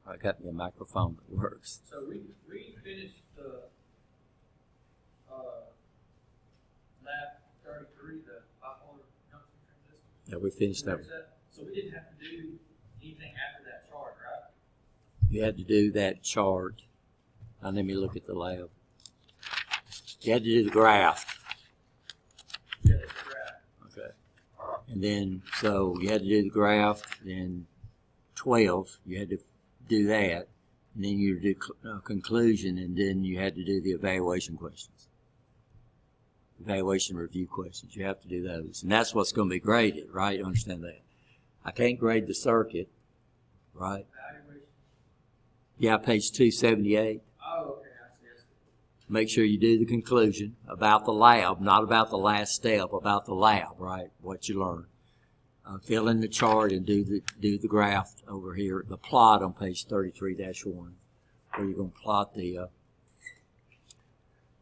I got me a microphone that works. So we finished lab 33, the bipolar junction transistor. Yeah, we finished that. So we didn't have to do anything after that chart, right? You had to do that chart. Now let me look at the lab. You had to do the graph. Yeah, that's the graph. Okay. And then, so you had to do the graph, then 12, you had to do that, and then you do conclusion, and then you had to do the evaluation questions. Evaluation review questions. You have to do those. And that's what's going to be graded, right? You understand that? I can't grade the circuit, right? Evaluation. Yeah, page 278. Oh, okay, I see. Make sure you do the conclusion about the lab, not about the last step, about the lab, right? What you learned. Fill in the chart and do the graph over here, the plot on page 33-1, where you're going to plot the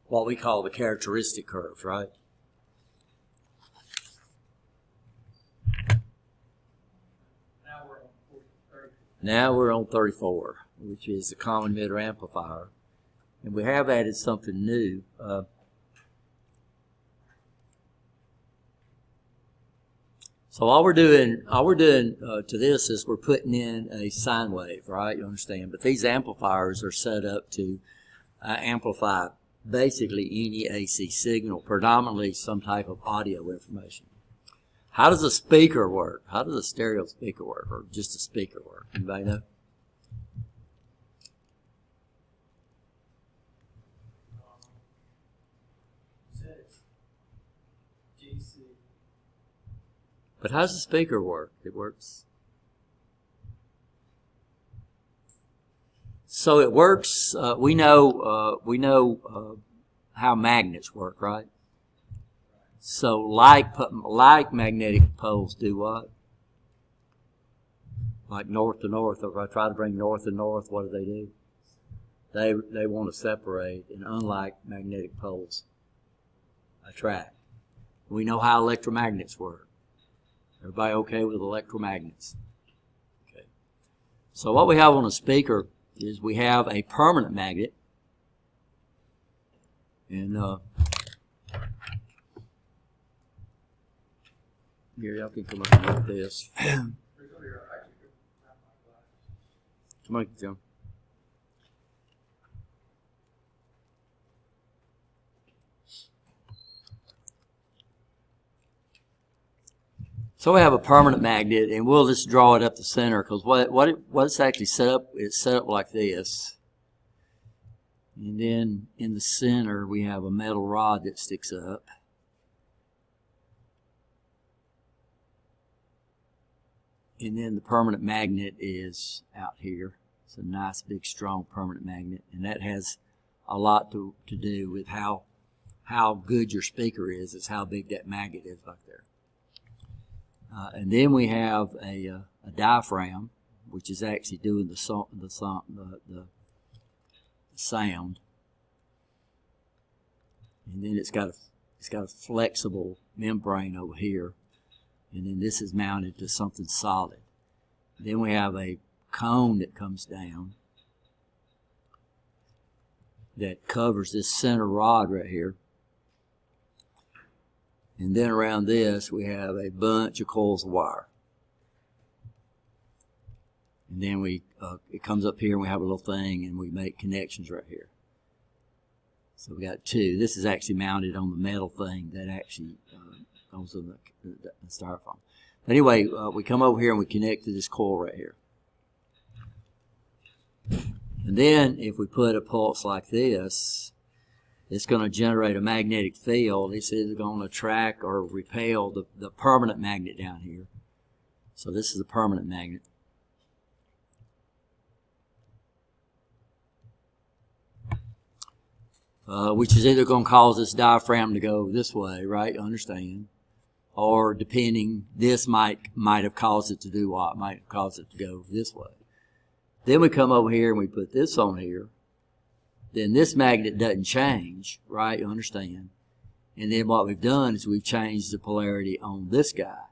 what we call the characteristic curve, right? Now we're on 34, which is the common emitter amplifier, and we have added something new. So all we're doing to this is we're putting in a sine wave, right? You understand? But these amplifiers are set up to amplify basically any AC signal, predominantly some type of audio information. How does a speaker work? How does a stereo speaker work, or just a speaker work? Anybody know? But how does the speaker work? It works. So it works. We know how magnets work, right? So like magnetic poles do what? Like north to north. If I try to bring north to north, what do? They want to separate, and unlike magnetic poles, attract. We know how electromagnets work. Everybody okay with electromagnets? Okay. So what we have on a speaker is we have a permanent magnet, and here y'all can come up and look at this. Come on, John. So we have a permanent magnet, and we'll just draw it up the center, because what's actually set up, it's set up like this. And then in the center, we have a metal rod that sticks up. And then the permanent magnet is out here. It's a nice, big, strong permanent magnet, and that has a lot to do with how good your speaker is. It's how big that magnet is back there. And then we have a diaphragm, which is actually doing the sound. And then it's got a flexible membrane over here, and then this is mounted to something solid. Then we have a cone that comes down that covers this center rod right here. And then around this, we have a bunch of coils of wire. And then it comes up here, and we have a little thing, and we make connections right here. So we got two. This is actually mounted on the metal thing that actually goes in the styrofoam. But anyway, we come over here, and we connect to this coil right here. And then if we put a pulse like this, it's going to generate a magnetic field. It's either going to attract or repel the permanent magnet down here. So this is a permanent magnet. Which is either going to cause this diaphragm to go this way, right? Understand? Or depending, this might have caused it to do what? Might have caused it to go this way. Then we come over here and we put this on here. Then this magnet doesn't change, right? You understand? And then what we've done is we've changed the polarity on this guy.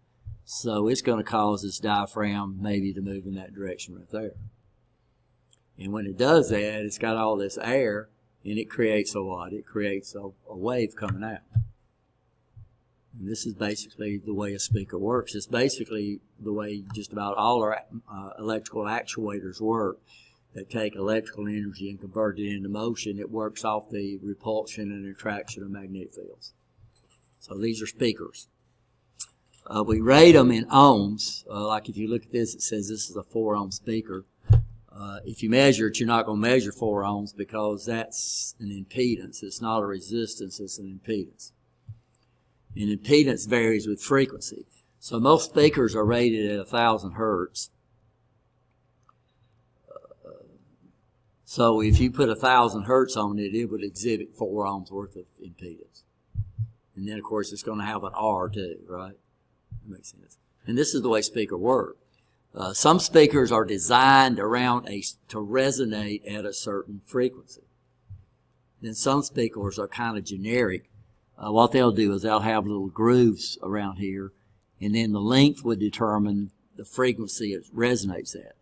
So it's going to cause this diaphragm maybe to move in that direction right there. And when it does that, it's got all this air, and it creates a what? It creates a wave coming out. And this is basically the way a speaker works. It's basically the way just about all our electrical actuators work. They take electrical energy and convert it into motion. It works off the repulsion and attraction of magnetic fields. So these are speakers. We rate them in ohms. Like if you look at this, it says this is a 4 ohm speaker. If you measure it, you're not going to measure 4 ohms because that's an impedance. It's not a resistance, it's an impedance. And impedance varies with frequency. So most speakers are rated at 1,000 hertz. So if you put 1,000 hertz on it, it would exhibit 4 ohms worth of impedance. And then, of course, it's going to have an R too, right? That makes sense. And this is the way speakers work. Some speakers are designed around to resonate at a certain frequency. Then some speakers are kind of generic. What they'll do is they'll have little grooves around here, and then the length would determine the frequency it resonates at.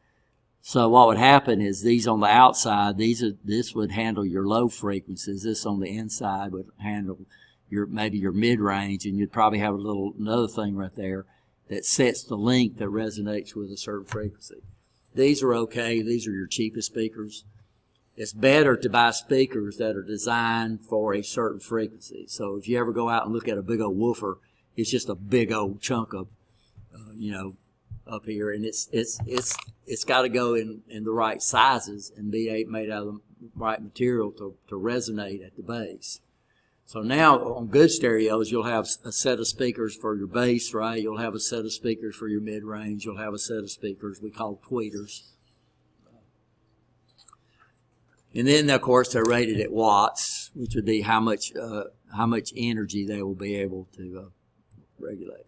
So what would happen is these on the outside, this would handle your low frequencies. This on the inside would handle maybe your mid-range, and you'd probably have another thing right there that sets the length that resonates with a certain frequency. These are okay. These are your cheapest speakers. It's better to buy speakers that are designed for a certain frequency. So if you ever go out and look at a big old woofer, it's just a big old chunk of, up here, and it's got to go in the right sizes and be made out of the right material to resonate at the base. So now on good stereos, you'll have a set of speakers for your bass, right? You'll have a set of speakers for your mid-range. You'll have a set of speakers we call tweeters. And then, of course, they're rated at watts, which would be how much energy they will be able to regulate.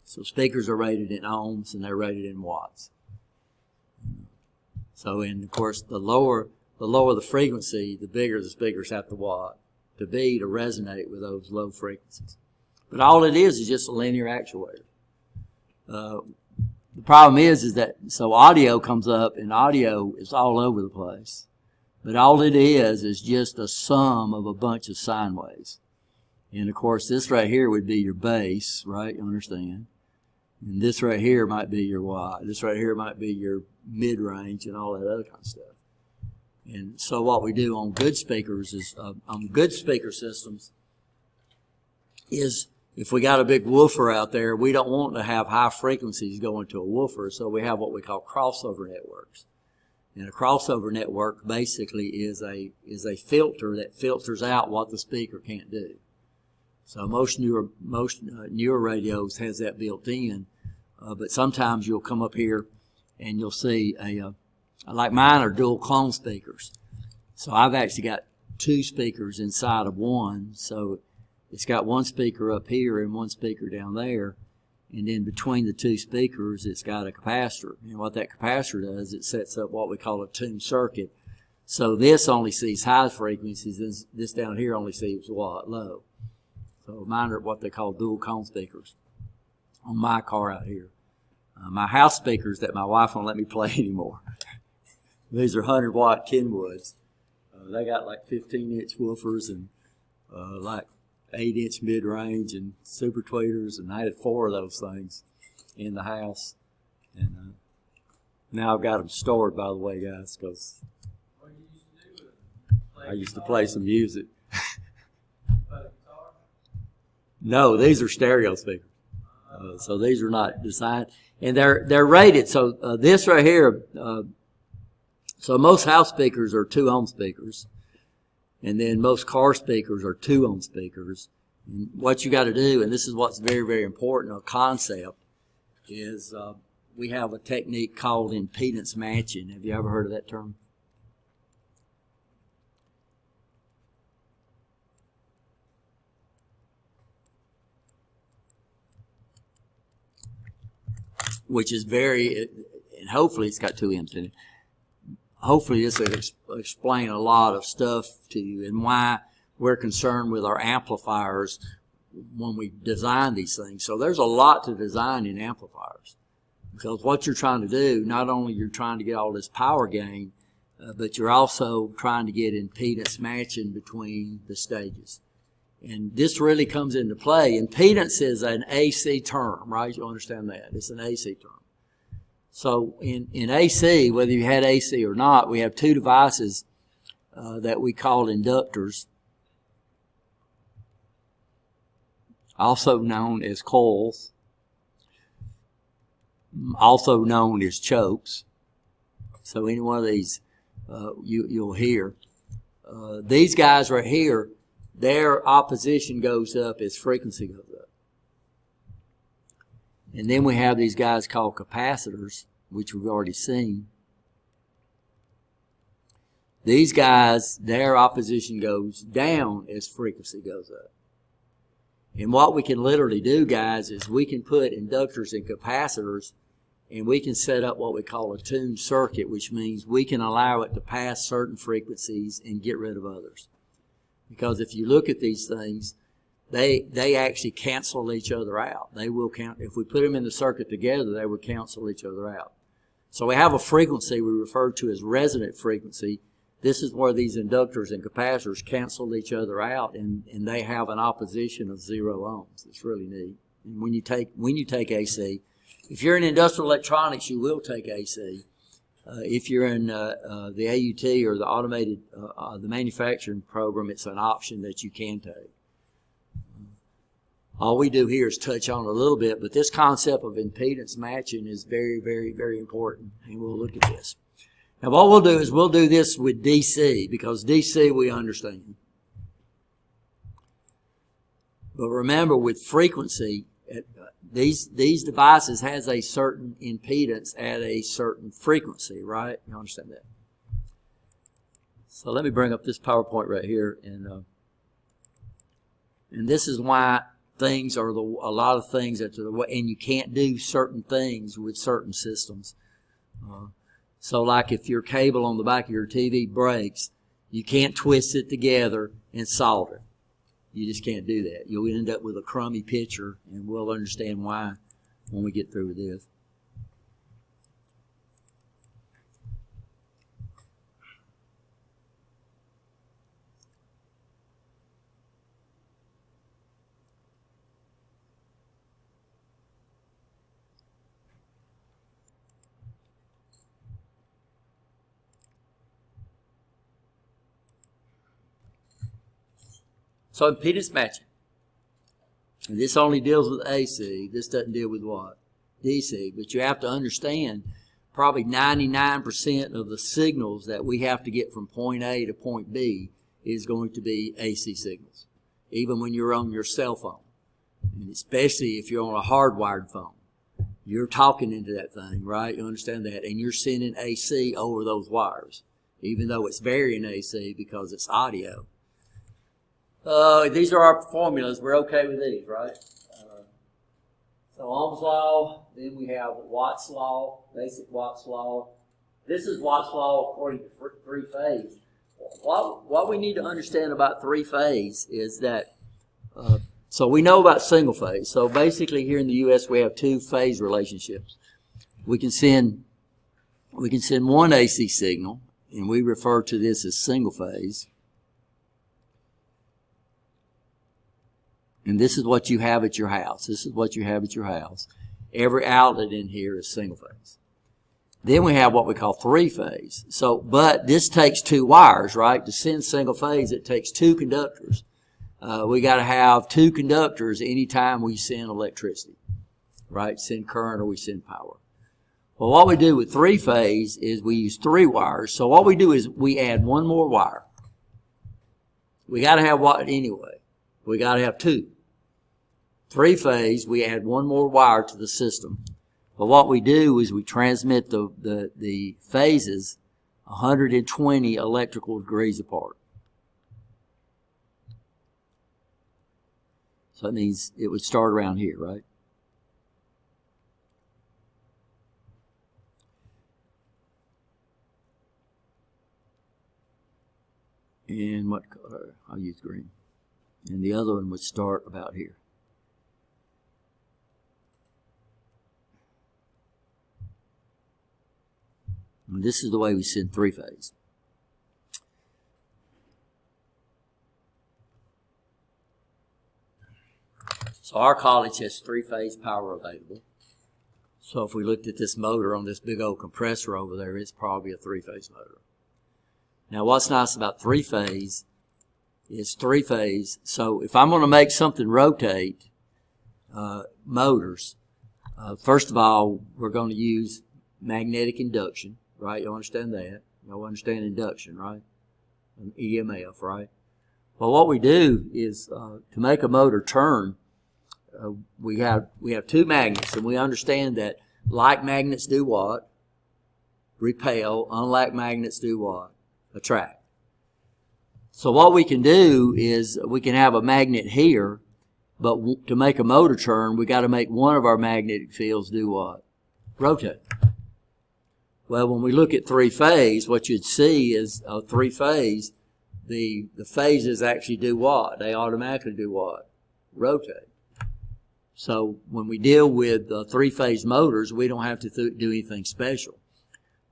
So speakers are rated in ohms, and they're rated in watts. So, and of course, the lower the frequency, the bigger the speakers have to watt to resonate with those low frequencies. But all it is just a linear actuator. The problem is that so audio comes up, and audio is all over the place. But all it is just a sum of a bunch of sine waves. And of course, this right here would be your bass, right? You understand? And this right here might be your watt. This right here might be your mid-range and all that other kind of stuff. And so what we do on good speakers is, on good speaker systems, is if we got a big woofer out there, we don't want to have high frequencies going to a woofer, so we have what we call crossover networks. And a crossover network basically is a filter that filters out what the speaker can't do. So most newer radios has that built in, but sometimes you'll come up here and you'll see like mine are dual clone speakers. So I've actually got 2 speakers inside of one. So it's got one speaker up here and one speaker down there. And then between the 2 speakers, it's got a capacitor. And what that capacitor does, it sets up what we call a tuned circuit. So this only sees high frequencies. This down here only sees what? Low. So mine are what they call dual cone speakers on my car out here. My house speakers that my wife won't let me play anymore. These are 100-watt Kenwoods. They got like 15-inch woofers and like 8-inch mid-range and super tweeters, and I had 4 of those things in the house. And now I've got them stored, by the way, guys, because I used to play some music. No, these are stereo speakers. So these are not designed, and they're rated. So this right here, so most house speakers are 2 ohm speakers. And then most car speakers are 2 ohm speakers. And what you got to do, and this is what's very, very important, a concept, is we have a technique called impedance matching. Have you ever heard of that term? Which is very, and hopefully it's got 2 M's in it. Hopefully this will explain a lot of stuff to you and why we're concerned with our amplifiers when we design these things. So there's a lot to design in amplifiers, because what you're trying to do, not only you're trying to get all this power gain, but you're also trying to get impedance matching between the stages. And this really comes into play. Impedance is an AC term, right? You understand that. It's an AC term. So in AC, whether you had AC or not, we have two devices that we call inductors, also known as coils, also known as chokes. So any one of these you'll hear. These guys right here, their opposition goes up as frequency goes up. And then we have these guys called capacitors, which we've already seen. These guys, their opposition goes down as frequency goes up. And what we can literally do, guys, is we can put inductors and capacitors, and we can set up what we call a tuned circuit, which means we can allow it to pass certain frequencies and get rid of others. Because if you look at these things, they actually cancel each other out. They will count. If we put them in the circuit together, they will cancel each other out. So we have a frequency we refer to as resonant frequency. This is where these inductors and capacitors cancel each other out, and they have an opposition of 0 ohms. It's really neat. And when you take AC, if you're in industrial electronics, you will take AC. If you're in the AUT or the automated, the manufacturing program, it's an option that you can take. All we do here is touch on a little bit, but this concept of impedance matching is very, very, very important, and we'll look at this. Now what we'll do is we'll do this with DC, because DC we understand. But remember, with frequency, these devices has a certain impedance at a certain frequency, right? You understand that? So let me bring up this PowerPoint right here, and this is why things are a lot of things that are the way, and you can't do certain things with certain systems. So like if your cable on the back of your TV breaks, you can't twist it together and solve it. You just can't do that. You'll end up with a crummy picture, and we'll understand why when we get through with this. So impedance matching. And this only deals with AC. This doesn't deal with what? DC. But you have to understand, probably 99% of the signals that we have to get from point A to point B is going to be AC signals, even when you're on your cell phone. And especially if you're on a hardwired phone. You're talking into that thing, right? You understand that? And you're sending AC over those wires, even though it's varying AC because it's audio. These are our formulas. We're okay with these, right? So Ohm's law, then we have Watt's law, basic Watt's law. This is Watt's law according to three-phase. What we need to understand about three-phase is that, so we know about single phase. So basically here in the U.S. we have two phase relationships. We can send one AC signal, and we refer to this as single phase. And this is what you have at your house. This is what you have at your house. Every outlet in here is single phase. Then we have what we call three phase. So, but this takes two wires, right? To send single phase, it takes two conductors. We got to have two conductors anytime we send electricity, right? Send current or we send power. Well, what we do with three phase is we use three wires. So what we do is we add one more wire. We got to have what anyway? We got to have two. Three phase, we add one more wire to the system. But what we do is we transmit the phases 120 electrical degrees apart. So that means it would start around here, right? And what color? I'll use green. And the other one would start about here. And this is the way we send three phase. So our college has three-phase power available. So if we looked at this motor on this big old compressor over there, it's probably a three-phase motor. Now what's nice about three-phase is three-phase. So if I'm going to make something rotate, motors, first of all, we're going to use magnetic induction, right? You understand that? You understand induction, right? And EMF, right? Well, what we do is to make a motor turn, we have two magnets, and we understand that like magnets do what? Repel. Unlike magnets do what? Attract. So what we can do is we can have a magnet here, but to make a motor turn, we got to make one of our magnetic fields do what? Rotate. Well, when we look at three-phase, what you'd see is three-phase, the phases actually do what? They automatically do what? Rotate. So when we deal with three-phase motors, we don't have to do anything special.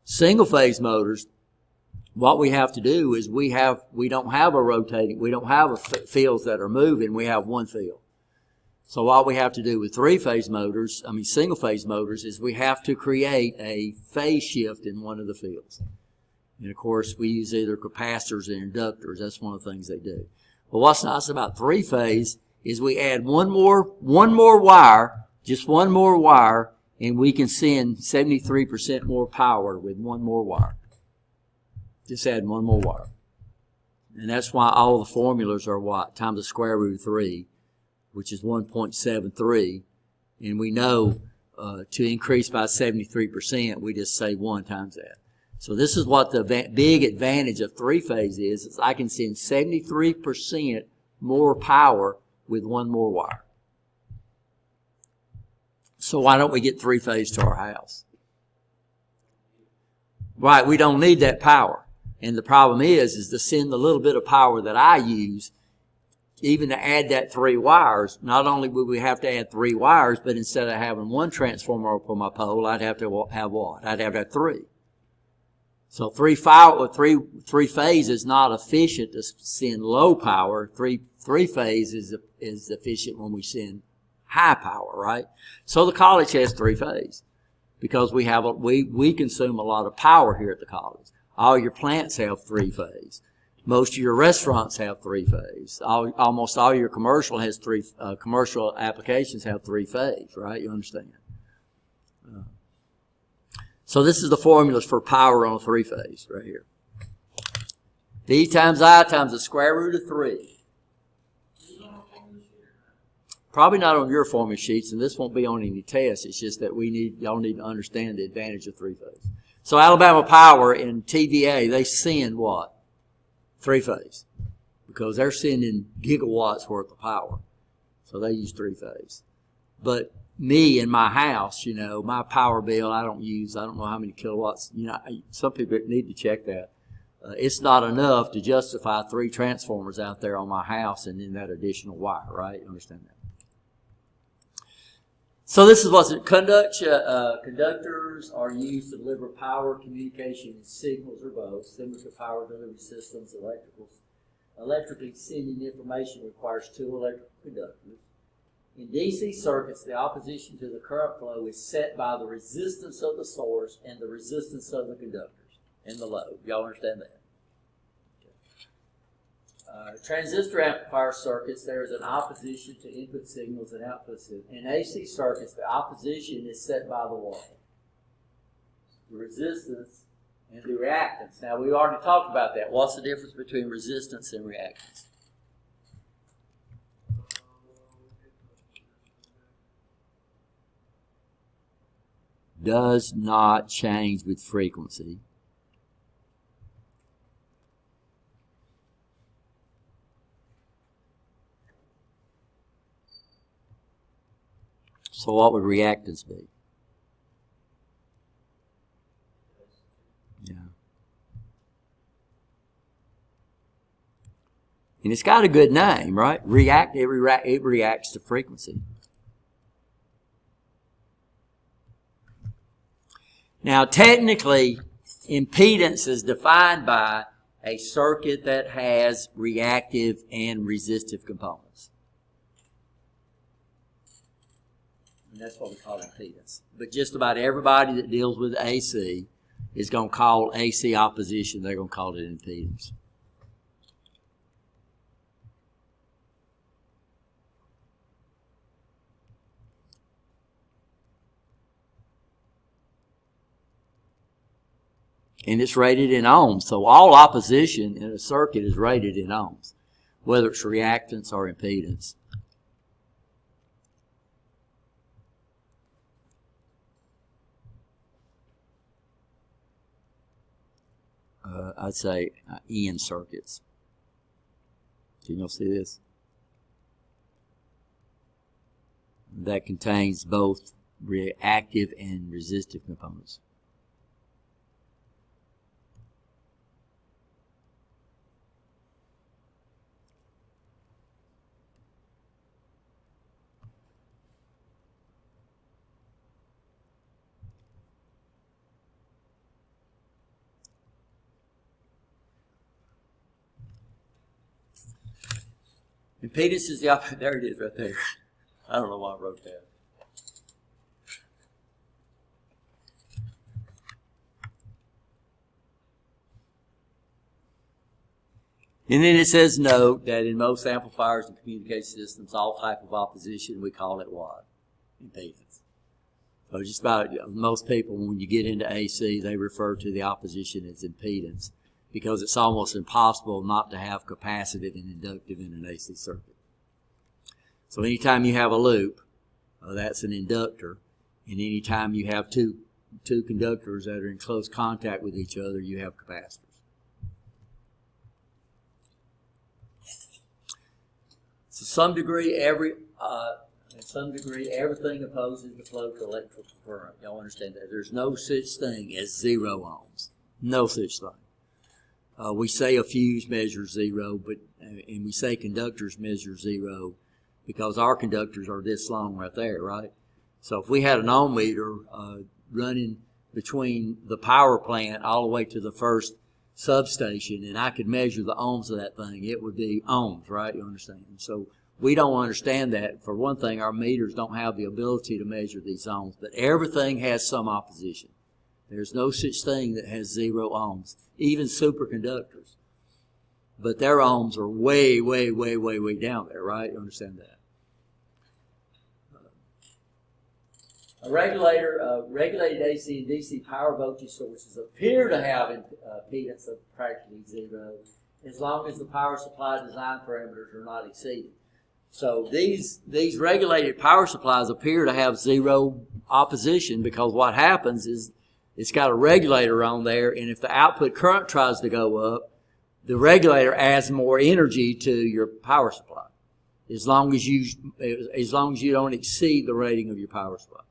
Single-phase motors, what we have to do is we don't have a rotating, we don't have fields that are moving, we have one field. So what we have to do with single-phase motors, is we have to create a phase shift in one of the fields. And of course, we use either capacitors or inductors. That's one of the things they do. But what's nice about three-phase is we add one more wire, just one more wire, and we can send 73% more power with one more wire. Just add one more wire. And that's why all the formulas are what? Times the square root of 3, which is 1.73. And we know to increase by 73%, we just say 1 times that. So this is what the big advantage of three-phase is I can send 73% more power with one more wire. So why don't we get three-phase to our house? Right, we don't need that power. And the problem is to send the little bit of power that I use, even to add that 3 wires, not only would we have to add 3 wires, but instead of having 1 transformer up on my pole, I'd have to have what? I'd have to have 3. So three phase is not efficient to send low power. Three phase is efficient when we send high power, right? So the college has three phase because we consume a lot of power here at the college. All your plants have three phase. Most of your restaurants have three phase. Almost all your commercial applications have three phase, right? You understand? So this is the formulas for power on a three phase right here. V times I times the square root of 3. Probably not on your formula sheets, and this won't be on any tests. It's just that y'all need to understand the advantage of three phase. So Alabama Power and TVA, they send what? Three phase. Because they're sending gigawatts worth of power. So they use three phase. But me in my house, my power bill, I don't know how many kilowatts. Some people need to check that. It's not enough to justify 3 transformers out there on my house and then that additional wire, right? You understand that? So this is what's conductors are used to deliver power, communication, and signals, or both, similar to power delivery systems. Electrically sending information requires 2 electrical conductors. In DC circuits, the opposition to the current flow is set by the resistance of the source and the resistance of the conductors and the load. Y'all understand that? Transistor amplifier circuits, there is an opposition to input signals and output signals. In AC circuits, the opposition is set by the what? The resistance and the reactance. Now, we already talked about that. What's the difference between resistance and reactance? Does not change with frequency. So what would reactance be? Yeah. And it's got a good name, right? It reacts to frequency. Now, technically, impedance is defined by a circuit that has reactive and resistive components. And that's what we call impedance. But just about everybody that deals with AC is going to call AC opposition, they're going to call it impedance. And it's rated in ohms. So all opposition in a circuit is rated in ohms, whether it's reactance or impedance. I'd say in circuits. Can you all see this? That contains both reactive and resistive components. Impedance is the opposite. There it is right there. I don't know why I wrote that. And then it says, note that in most amplifiers and communication systems, all type of opposition, we call it what? Impedance. So just about most people, when you get into AC, they refer to the opposition as impedance, because it's almost impossible not to have capacitive and inductive in an AC circuit. So anytime you have a loop, that's an inductor, and anytime you have two conductors that are in close contact with each other, you have capacitors. To some degree, everything opposes the flow to electrical current. Y'all understand that? There's no such thing as 0 ohms. No such thing. We say a fuse measures 0, and we say conductors measure 0 because our conductors are this long right there, right? So if we had an ohm meter running between the power plant all the way to the first substation, and I could measure the ohms of that thing, it would be ohms, right? You understand? So we don't understand that. For one thing, our meters don't have the ability to measure these ohms, but everything has some opposition. There's no such thing that has 0 ohms, even superconductors. But their ohms are way, way, way, way, way down there, right? You understand that? A regulated AC and DC power voltage sources appear to have impedance of practically 0 as long as the power supply design parameters are not exceeded. So these regulated power supplies appear to have 0 opposition because what happens is it's got a regulator on there, and if the output current tries to go up, the regulator adds more energy to your power supply, as long as you don't exceed the rating of your power supply.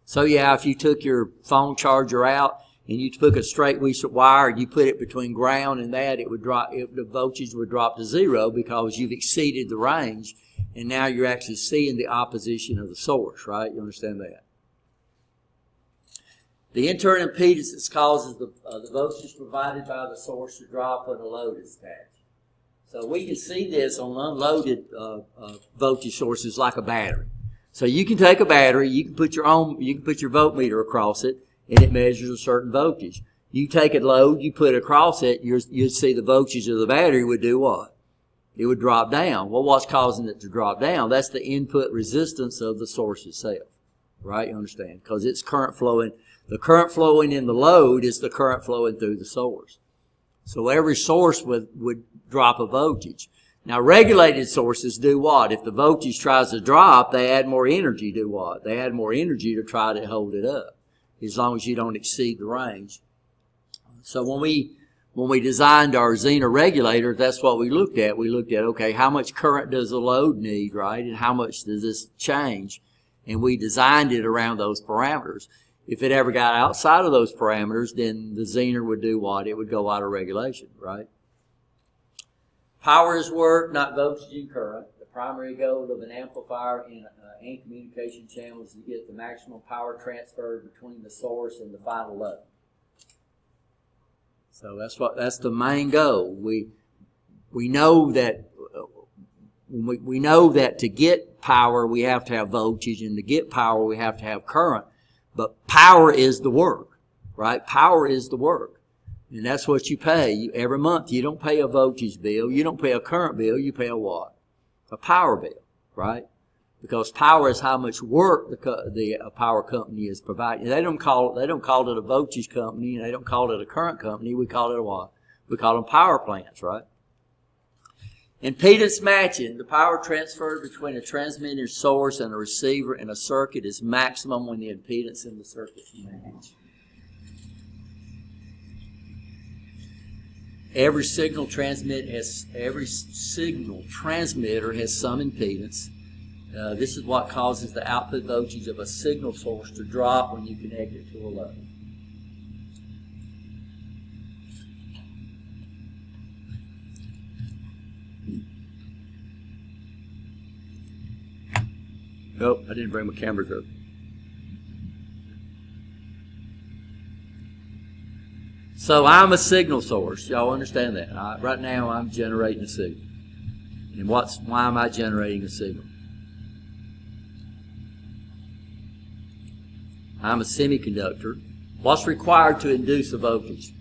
So yeah, if you took your phone charger out and you took a straight wire and you put it between ground and that, the voltage would drop to 0 because you've exceeded the range, and now you're actually seeing the opposition of the source, right? You understand that? The internal impedance that causes the voltage provided by the source to drop when a load is attached. So we can see this on unloaded voltage sources like a battery. So you can take a battery, you can put your voltmeter across it, and it measures a certain voltage. You take a load, you put it across it, you'd see the voltage of the battery would do what? It would drop down. Well, what's causing it to drop down? That's the input resistance of the source itself, right? You understand? Because it's current flowing. The current flowing in the load is the current flowing through the source. So every source would drop a voltage. Now, regulated sources do what? If the voltage tries to drop, they add more energy. Do what? They add more energy to try to hold it up, as long as you don't exceed the range. So when we designed our Zener regulator, that's what we looked at. We looked at, okay, how much current does the load need, right? And how much does this change? And we designed it around those parameters. If it ever got outside of those parameters, then the Zener would do what? It would go out of regulation, right? Power is work, not voltage and current. The primary goal of an amplifier and communication channel is to get the maximum power transferred between the source and the final load. So that's the main goal. We know that to get power, we have to have voltage, and to get power, we have to have current. But power is the work, right? Power is the work. And that's what you pay. Every month, you don't pay a voltage bill. You don't pay a current bill. You pay a what? A power bill, right? Because power is how much work the power company is providing. They don't call it a voltage company, and they don't call it a current company. We call it a what? We call them power plants, right? Impedance matching, the power transferred between a transmitting source and a receiver in a circuit is maximum when the impedance in the circuit match. Every signal transmitter has some impedance. This is what causes the output voltage of a signal source to drop when you connect it to a load. Nope, I didn't bring my cameras up. So I'm a signal source. Y'all understand that? Right now I'm generating a signal. And why am I generating a signal? I'm a semiconductor. What's required to induce a voltage?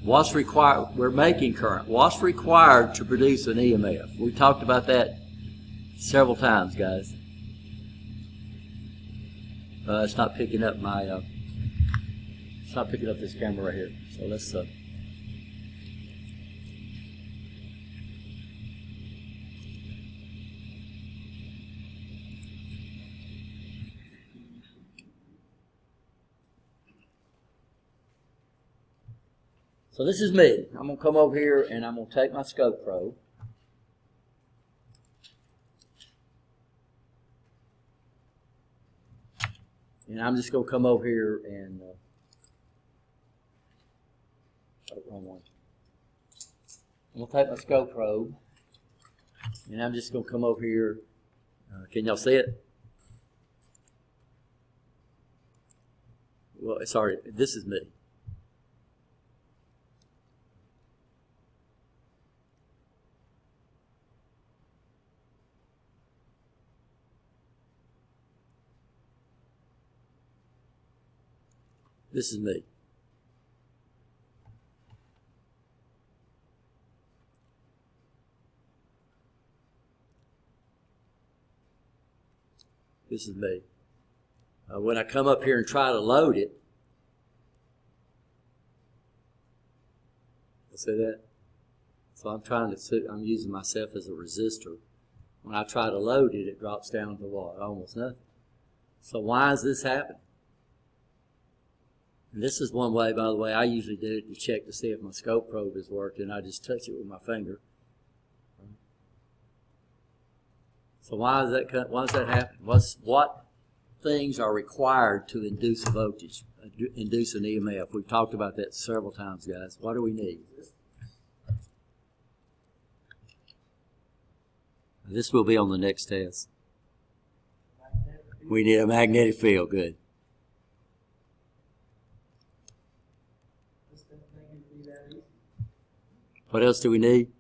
What's required? We're making current. What's required to produce an EMF? We talked about that several times, guys. It's not picking up it's not picking up this camera right here. So let's So this is me. I'm going to come over here and I'm going to take my scope probe. And I'm just going to come over here and wrong one. I'm going to take my scope probe and I'm just going to come over here. Can y'all see it? Well, sorry, this is me. This is me. This is me. When I come up here and try to load it, see that? So I'm using myself as a resistor. When I try to load it, it drops down to what? Almost nothing. So why is this happening? And this is one way, by the way, I usually do it to check to see if my scope probe is working. I just touch it with my finger. So why does that happen? What things are required to induce a voltage, induce an EMF? We've talked about that several times, guys. What do we need? This will be on the next test. We need a magnetic field. Good. What else do we need?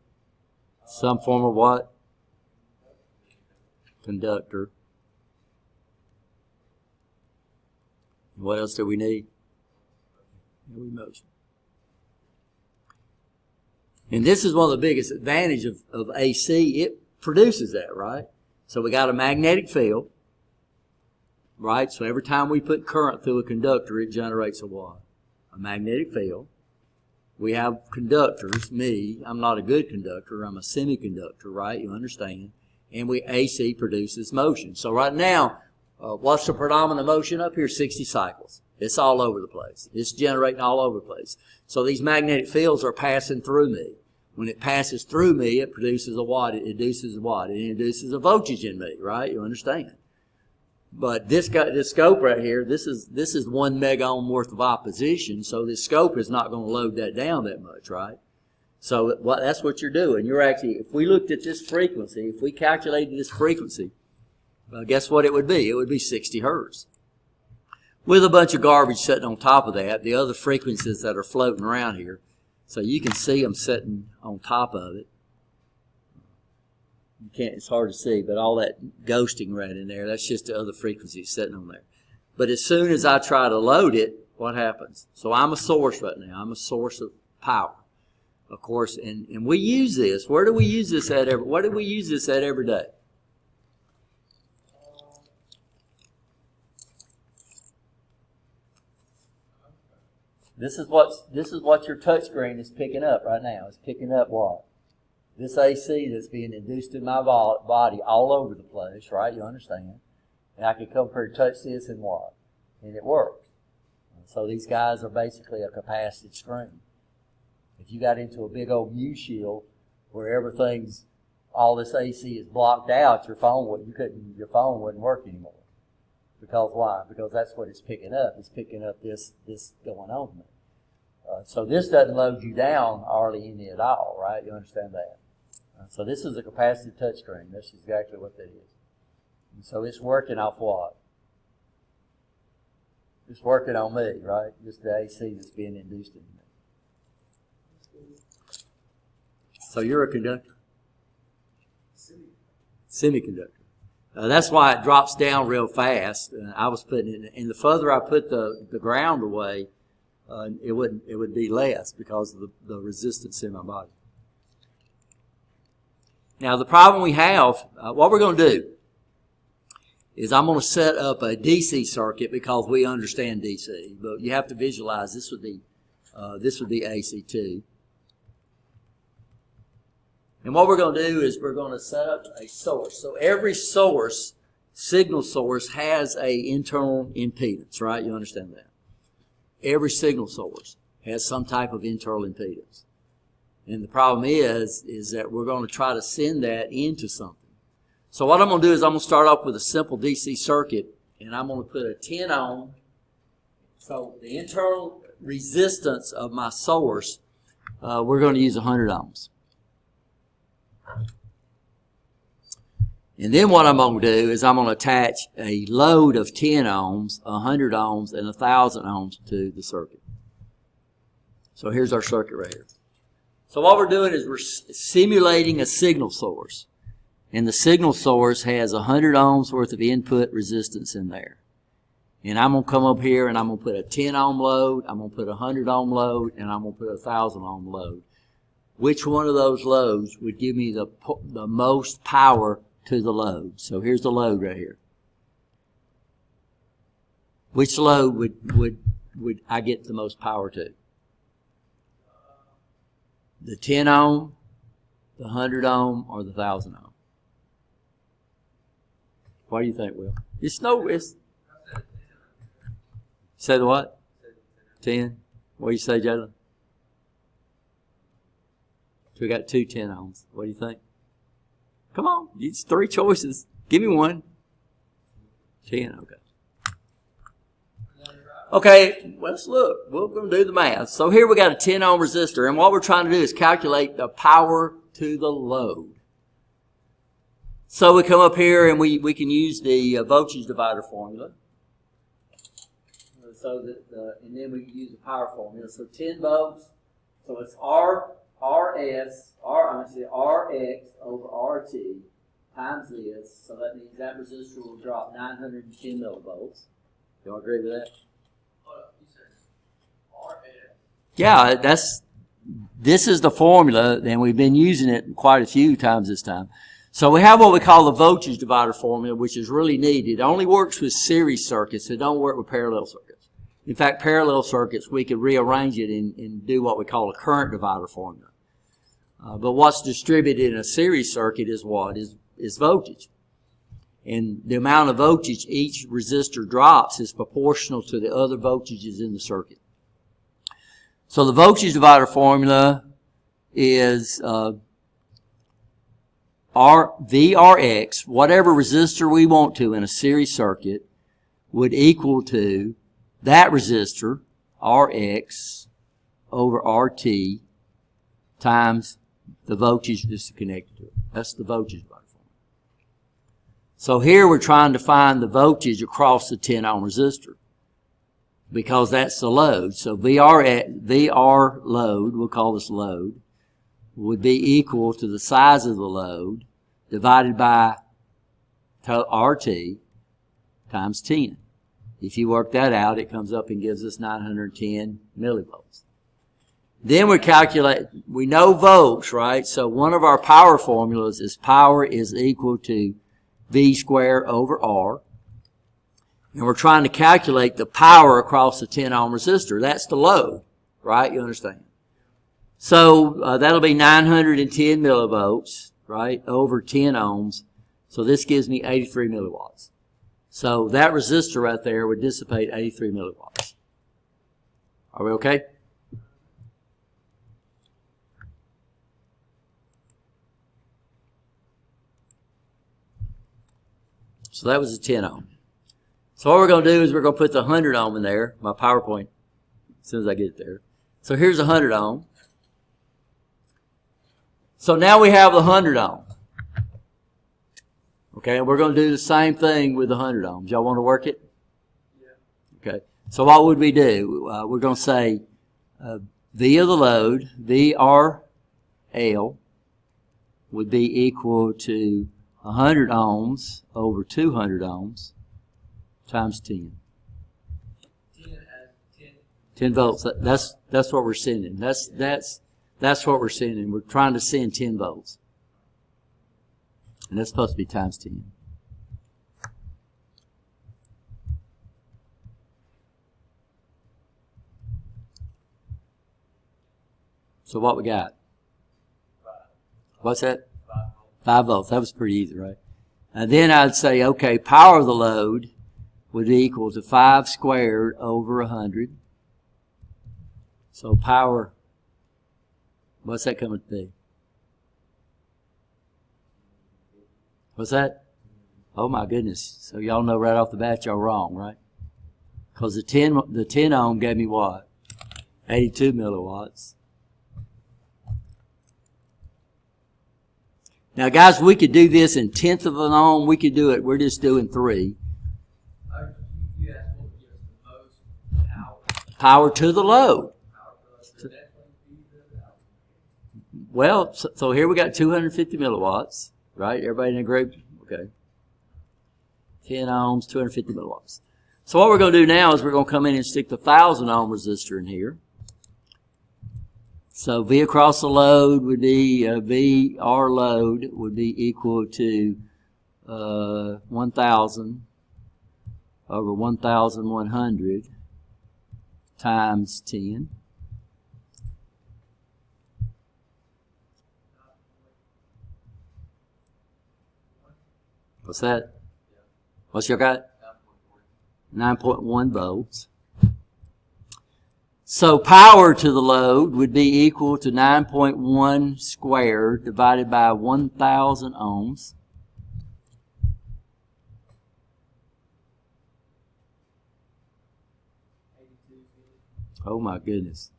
Some form of what? Conductor. What else do we need? Motion. And this is one of the biggest advantages of AC. It produces that, right? So we got a magnetic field, right? So every time we put current through a conductor, it generates a what? A magnetic field. We have conductors. I'm not a good conductor. I'm a semiconductor, right? You understand? And AC produces motion. So right now, what's the predominant motion up here? 60 cycles. It's all over the place. It's generating all over the place. So these magnetic fields are passing through me. When it passes through me, it produces a what? It induces what? It induces a voltage in me, right? You understand? But this scope right here, this is 1 mega ohm worth of opposition, so this scope is not going to load that down that much, right? So that's what you're doing. You're actually, if we looked at this frequency, if we calculated this frequency, guess what it would be? It would be 60 hertz. With a bunch of garbage sitting on top of that, the other frequencies that are floating around here. So you can see them sitting on top of it. You can't, it's hard to see, but all that ghosting right in there, that's just the other frequencies sitting on there. But as soon as I try to load it, what happens? So I'm a source right now. I'm a source of power, of course, and we use this. Where do we use this at what do we use this at every day? This is what your touch screen is picking up right now. It's picking up what? This AC that's being induced in my body all over the place, right? You understand? And I can come here and touch this and what? And it works. And so these guys are basically a capacitive screen. If you got into a big old U shield where everything's, all this AC is blocked out, your phone wouldn't work anymore. Because why? Because that's what it's picking up. It's picking up this going on there. So this doesn't load you down hardly any at all, right? You understand that? So this is a capacitive touchscreen. That's exactly what that is. And so it's working off what? It's working on me, right? Just the AC that's being induced in me. So you're a conductor? Semiconductor. That's why it drops down real fast. I was putting it, and the further I put the ground away, it would be less because of the resistance in my body. Now the problem we have, what we're going to do is I'm going to set up a DC circuit because we understand DC, but you have to visualize this would be AC too. And what we're going to do is we're going to set up a source. So every source, signal source, has a internal impedance, right? You understand that? Every signal source has some type of internal impedance. And the problem is that we're going to try to send that into something. So what I'm going to do is I'm going to start off with a simple DC circuit, and I'm going to put a 10 ohm. So the internal resistance of my source, we're going to use 100 ohms. And then what I'm going to do is I'm going to attach a load of 10 ohms, 100 ohms, and 1,000 ohms to the circuit. So here's our circuit right here. So what we're doing is we're simulating a signal source. And the signal source has 100 ohms worth of input resistance in there. And I'm going to come up here and I'm going to put a 10 ohm load, I'm going to put a 100 ohm load, and I'm going to put a 1,000 ohm load. Which one of those loads would give me the most power to the load? So here's the load right here. Which load would I get the most power to? The 10 ohm, the 100 ohm, or the 1,000 ohm? What do you think, Will? It's no risk. Say the what? 10. What do you say, Jalen? So we got 2 10 ohms. What do you think? Come on, it's 3 choices. Give me one. 10, okay. Okay, let's look. We're going to do the math. So here we got a 10 ohm resistor, and what we're trying to do is calculate the power to the load. So we come up here and we can use the voltage divider formula. So that, and then we can use the power formula. So 10 volts. So it's Rx over RT times this. So that means that resistor will drop 910 millivolts. Y'all agree with that? Hold up, you said RF. Yeah, this is the formula, and we've been using it quite a few times this time. So we have what we call the voltage divider formula, which is really neat. It only works with series circuits. It don't work with parallel circuits. In fact, parallel circuits, we could rearrange it and do what we call a current divider formula. But what's distributed in a series circuit is what? Is voltage. And the amount of voltage each resistor drops is proportional to the other voltages in the circuit. So the voltage divider formula is VRX, whatever resistor we want to in a series circuit, would equal to that resistor, Rx, over RT, times the voltage that's connected to it. That's the voltage divider formula. So here we're trying to find the voltage across the 10 ohm resistor. because that's the load. So VR load, we'll call this load, would be equal to the size of the load divided by RT times 10. If you work that out, it comes up and gives us 910 millivolts. Then we calculate, we know volts, right? So one of our power formulas is power is equal to V squared over R. And we're trying to calculate the power across the 10 ohm resistor. That's the load, right? You understand? So that'll be 910 millivolts, right, over 10 ohms. So this gives me 83 milliwatts. So that resistor right there would dissipate 83 milliwatts. Are we okay? So that was a 10 ohm. So what we're going to do is we're going to put the 100 ohm in there, my PowerPoint, as soon as I get it there. So here's 100 ohm. So now we have the 100 ohm. Okay, and we're going to do the same thing with the 100 ohms. Y'all want to work it? Yeah. Okay. So what would we do? We're going to say V of the load, VRL, would be equal to 100 ohms over 200 ohms times 10. 10 volts. That's what we're sending. That's what we're sending. We're trying to send 10 volts. And that's supposed to be times 10. So what we got? What's that? 5 volts. That was pretty easy, right? And then I'd say, okay, power of the load would be equal to 5 squared over 100. So power, what's that coming to be? What's that? Oh my goodness. So y'all know right off the bat y'all wrong, right? Because the 10 ohm gave me what? 82 milliwatts. Now guys, we could do this in tenth of an ohm. We could do it. We're just doing 3. You asked what would give us the most power. Power to the load. Well, so here we got 250 milliwatts. Right? Everybody in the group? Okay. 10 ohms, 250 milliwatts. So what we're going to do now is we're going to come in and stick the 1,000 ohm resistor in here. So V across the load would be, VR load would be equal to 1,000 over 1,100 times 10. What's that? What's your got? 9.1 volts. So power to the load would be equal to 9.1 squared divided by 1,000 ohms. Oh my goodness.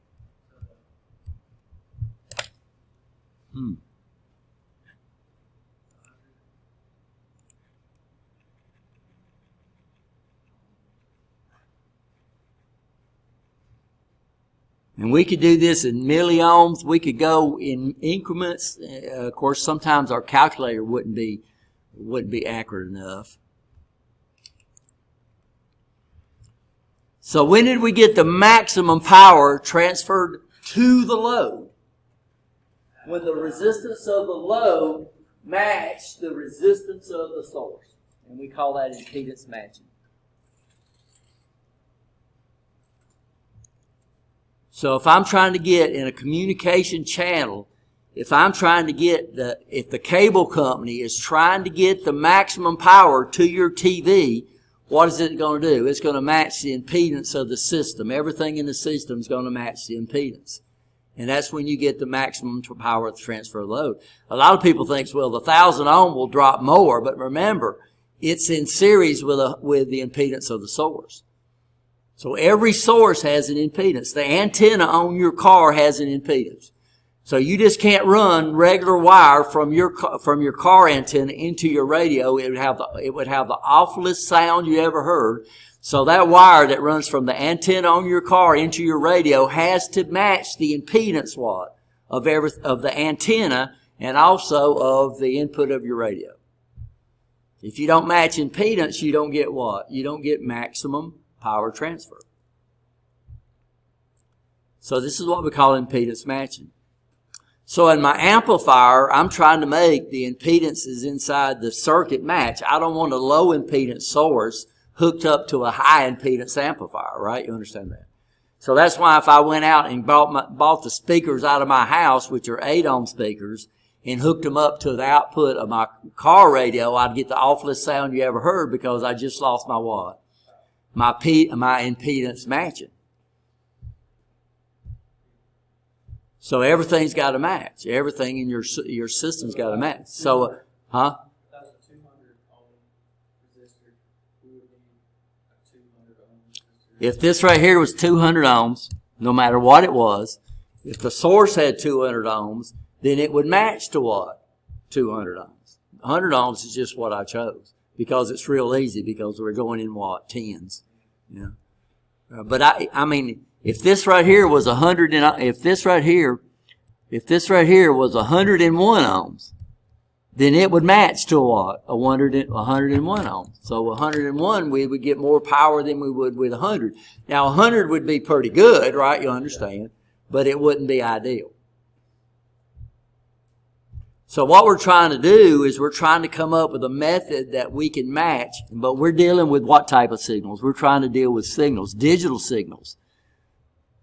And we could do this in milliohms. We could go in increments. Of course, sometimes our calculator wouldn't be accurate enough. So when did we get the maximum power transferred to the load? When the resistance of the load matched the resistance of the source. And we call that impedance matching. So if I'm trying to get in a communication channel, if the cable company is trying to get the maximum power to your TV, what is it going to do? It's going to match the impedance of the system. Everything in the system is going to match the impedance. And that's when you get the maximum power transfer load. A lot of people think, well, the 1,000 ohm will drop more, but remember, it's in series with the impedance of the source. So every source has an impedance. The antenna on your car has an impedance. So you just can't run regular wire from your car antenna into your radio. It would have the awfulest sound you ever heard. So that wire that runs from the antenna on your car into your radio has to match the impedance of the antenna and also of the input of your radio. If you don't match impedance, you don't get what? You don't get maximum power transfer. So this is what we call impedance matching. So in my amplifier, I'm trying to make the impedances inside the circuit match. I don't want a low impedance source hooked up to a high impedance amplifier, right? You understand that? So that's why if I went out and bought the speakers out of my house, which are 8 ohm speakers, and hooked them up to the output of my car radio, I'd get the awfulest sound you ever heard because I just lost my what? My impedance matching. So everything's got to match. Everything in your system's got to match. So, huh? That's a 200 ohm resistor. We would need a 200 ohm resistor. If this right here was 200 ohms, no matter what it was, if the source had 200 ohms, then it would match to what? 200 ohms. 100 ohms is just what I chose because it's real easy because we're going in what? Tens. Yeah. But I mean, if this right here was 100 and if this right here was 101 ohms, then it would match to what? 101 ohms. So 101, we would get more power than we would with 100. Now 100 would be pretty good, right? You understand, but it wouldn't be ideal. So what we're trying to do is we're trying to come up with a method that we can match, but we're dealing with what type of signals? We're trying to deal with signals, digital signals,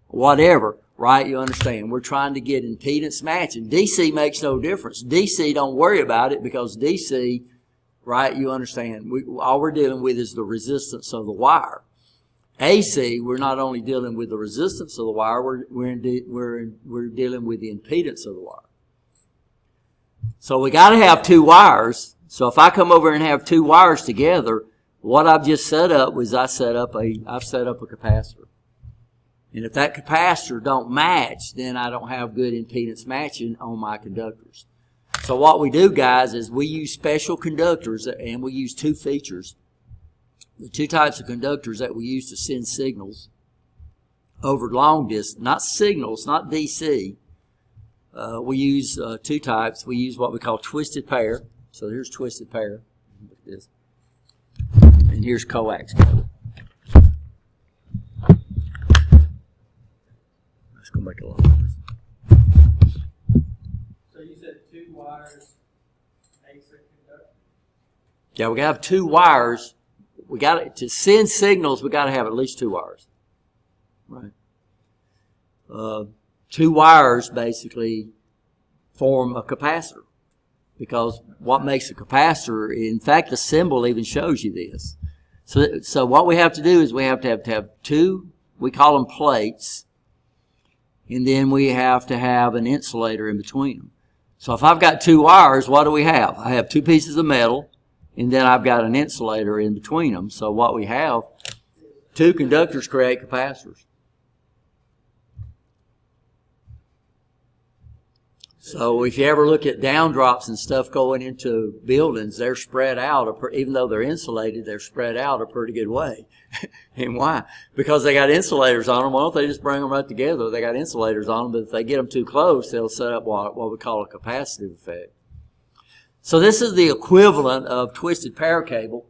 whatever, right? You understand? We're trying to get impedance matching. DC makes no difference. DC, don't worry about it because DC, right? You understand? All we're dealing with is the resistance of the wire. AC, we're not only dealing with the resistance of the wire, we're dealing with the impedance of the wire. So we got to have 2 wires. So if I come over and have 2 wires together, what I've just set up was I've set up a capacitor. And if that capacitor don't match, then I don't have good impedance matching on my conductors. So what we do, guys, is we use special conductors, and we use 2 features. The 2 types of conductors that we use to send signals over long distance, not signals, not DC. We use 2 types. We use what we call twisted pair. So here's twisted pair. And here's coax cable. Let's go make a lot of this. So you said 2 wires makes a conductor? Yeah, we got to have 2 wires. To send signals, we got to have at least 2 wires. Right. 2 wires basically form a capacitor because what makes a capacitor, in fact, the symbol even shows you this. So what we have to do is we have to have 2, we call them plates, and then we have to have an insulator in between them. So if I've got 2 wires, what do we have? I have 2 pieces of metal, and then I've got an insulator in between them. So what we have, 2 conductors create capacitors. So if you ever look at downdrops and stuff going into buildings, they're spread out, even though they're insulated, they're spread out a pretty good way. And why? Because they got insulators on them. Why don't they just bring them right together? They got insulators on them, but if they get them too close, they'll set up what we call a capacitive effect. So this is the equivalent of twisted pair cable,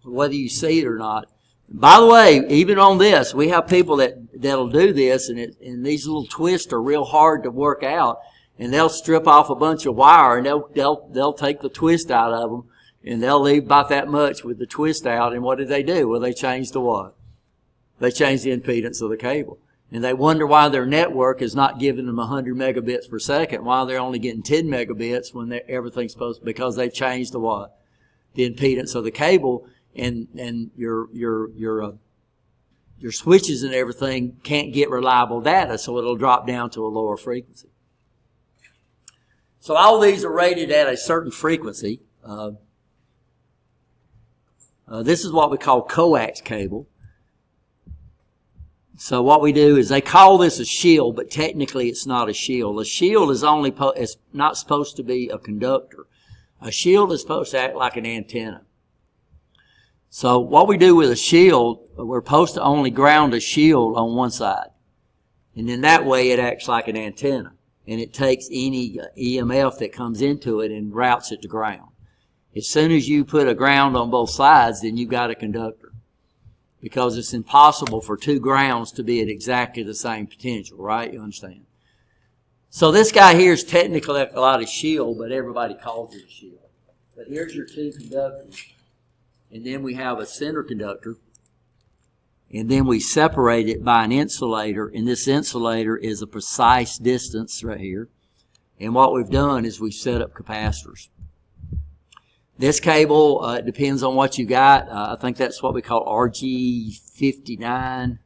whether you see it or not. By the way, even on this, we have people that'll do this, and these little twists are real hard to work out. And they'll strip off a bunch of wire, and they'll take the twist out of them, and they'll leave about that much with the twist out. And what do? Well, they change the what? They change the impedance of the cable. And they wonder why their network is not giving them 100 megabits per second, why they're only getting 10 megabits when everything's supposed to, because they changed the what? The impedance of the cable, and your switches and everything can't get reliable data, so it'll drop down to a lower frequency. So all these are rated at a certain frequency. This is what we call coax cable. So what we do is they call this a shield, but technically it's not a shield. A shield is only it's not supposed to be a conductor. A shield is supposed to act like an antenna. So what we do with a shield, we're supposed to only ground a shield on one side. And then that way it acts like an antenna. And it takes any EMF that comes into it and routes it to ground. As soon as you put a ground on both sides, then you've got a conductor. Because it's impossible for two grounds to be at exactly the same potential, right? You understand? So this guy here is technically a lot of shield, but everybody calls it a shield. But here's your two conductors. And then we have a center conductor. And then we separate it by an insulator. And this insulator is a precise distance right here. And what we've done is we've set up capacitors. This cable, it depends on what you got. I think that's what we call RG59.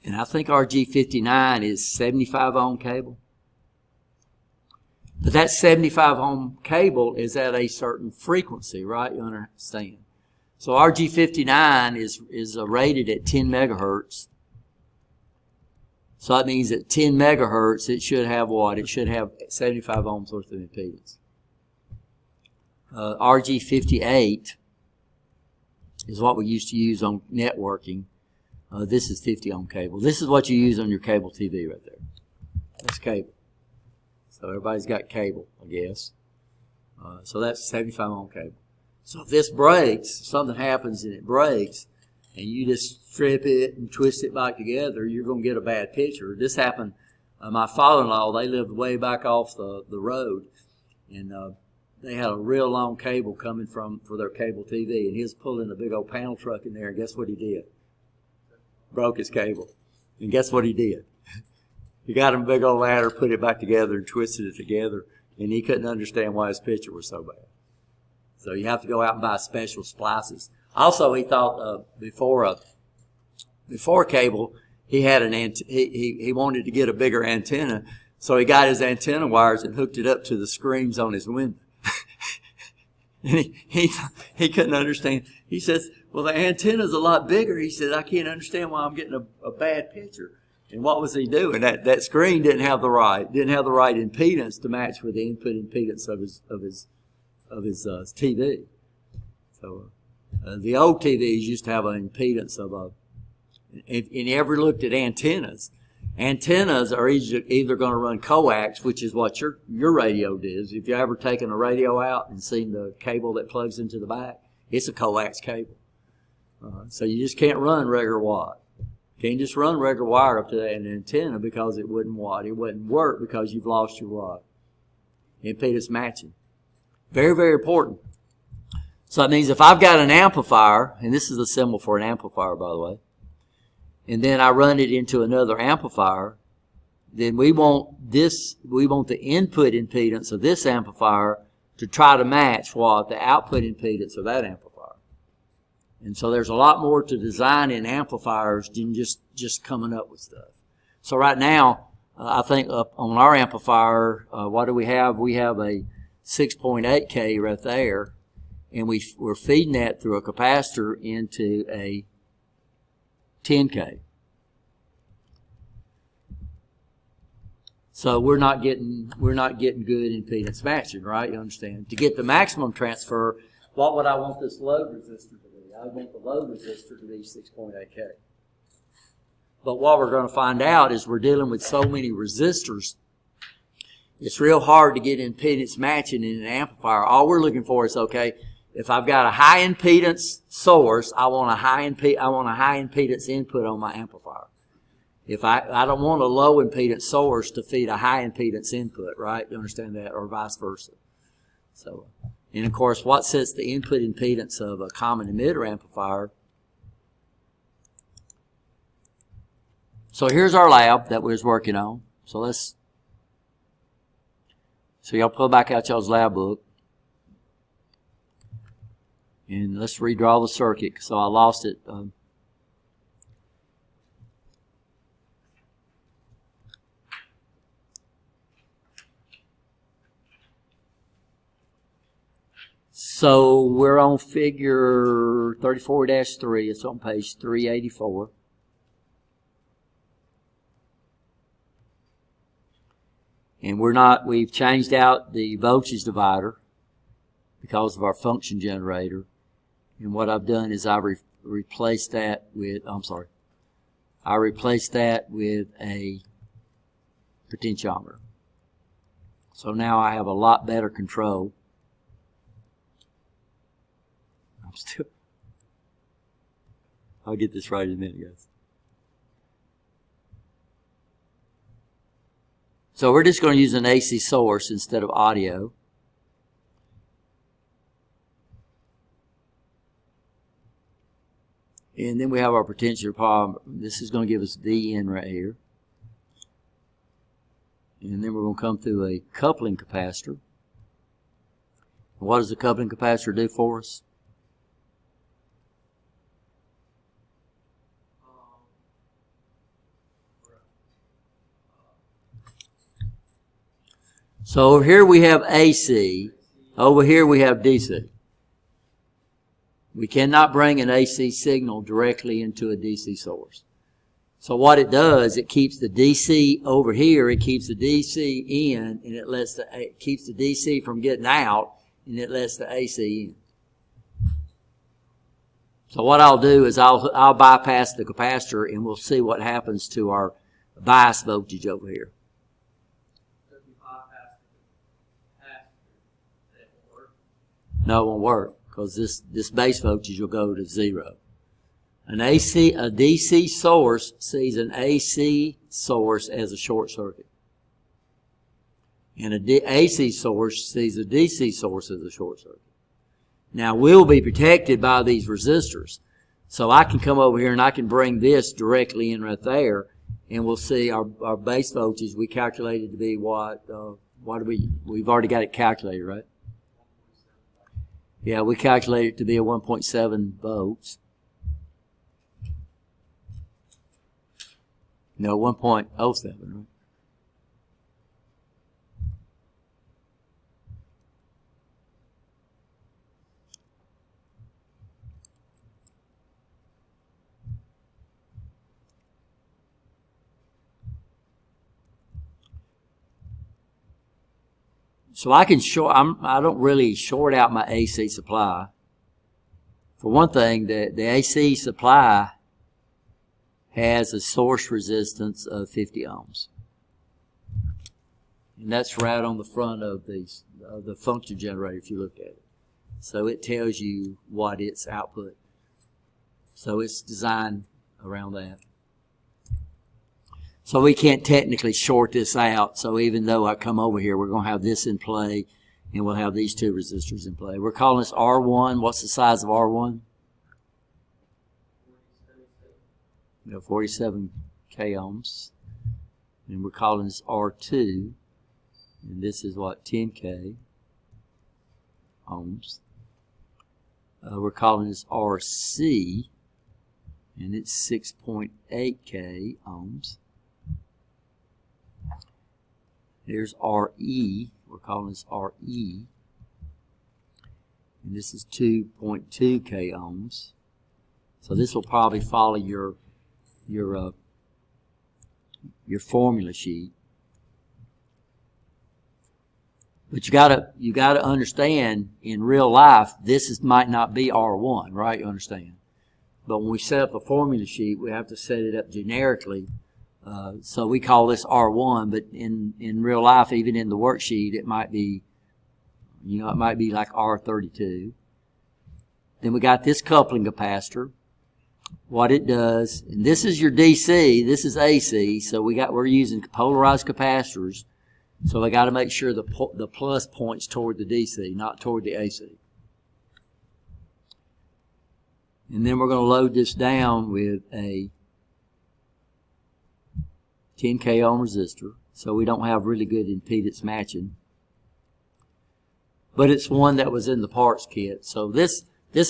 And I think RG59 is 75 ohm cable. But that 75 ohm cable is at a certain frequency, right? You understand? So RG59 is rated at 10 megahertz. So that means at 10 megahertz, it should have what? It should have 75 ohms worth of impedance. RG58 is what we used to use on networking. This is 50 ohm cable. This is what you use on your cable TV right there. That's cable. So everybody's got cable, I guess. So that's 75 ohm cable. So if this breaks, something happens and it breaks, and you just strip it and twist it back together, you're going to get a bad picture. This happened, my father-in-law, they lived way back off the road, and they had a real long cable coming for their cable TV, and he was pulling a big old panel truck in there, and guess what he did? Broke his cable. And guess what he did? He got him a big old ladder, put it back together, and twisted it together, and he couldn't understand why his picture was so bad. So you have to go out and buy special splices. Also, he thought before cable, he had he wanted to get a bigger antenna, so he got his antenna wires and hooked it up to the screens on his window. And he couldn't understand. He says, well, the antenna's a lot bigger. He said, I can't understand why I'm getting a bad picture. And what was he doing? That screen didn't have the right impedance to match with the input impedance of his TV. So the old TVs used to have an impedance of if you ever looked at antennas, antennas are either going to run coax, which is what your radio does. If you've ever taken a radio out and seen the cable that plugs into the back, it's a coax cable. So you just can't run regular watt. Can't just run regular wire up to that antenna because it wouldn't work because you've lost your watt. Impedance matching. Very, very important. So that means if I've got an amplifier, and this is the symbol for an amplifier, by the way, and then I run it into another amplifier, then we want the input impedance of this amplifier to try to match what the output impedance of that amplifier. And so there's a lot more to design in amplifiers than just coming up with stuff. So right now, I think up on our amplifier, what do we have? We have a 6.8K right there, and we're feeding that through a capacitor into a 10K. So we're not getting good impedance matching, right? You understand? To get the maximum transfer, what would I want this load resistor to be? I want the load resistor to be 6.8K. But what we're going to find out is we're dealing with so many resistors, it's real hard to get impedance matching in an amplifier. All we're looking for is, okay, if I've got a high impedance source, I want a high impedance input on my amplifier. If I don't want a low impedance source to feed a high impedance input, right? You understand that? Or vice versa. So, and of course, what sets the input impedance of a common emitter amplifier? So here's our lab that we was working on. So y'all pull back out y'all's lab book. And let's redraw the circuit. So I lost it. So So we're on figure 34-3. It's on page 384. And we've changed out the voltage divider because of our function generator. And what I've done is I've replaced that with, I replaced that with a potentiometer. So now I have a lot better control. I'll get this right in a minute, guys. So we're just going to use an AC source instead of audio. And then we have our potentiometer. This is going to give us VN right here. And then we're going to come through a coupling capacitor. And what does the coupling capacitor do for us? So over here we have AC. Over here we have DC. We cannot bring an AC signal directly into a DC source. So what it does, it keeps the DC over here, it keeps the DC in, and it keeps the DC from getting out, and it lets the AC in. So what I'll do is I'll bypass the capacitor, and we'll see what happens to our bias voltage over here. No, it won't work, because this base voltage will go to 0. A DC source sees an AC source as a short circuit. And a AC source sees a DC source as a short circuit. Now, we'll be protected by these resistors. So I can come over here and I can bring this directly in right there, and we'll see our base voltage we calculated to be what we've already got it calculated, right? Yeah, we calculated it to be a 1.7 volts. No, 1.07, right? So I don't really short out my AC supply. For one thing, the AC supply has a source resistance of 50 ohms. And that's right on the front of the function generator if you look at it. So it tells you what its output. So it's designed around that. So we can't technically short this out. So even though I come over here, we're going to have this in play, and we'll have these two resistors in play. We're calling this R1. What's the size of R1? 47 k ohms. And we're calling this R2. And this is what, 10 k ohms. We're calling this RC. And it's 6.8 k ohms. There's RE, we're calling this RE, and this is 2.2 k ohms. So this will probably follow your formula sheet. But you gotta understand, in real life, might not be R1, right? You understand? But when we set up a formula sheet, we have to set it up generically. So we call this R1, but in real life, even in the worksheet, it might be, it might be like R32. Then we got this coupling capacitor. What it does, and this is your DC, this is AC, so we're using polarized capacitors. So we got to make sure the plus points toward the DC, not toward the AC. And then we're going to load this down with a 10 k ohm resistor, so we don't have really good impedance matching. But it's one that was in the parts kit. So this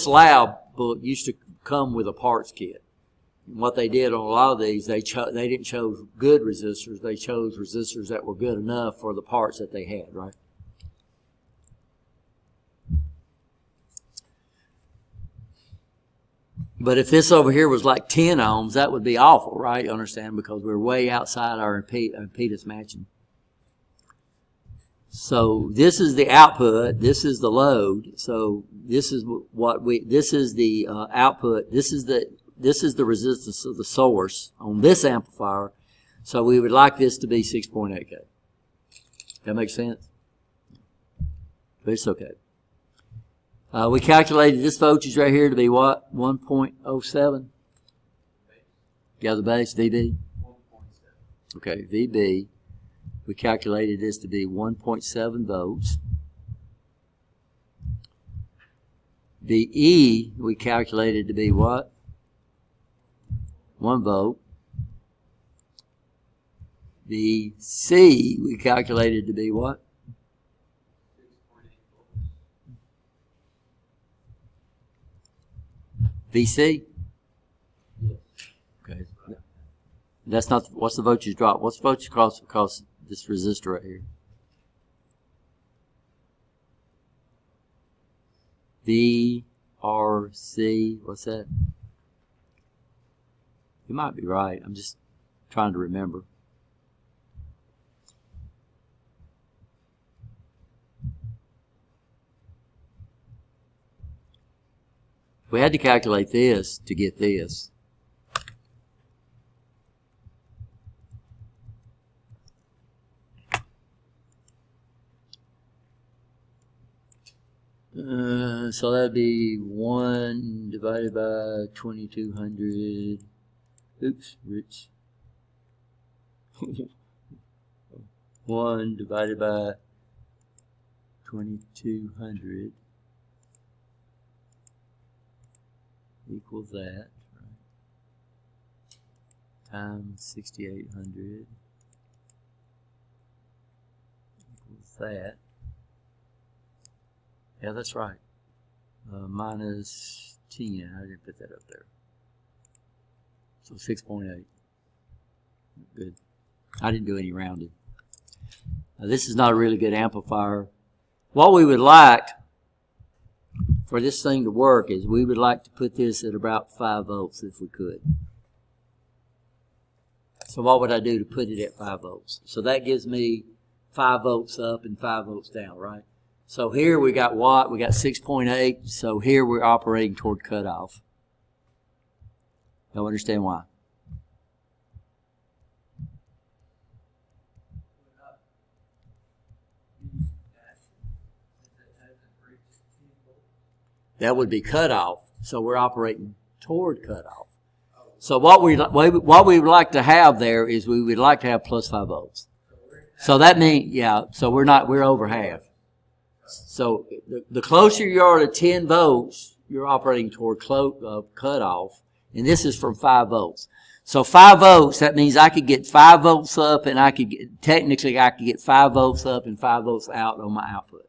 lab book used to come with a parts kit. And what they did on a lot of these, they didn't choose good resistors. They chose resistors that were good enough for the parts that they had, right? But if this over here was like 10 ohms, that would be awful, right? You understand? Because we're way outside our impedance matching. So this is the output. This is the load. So this is this is the output. This is the resistance of the source on this amplifier. So we would like this to be 6.8K. That makes sense? But it's okay. We calculated this voltage right here to be what? 1.07? Yeah, the base, VB? 1.7. Okay, VB. We calculated this to be 1.7 volts. VE, we calculated to be what? 1 volt. VC, we calculated to be what? VC? Okay. That's not, what's the voltage drop? What's the voltage across this resistor right here? VRC, what's that? You might be right. I'm just trying to remember. We had to calculate this to get this. So that'd be 1 divided by 2200. Oops, Rich. 1 divided by 2200 equals that, right? Times 6800 equals that. Yeah, that's right. Minus 10. I didn't put that up there. So 6.8. Good. I didn't do any rounding. Now, this is not a really good amplifier. What we would like for this thing to work is we would like to put this at about 5 volts if we could. So what would I do to put it at 5 volts? So that gives me 5 volts up and 5 volts down, right? So here we got what? We got 6.8. So here we're operating toward cutoff. Don't understand why. That would be cutoff. So we're operating toward cutoff. So what we would like to have there is we would like to have plus 5 volts. So that means, yeah, so we're over half. So the closer you are to 10 volts, you're operating toward cutoff, and this is from 5 volts. So 5 volts, that means I could get 5 volts up, and I could get 5 volts up and 5 volts out on my output.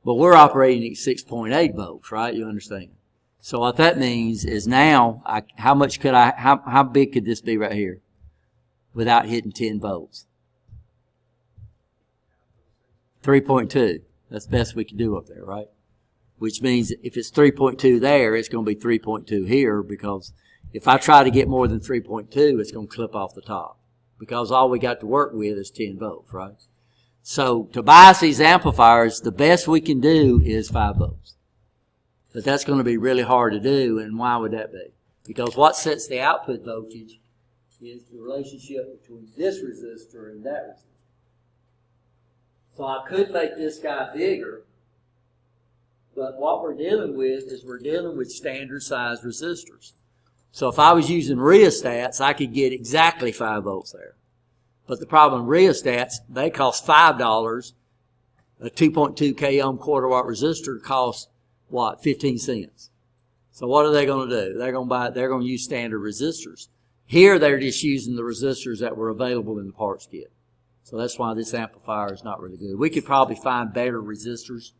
But we're operating at 6.8 volts, right? You understand? So what that means is now, how big could this be right here without hitting 10 volts? 3.2. That's the best we can do up there, right? Which means if it's 3.2 there, it's going to be 3.2 here, because if I try to get more than 3.2, it's going to clip off the top, because all we got to work with is 10 volts, right? So to bias these amplifiers, the best we can do is 5 volts. But that's going to be really hard to do, and why would that be? Because what sets the output voltage is the relationship between this resistor and that resistor. So I could make this guy bigger, but what we're dealing with is we're dealing with standard size resistors. So if I was using rheostats, I could get exactly 5 volts there. But the problem with rheostats, they cost $5. A 2.2 k ohm quarter watt resistor costs what? 15 cents. So what are they going to do? They're going to use standard resistors. Here they're just using the resistors that were available in the parts kit. So that's why this amplifier is not really good. We could probably find better resistors.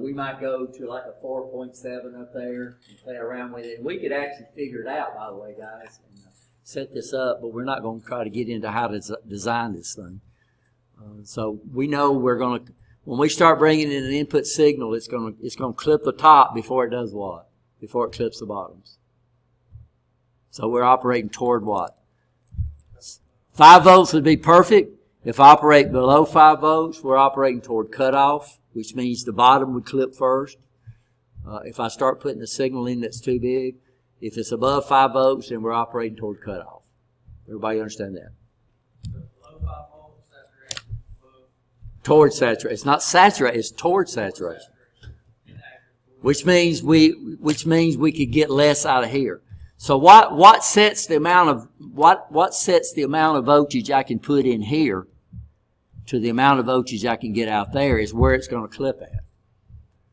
We might go to like a 4.7 up there and play around with it. And we could actually figure it out, by the way, guys, and set this up, but we're not going to try to get into how to design this thing. So we know we're going to, when we start bringing in an input signal, it's going to clip the top before it does what? before it clips the bottoms. So we're operating toward what? 5 volts would be perfect. If I operate below 5 volts, we're operating toward cutoff, which means the bottom would clip first. If I start putting a signal in that's too big, if it's above 5 volts, then we're operating toward cutoff. Everybody understand that? Below 5 volts, saturation. Toward saturation. It's not saturated, it's toward saturation. Which means we could get less out of here. So what sets the amount of voltage I can put in here to the amount of voltage I can get out there is where it's going to clip at.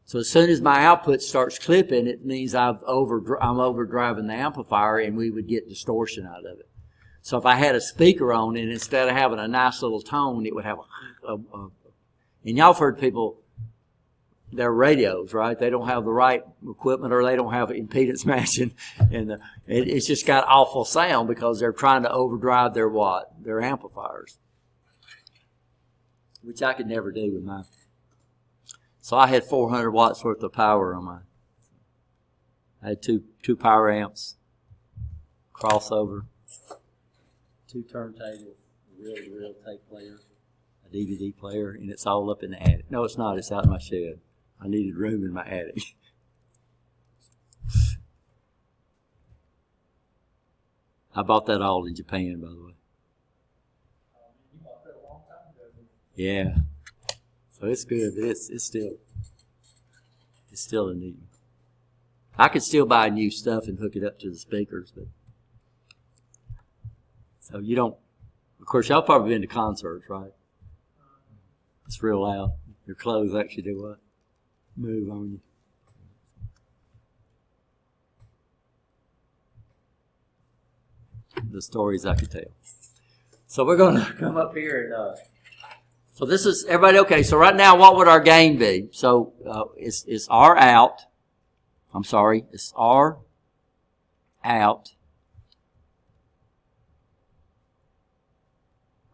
So as soon as my output starts clipping, it means I'm overdriving the amplifier, and we would get distortion out of it. So if I had a speaker on, and instead of having a nice little tone, it would have and y'all have heard people, their radios, right? They don't have the right equipment, or they don't have impedance matching, and it's just got awful sound because they're trying to overdrive their what? Their amplifiers, which I could never do with mine. So I had 400 watts worth of power on mine. I had two power amps, crossover, 2 turntables, a real tape player, a DVD player, and it's all up in the attic. No, it's not. It's out in my shed. I needed room in my attic. I bought that all in Japan, by the way. You bought that a long time ago. Yeah. So it's good, but it's still a need. I could still buy new stuff and hook it up to the speakers, but so you don't. Of course, y'all probably been to concerts, right? It's real loud. Your clothes actually do what? Move on you. The stories I could tell. So we're going to come up here and. So this is everybody okay? So right now, what would our gain be? So it's R out. I'm sorry, it's R out.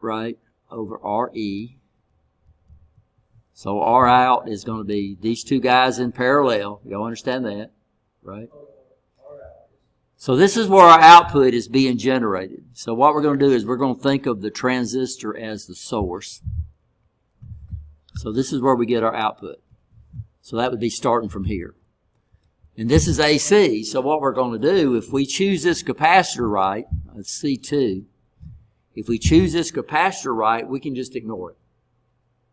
Right over RE. So R out is going to be these two guys in parallel. Y'all understand that, right? So this is where our output is being generated. So what we're going to do is we're going to think of the transistor as the source. So this is where we get our output. So that would be starting from here. And this is AC. So what we're going to do, if we choose this capacitor right, it's C2. If we choose this capacitor right, we can just ignore it.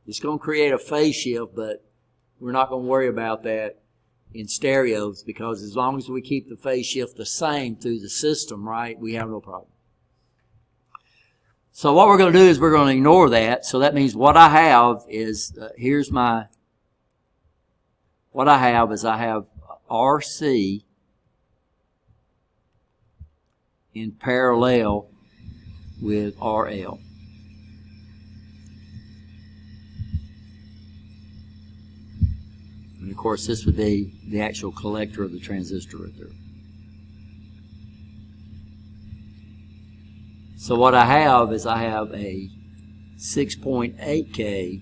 It's going to create a phase shift, but we're not going to worry about that in stereos, because as long as we keep the phase shift the same through the system, right, we have no problem. So what we're going to do is we're going to ignore that. So that means what I have is, I have RC in parallel with RL. And of course, this would be the actual collector of the transistor right there. So what I have is I have a 6.8K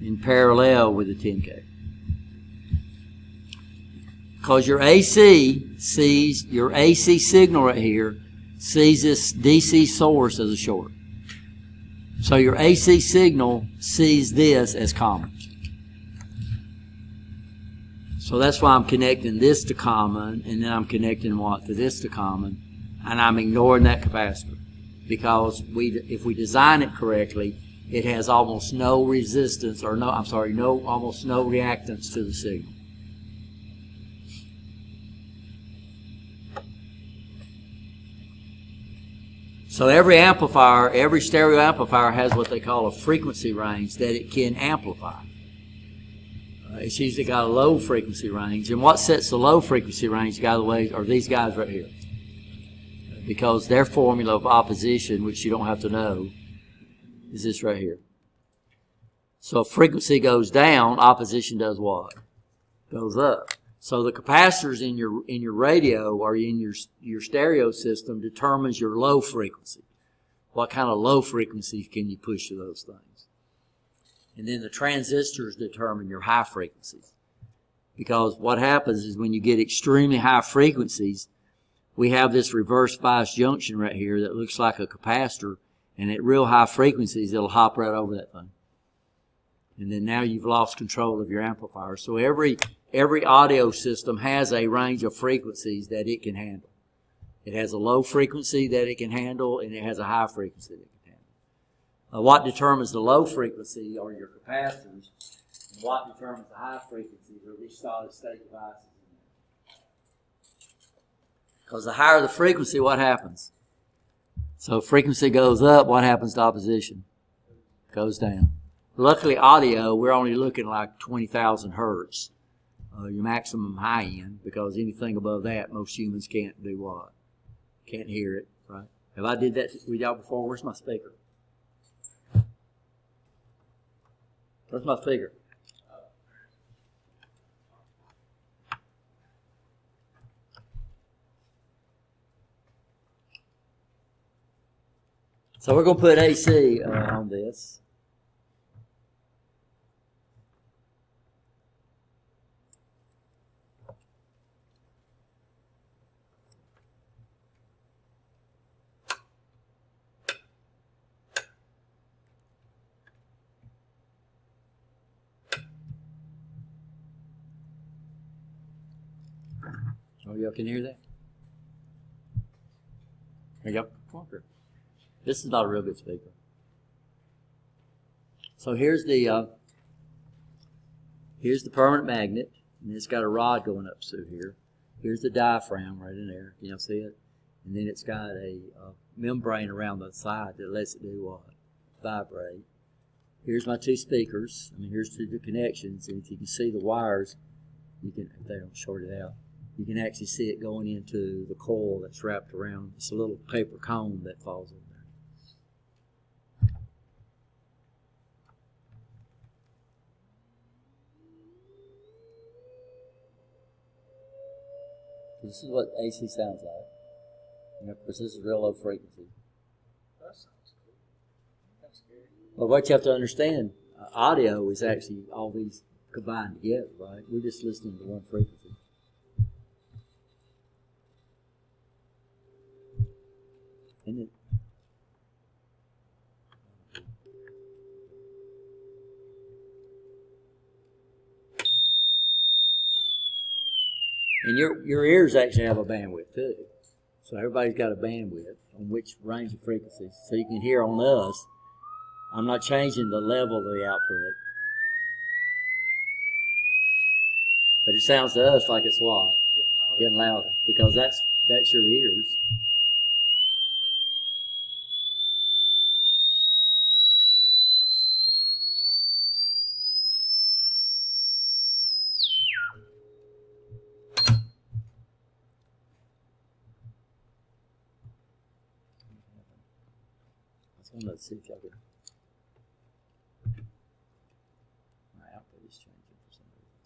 in parallel with a 10K. Because your AC signal right here sees this DC source as a short. So your AC signal sees this as common. So that's why I'm connecting this to common, and then I'm connecting what to this to common, and I'm ignoring that capacitor. Because if we design it correctly, it has almost no resistance, or almost no reactance to the signal. So every stereo amplifier has what they call a frequency range that it can amplify. It's usually got a low frequency range. And what sets the low frequency range, by the way, are these guys right here. Because their formula of opposition, which you don't have to know, is this right here. So if frequency goes down, opposition does what? Goes up. So the capacitors in your radio or in your stereo system determines your low frequency. What kind of low frequencies can you push to those things? And then the transistors determine your high frequencies. Because what happens is when you get extremely high frequencies, we have this reverse bias junction right here that looks like a capacitor, and at real high frequencies, it'll hop right over that thing. And then now you've lost control of your amplifier. So every audio system has a range of frequencies that it can handle. It has a low frequency that it can handle, and it has a high frequency that it can handle. What determines the low frequency are your capacitors, and what determines the high frequencies are these solid state devices. Because the higher the frequency, what happens? So frequency goes up, what happens to opposition? Goes down. Luckily, audio, we're only looking like 20,000 hertz, your maximum high end, because anything above that, most humans can't do what? Can't hear it, right? Have I did that with y'all before? Where's my speaker? Where's my speaker? So we're going to put AC on this. Oh, y'all can hear that? There you go. Come on through. This is not a real good speaker. So here's the permanent magnet, and it's got a rod going up through here. Here's the diaphragm right in there. Can y'all see it? And then it's got a membrane around the side that lets it do what? Vibrate. Here's my two speakers. I mean, here's the connections, and if you can see the wires, you can, if they don't short it out, you can actually see it going into the coil that's wrapped around. It's a little paper cone that falls in there. This is what AC sounds like. And of course, this is real low frequency. That sounds cool. That's scary. But what you have to understand, audio is actually all these combined together, right? We're just listening to one frequency. Isn't it? And your ears actually have a bandwidth too. So everybody's got a bandwidth on which range of frequencies. So you can hear on us, I'm not changing the level of the output. But it sounds to us like it's what? Getting louder. Because that's your ears. Let's see if y'all can. My output is changing for some reason.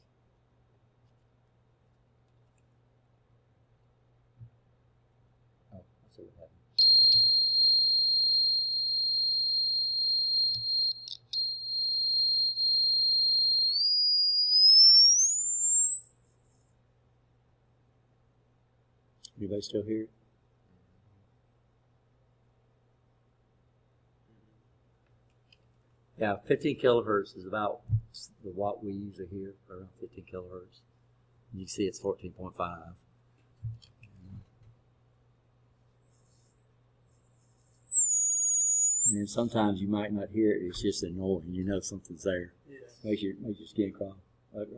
Oh, I see what happened. Anybody still here? Yeah, 15 kilohertz is about the watt we usually hear, around 15 kilohertz. You can see it's 14.5. And then sometimes you might not hear it, it's just annoying. You know something's there. Yeah. Makes your skin crawl. Right.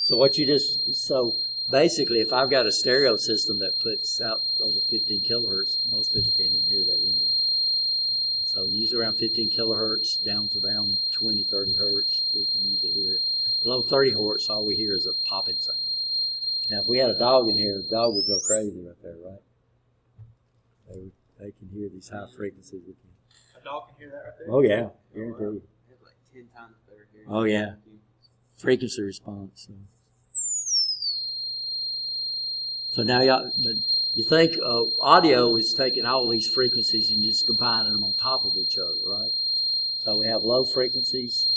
So basically, if I've got a stereo system that puts out over 15 kilohertz, most people can't even hear that anyway. So usually around 15 kilohertz down to around 20, 30 hertz, we can usually hear it. Below 30 hertz, all we hear is a popping sound. Now, if we had a dog in here, the dog would go crazy right there, right? They can hear these high frequencies. A dog can hear that right there? Oh, yeah. Guaranteed. They have like 10 times better hearing. Oh, yeah. Frequency response. So now, but you think audio is taking all these frequencies and just combining them on top of each other, right? So we have low frequencies.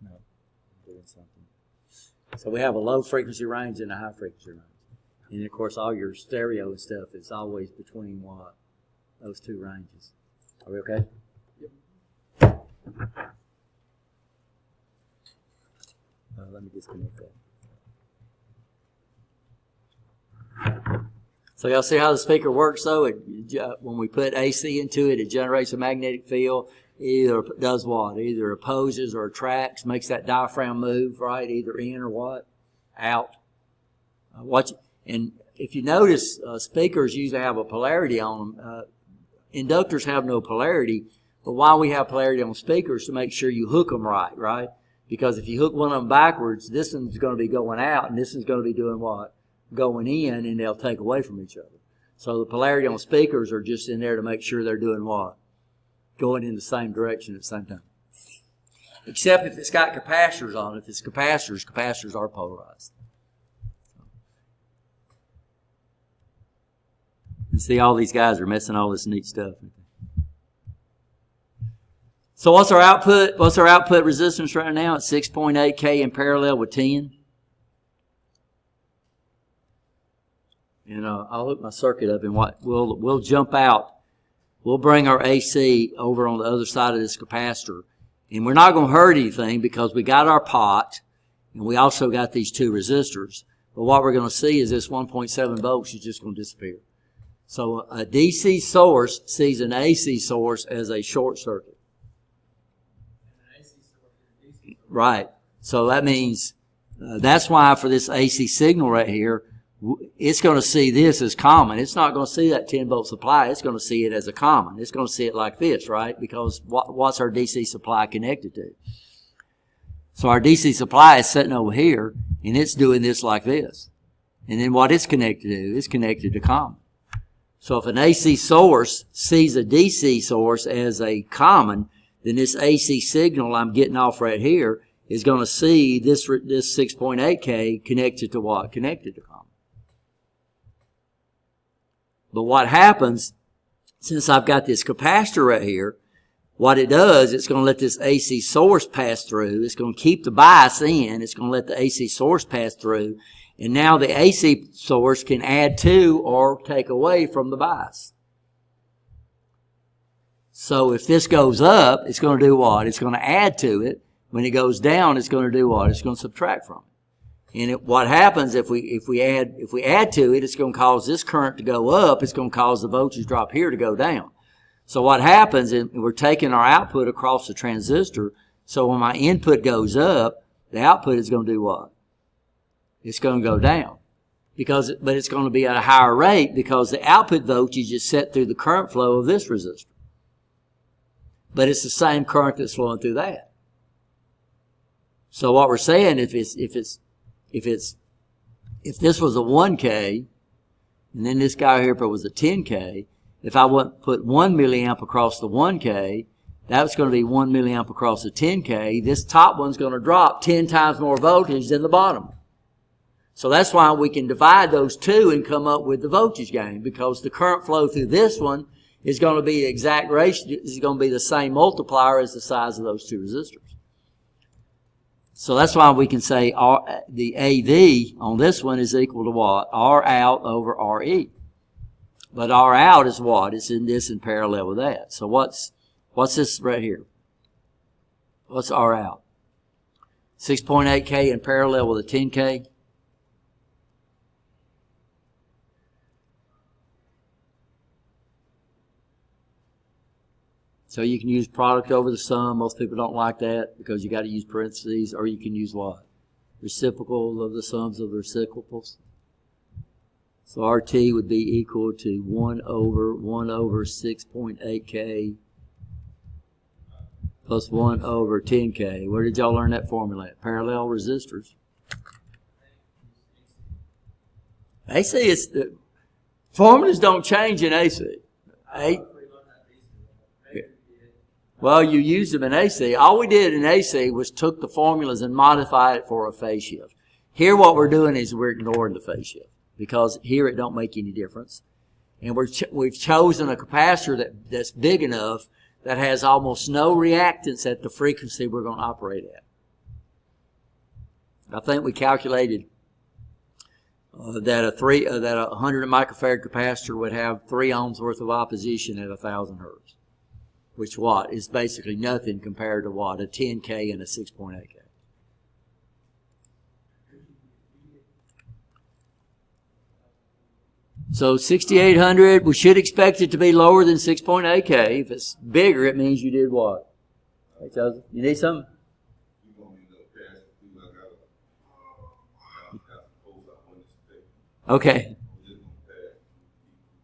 No, I'm doing something. So we have a low frequency range and a high frequency range. And of course, all your stereo and stuff is always between what? Those two ranges. Are we okay? Yep. Let me disconnect that. So y'all see how the speaker works though? When we put AC into it, it generates a magnetic field. It either does what? It either opposes or attracts, makes that diaphragm move, right? Either in or what? Out. And if you notice, speakers usually have a polarity on them. Inductors have no polarity, but why we have polarity on speakers to make sure you hook them right? Because if you hook one of them backwards, this one's going to be going out, and this one's going to be doing what? Going in, and they'll take away from each other. So the polarity on speakers are just in there to make sure they're doing what? Going in the same direction at the same time. Except if it's got capacitors on it. If it's capacitors are polarized. And see, all these guys are messing all this neat stuff. So what's our output? What's our output resistance right now? It's 6.8K in parallel with 10. And I'll hook my circuit up, and we'll jump out. We'll bring our AC over on the other side of this capacitor, and we're not going to hurt anything because we got our pot, and we also got these two resistors. But what we're going to see is this 1.7 volts is just going to disappear. So a DC source sees an AC source as a short circuit. Right. So that means that's why for this AC signal right here, it's going to see this as common. It's not going to see that 10 volt supply. It's going to see it as a common. It's going to see it like this, right? Because what's our DC supply connected to? So our DC supply is sitting over here, and it's doing this like this. And then what it's connected to is connected to common. So if an AC source sees a DC source as a common, then this AC signal I'm getting off right here is going to see this 6.8K connected to what? Connected to common. But what happens, since I've got this capacitor right here, what it does, it's going to let this AC source pass through. It's going to keep the bias in. It's going to let the AC source pass through. And now the AC source can add to or take away from the bias. So if this goes up, it's going to do what? It's going to add to it. When it goes down, it's going to do what? It's going to subtract from it. And what happens if we add to it, it's going to cause this current to go up. It's going to cause the voltage drop here to go down. So what happens is we're taking our output across the transistor. So when my input goes up, the output is going to do what? It's going to go down. But it's going to be at a higher rate because the output voltage is set through the current flow of this resistor. But it's the same current that's flowing through that. So what we're saying, if this was a 1K, and then this guy here was a 10K, if I put 1 milliamp across the 1K, that's going to be 1 milliamp across the 10K. This top one's going to drop 10 times more voltage than the bottom. So that's why we can divide those two and come up with the voltage gain, because the current flow through this one is going to be the exact ratio, is going to be the same multiplier as the size of those two resistors. So that's why we can say the AV on this one is equal to what? R out over RE. But R out is what? It's in this in parallel with that. So what's this right here? What's R out? 6.8K in parallel with a 10K. So you can use product over the sum. Most people don't like that because you got to use parentheses, or you can use what? Reciprocal of the sums of the reciprocals. So RT would be equal to 1 over 6.8K plus 1 over 10K. Where did y'all learn that formula at? Parallel resistors. AC is, formulas don't change in AC. Well, you used them in AC. All we did in AC was took the formulas and modified it for a phase shift. Here what we're doing is we're ignoring the phase shift because here it don't make any difference. And we've chosen a capacitor that's big enough that has almost no reactance at the frequency we're going to operate at. I think we calculated that a 100 microfarad capacitor would have 3 ohms worth of opposition at 1,000 hertz, which is basically nothing compared to a 10K and a 6.8K. So 6,800, we should expect it to be lower than 6.8K. If it's bigger, it means you did what? Hey, Joseph, you need something?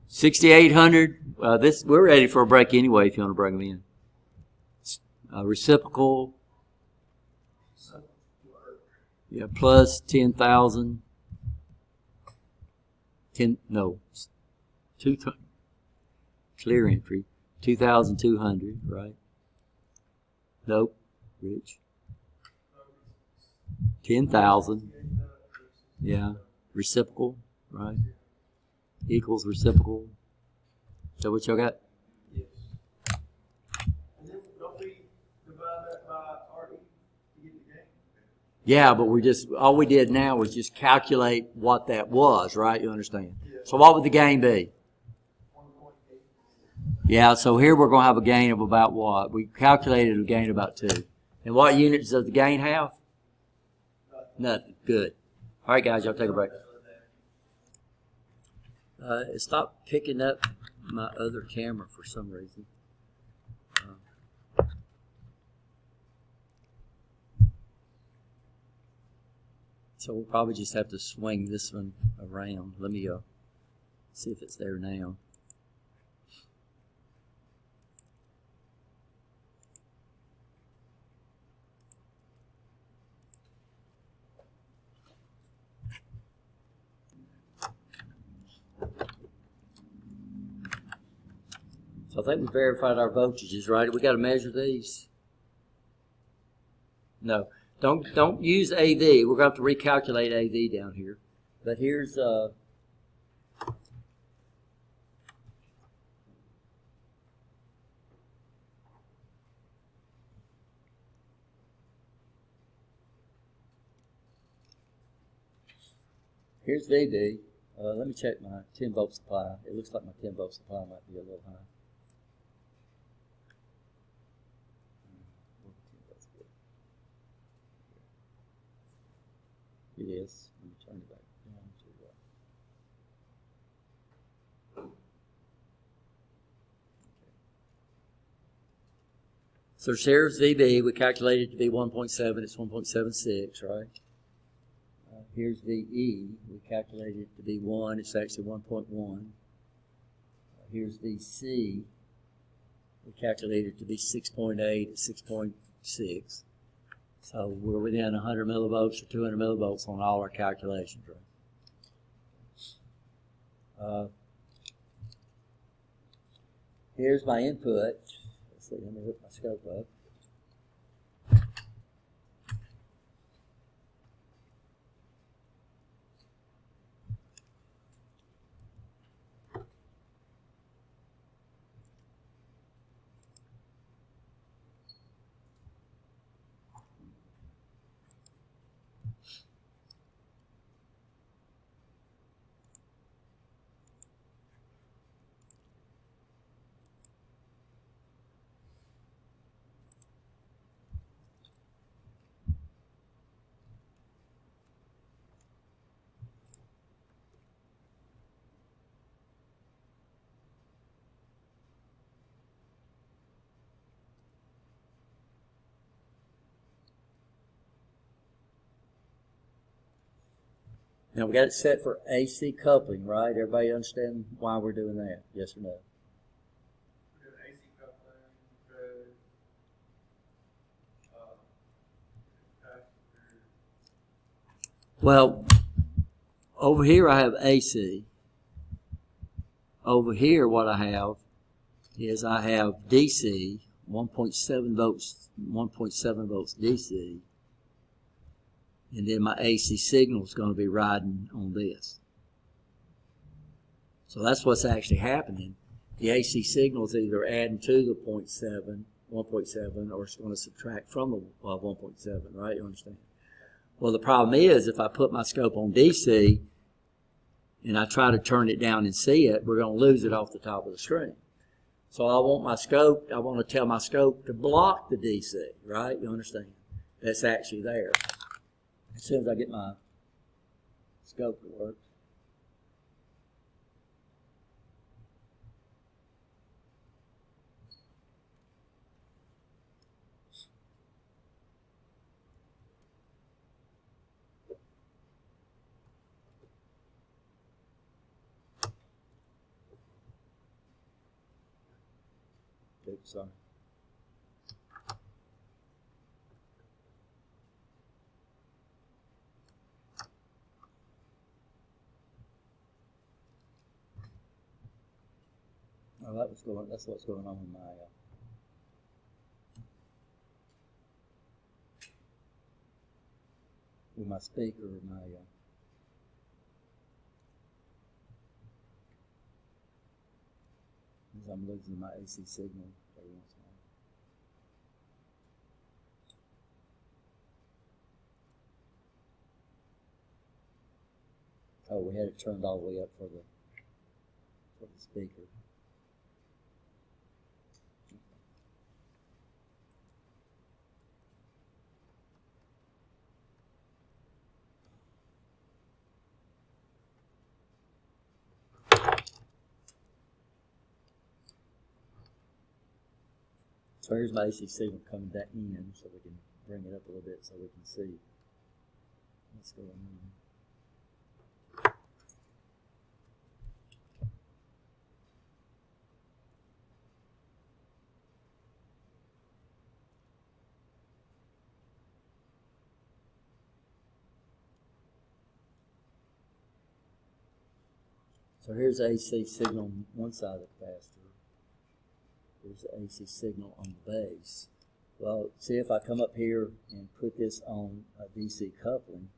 6,800. We're ready for a break anyway. If you want to bring them in, reciprocal. Yeah, plus 10,000. 2 clear entry, 2,200. Right? Nope, Rich. 10,000. Yeah. Reciprocal, right? Equals reciprocal. Is that what y'all got? Yes. And then don't we divide that by RE to get the gain? Yeah, but all we did now was just calculate what that was, right? You understand? Yeah. So what would the gain be? 1.8. Yeah, so here we're going to have a gain of about what? We calculated a gain of about 2. And what units does the gain have? Nothing. Good. All right, guys, y'all take a break. It stopped picking up my other camera for some reason. So we'll probably just have to swing this one around. Let me see if it's there now. So I think we verified our voltages, right? We got to measure these. No, don't use AV. We're going to have to recalculate AV down here. But here's here's VB. Let me check my 10 volt supply. It looks like my 10 volt supply might be a little high. It is. Let me turn it back down to So there's VB. We calculated it to be 1.7. It's 1.76, right? Here's VE. We calculated it to be 1. It's actually 1.1. Here's VC. We calculated it to be 6.8. It's 6.6. So we're within 100 millivolts or 200 millivolts on all our calculations, right? Here's my input. Let's see, let me hook my scope up. Now we got it set for AC coupling, right? Everybody understand why we're doing that? Yes or no? We're doing AC coupling because well, over here I have AC. Over here what I have is I have DC 1.7 volts, 1.7 volts DC, and then my AC signal is going to be riding on this. So that's what's actually happening. The AC signal is either adding to the 1.7, or it's going to subtract from the 1.7, right? You understand? Well, the problem is if I put my scope on DC and I try to turn it down and see it, we're going to lose it off the top of the screen. So I want to tell my scope to block the DC, right? You understand? That's actually there. As soon as I get my scope to work. Oops, sorry. Oh, that's what's going on with my speaker, I'm losing my AC signal every once in a while. Oh, we had it turned all the way up for the speaker. So here's my AC signal coming back in, so we can bring it up a little bit so we can see what's going on. So here's the AC signal on one side of the capacitor. Here's the AC signal on the base. Well, see if I come up here and put this on a DC coupling.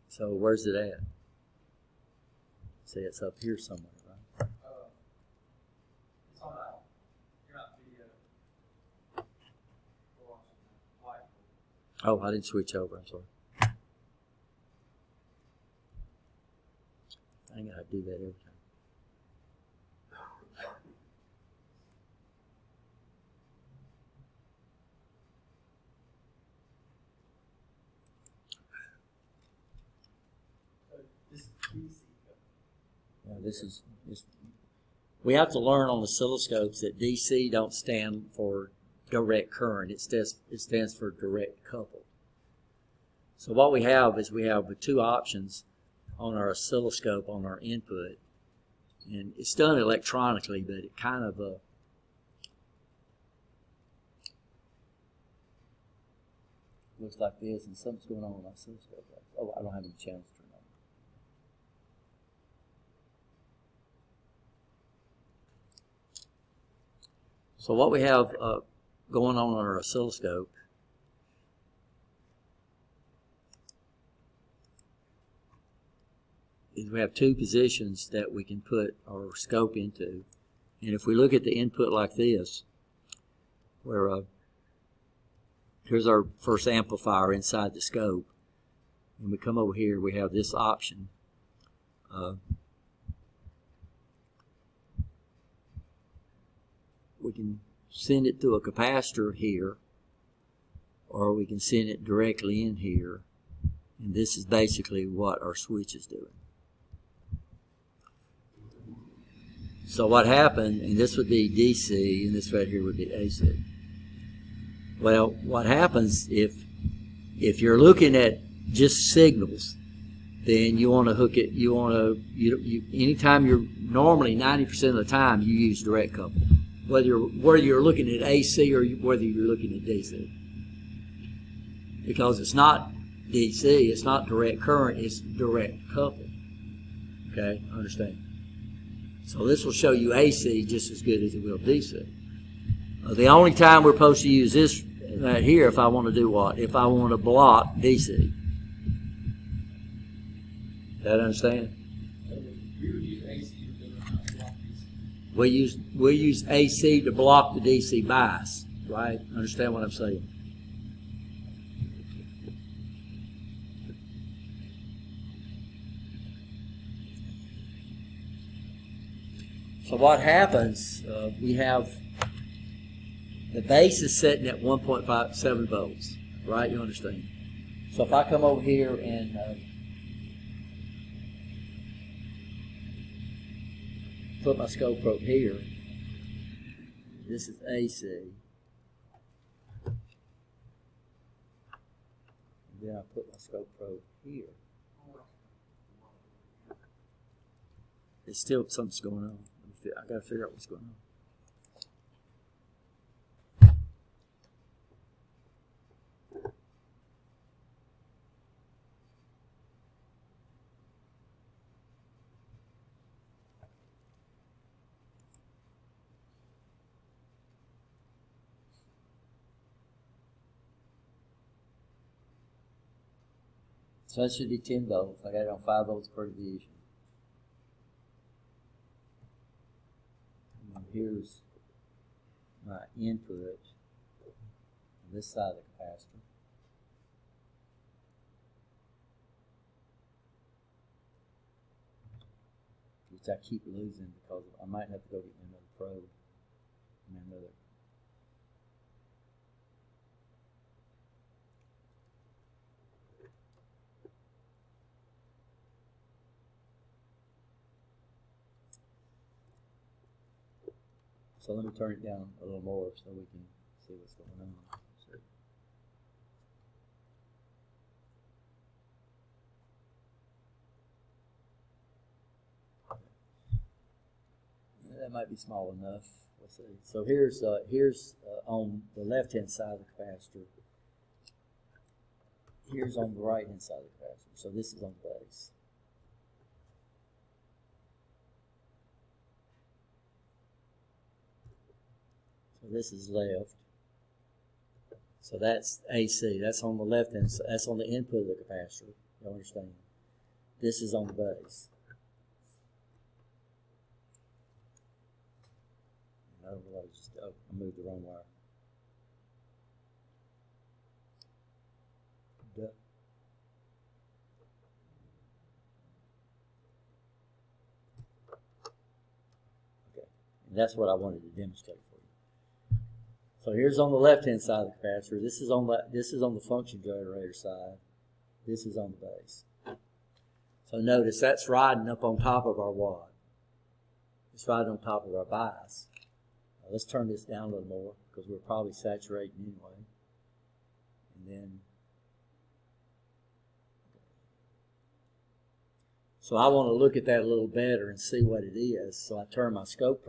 So where's it at? See, it's up here somewhere, right? It's on out. You're not the light. Oh, I didn't switch over. I'm sorry. I gotta do that every time. We have to learn on oscilloscopes that DC don't stand for direct current. It stands for direct coupled. So what we have is we have two options on our oscilloscope on our input, and it's done electronically, but it kind of looks like this, and something's going on with my oscilloscope. Oh, I don't have any channels turned on. So what we have going on our oscilloscope is we have two positions that we can put our scope into. And if we look at the input like this, where here's our first amplifier inside the scope, and we come over here, we have this option. We can send it through a capacitor here, or we can send it directly in here, and this is basically what our switch is doing. So what happened, and this would be DC, and this right here would be AC. Well, what happens if you're looking at just signals, then you want to hook it, anytime normally 90% of the time you use direct couple. whether you're looking at AC or whether you're looking at DC. Because it's not DC, it's not direct current, it's direct coupled. Okay, understand? So this will show you AC just as good as it will DC. The only time we're supposed to use this right here if I want to do what? If I want to block DC. That understand? We use AC to block the DC bias, right? Understand what I'm saying? So what happens, we have the base is sitting at 1.57 volts, right? You understand? So if I come over here and put my scope probe here, this is AC. And then I put my scope probe here. It's still something's going on. I got to figure out what's going on. So that should be 10 volts. I got it on 5 volts per division. And here's my input on this side of the capacitor. Which I keep losing because I might have to go get another probe and another. So let me turn it down a little more so we can see what's going on. So, that might be small enough. Let's see. So here's on the left-hand side of the capacitor. Here's on the right-hand side of the capacitor. So this is on the base. So this is left. So that's AC. That's on the left hand side. That's on the input of the capacitor. You understand? This is on the base. I don't know what I just did. Oh, I moved the wrong wire. Duh. Okay. And that's what I wanted to demonstrate for you. So here's on the left-hand side of the capacitor. This is on the function generator side. This is on the base. So notice that's riding up on top of our watt. It's riding on top of our bias. Now let's turn this down a little more because we're probably saturating anyway. And then, so I want to look at that a little better and see what it is. So I turn my scope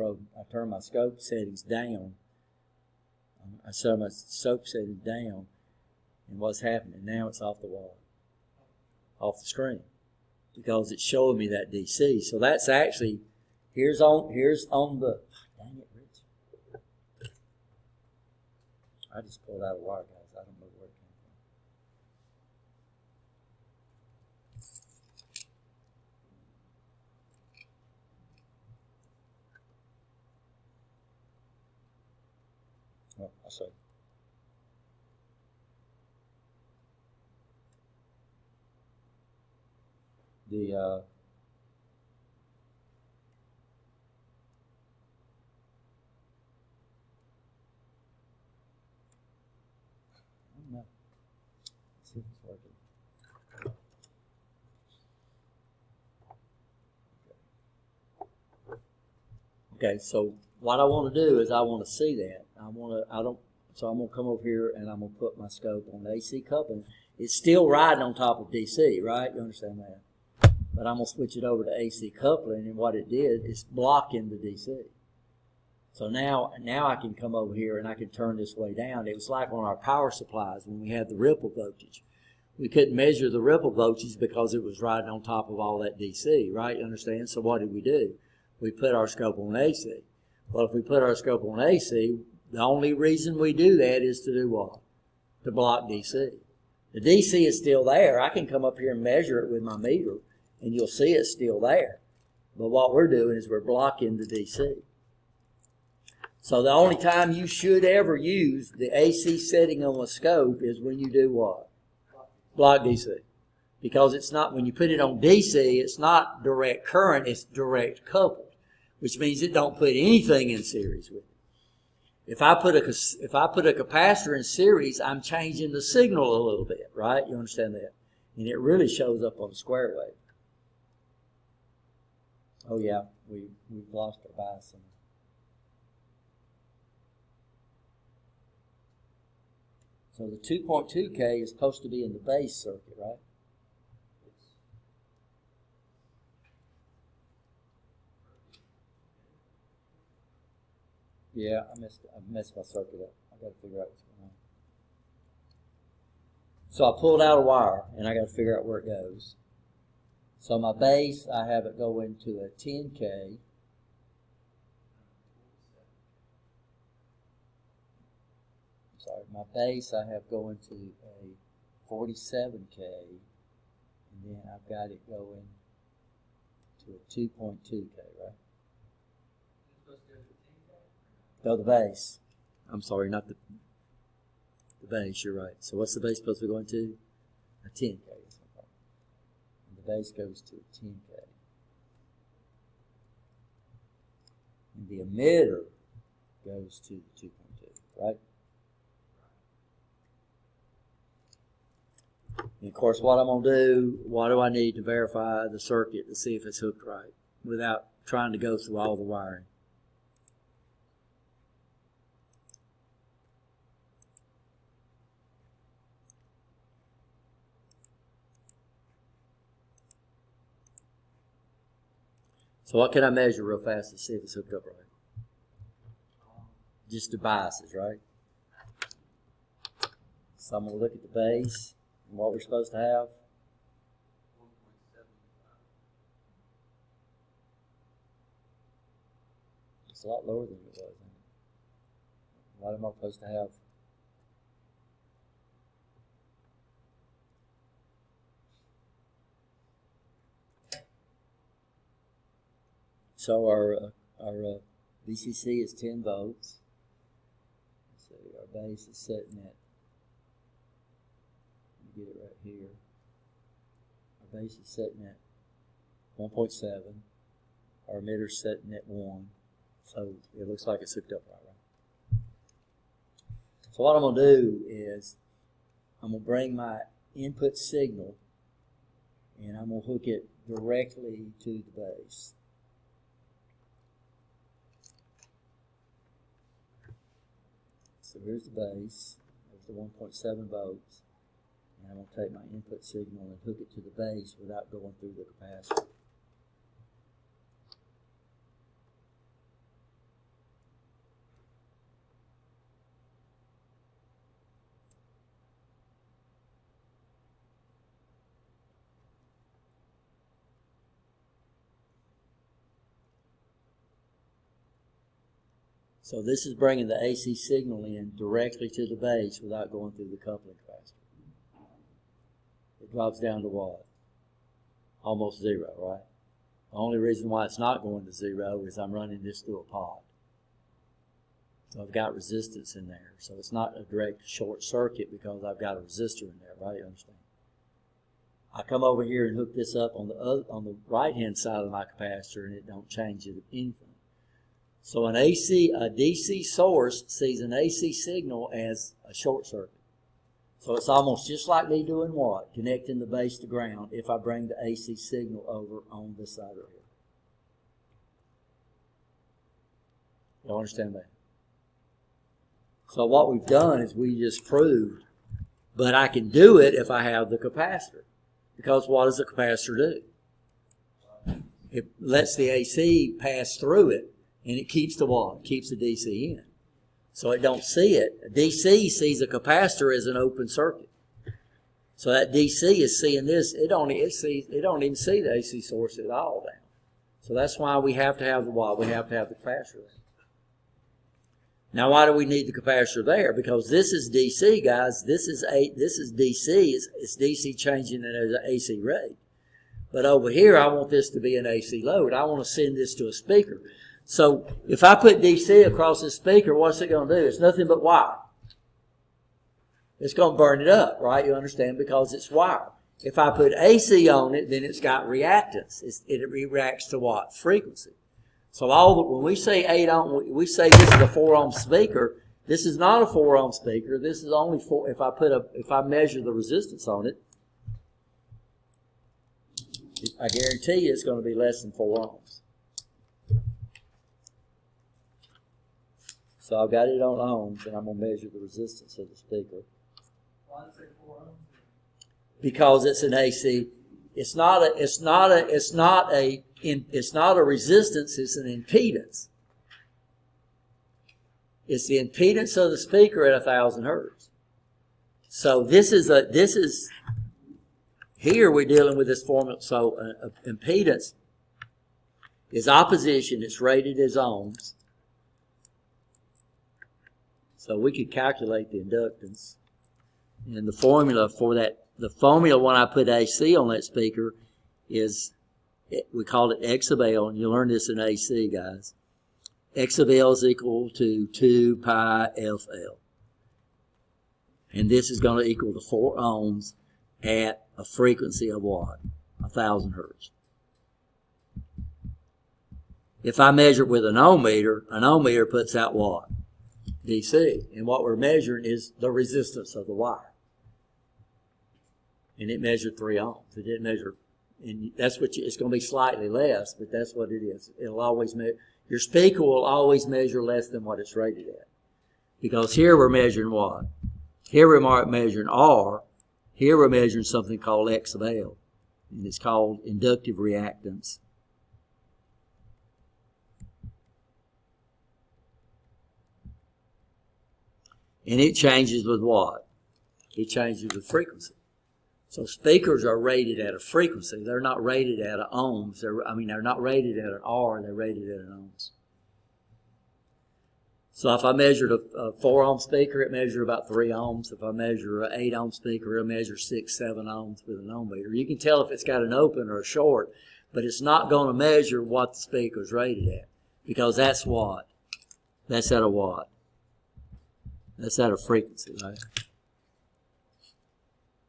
settings down. I set my scope settings down, and what's happening now? It's off the wall, off the screen, because it's showing me that DC. So that's actually here's on the. Dang it, Rich! I just pulled out a wire, guys. I don't know where it came from. Oh, I see. The I don't know. Let's see if it's working. Okay, so what I want to do is I want to see that. So I'm going to come over here and I'm going to put my scope on the AC coupling. It's still riding on top of DC, right? You understand that? But I'm going to switch it over to AC coupling, and what it did is blocking the DC. So now I can come over here and I can turn this way down. It was like on our power supplies when we had the ripple voltage. We couldn't measure the ripple voltage because it was riding on top of all that DC, right? You understand? So what did we do? We put our scope on AC. Well, if we put our scope on AC, the only reason we do that is to do what? To block DC. The DC is still there. I can come up here and measure it with my meter, and you'll see it's still there. But what we're doing is we're blocking the DC. So the only time you should ever use the AC setting on a scope is when you do what? Block DC. Because it's not, when you put it on DC, it's not direct current, it's direct coupled, which means it don't put anything in series with it. If I put a capacitor in series, I'm changing the signal a little bit, right? You understand that? And it really shows up on square wave. Oh yeah, we've lost our bias. So the 2.2K is supposed to be in the base circuit, right? Yeah, I messed my circuit up. I got to figure out what's going on. So I pulled out a wire, and I got to figure out where it goes. So my base, I have it go into a 10K. Sorry, my base I have going to a 47K, and then I've got it going to a 2.2K, right? No, the base. I'm sorry, not the base, you're right. So what's the base supposed to be going to? A 10K. And the base goes to a 10K. And the emitter goes to the 2.2, right? And of course, what I'm going to do, what do I need to verify the circuit to see if it's hooked right without trying to go through all the wiring? So what can I measure real fast to see if it's hooked up right? Just the biases, right? So I'm going to look at the base and what we're supposed to have. 1.75. It's a lot lower than it was. Isn't it? What am I supposed to have? So our VCC is 10 volts. So our base is setting at, let me get it right here. Our base is setting at 1.7. Our emitter's setting at 1. So it looks like it's hooked up right. So what I'm going to do is I'm going to bring my input signal and I'm going to hook it directly to the base. So here's the base, there's the 1.7 volts, and I'm going to take my input signal and hook it to the base without going through the capacitor. So this is bringing the AC signal in directly to the base without going through the coupling capacitor. It drops down to what? Almost zero, right? The only reason why it's not going to zero is I'm running this through a pod. So I've got resistance in there. So it's not a direct short circuit because I've got a resistor in there, right? You understand? I come over here and hook this up on the right-hand side of my capacitor and it don't change it anything. So a DC source sees an AC signal as a short circuit. So it's almost just like me doing what? Connecting the base to ground if I bring the AC signal over on this side right here. You understand that? So what we've done is we just proved, but I can do it if I have the capacitor. Because what does the capacitor do? It lets the AC pass through it, And it keeps the what? It keeps the DC in. So it don't see it. A DC sees a capacitor as an open circuit. So that DC is seeing this. It don't even see the AC source at all now. So that's why we have to have the what? We have to have the capacitor there. Now, why do we need the capacitor there? Because this is DC, guys. This is DC. It's DC changing it as an AC rate. But over here, I want this to be an AC load. I want to send this to a speaker. So if I put DC across this speaker, what's it going to do? It's nothing but wire. It's going to burn it up, right? You understand? Because it's wire. If I put AC on it, then it's got reactance. It reacts to what? Frequency. So when we say 8 ohm, we say this is a 4 ohm speaker. This is not a 4 ohm speaker. This is only 4. If I measure the resistance on it, I guarantee you it's going to be less than 4 ohms. So I've got it on ohms, and I'm going to measure the resistance of the speaker. Why does it say 4 ohms? Because it's an AC. It's not a resistance. It's an impedance. It's the impedance of the speaker at 1,000 hertz. So here we're dealing with this formula. So impedance is opposition. It's rated as ohms. So we could calculate the inductance. And the formula for that, the formula when I put AC on that speaker is, we call it X of L, and you learn this in AC, guys. X of L is equal to 2 pi FL. And this is going to equal to 4 ohms at a frequency of what? 1,000 hertz. If I measure it with an ohm meter puts out what? DC. And what we're measuring is the resistance of the wire. And it measured 3 ohms. It didn't measure, and that's what it's going to be slightly less, but that's what it is. It'll always your speaker will always measure less than what it's rated at. Because here we're measuring what? Here we're measuring R. Here we're measuring something called X of L. And it's called inductive reactance. And it changes with what? It changes with frequency. So speakers are rated at a frequency. They're not rated at an ohms. They're not rated at an R. They're rated at an ohms. So if I measured a 4 ohm speaker, it measured about 3 ohms. If I measure an 8 ohm speaker, it'll measure 6, 7 ohms with an ohm meter. You can tell if it's got an open or a short, but it's not going to measure what the speaker's rated at. Because that's what? That's at a what? That's at a frequency, right?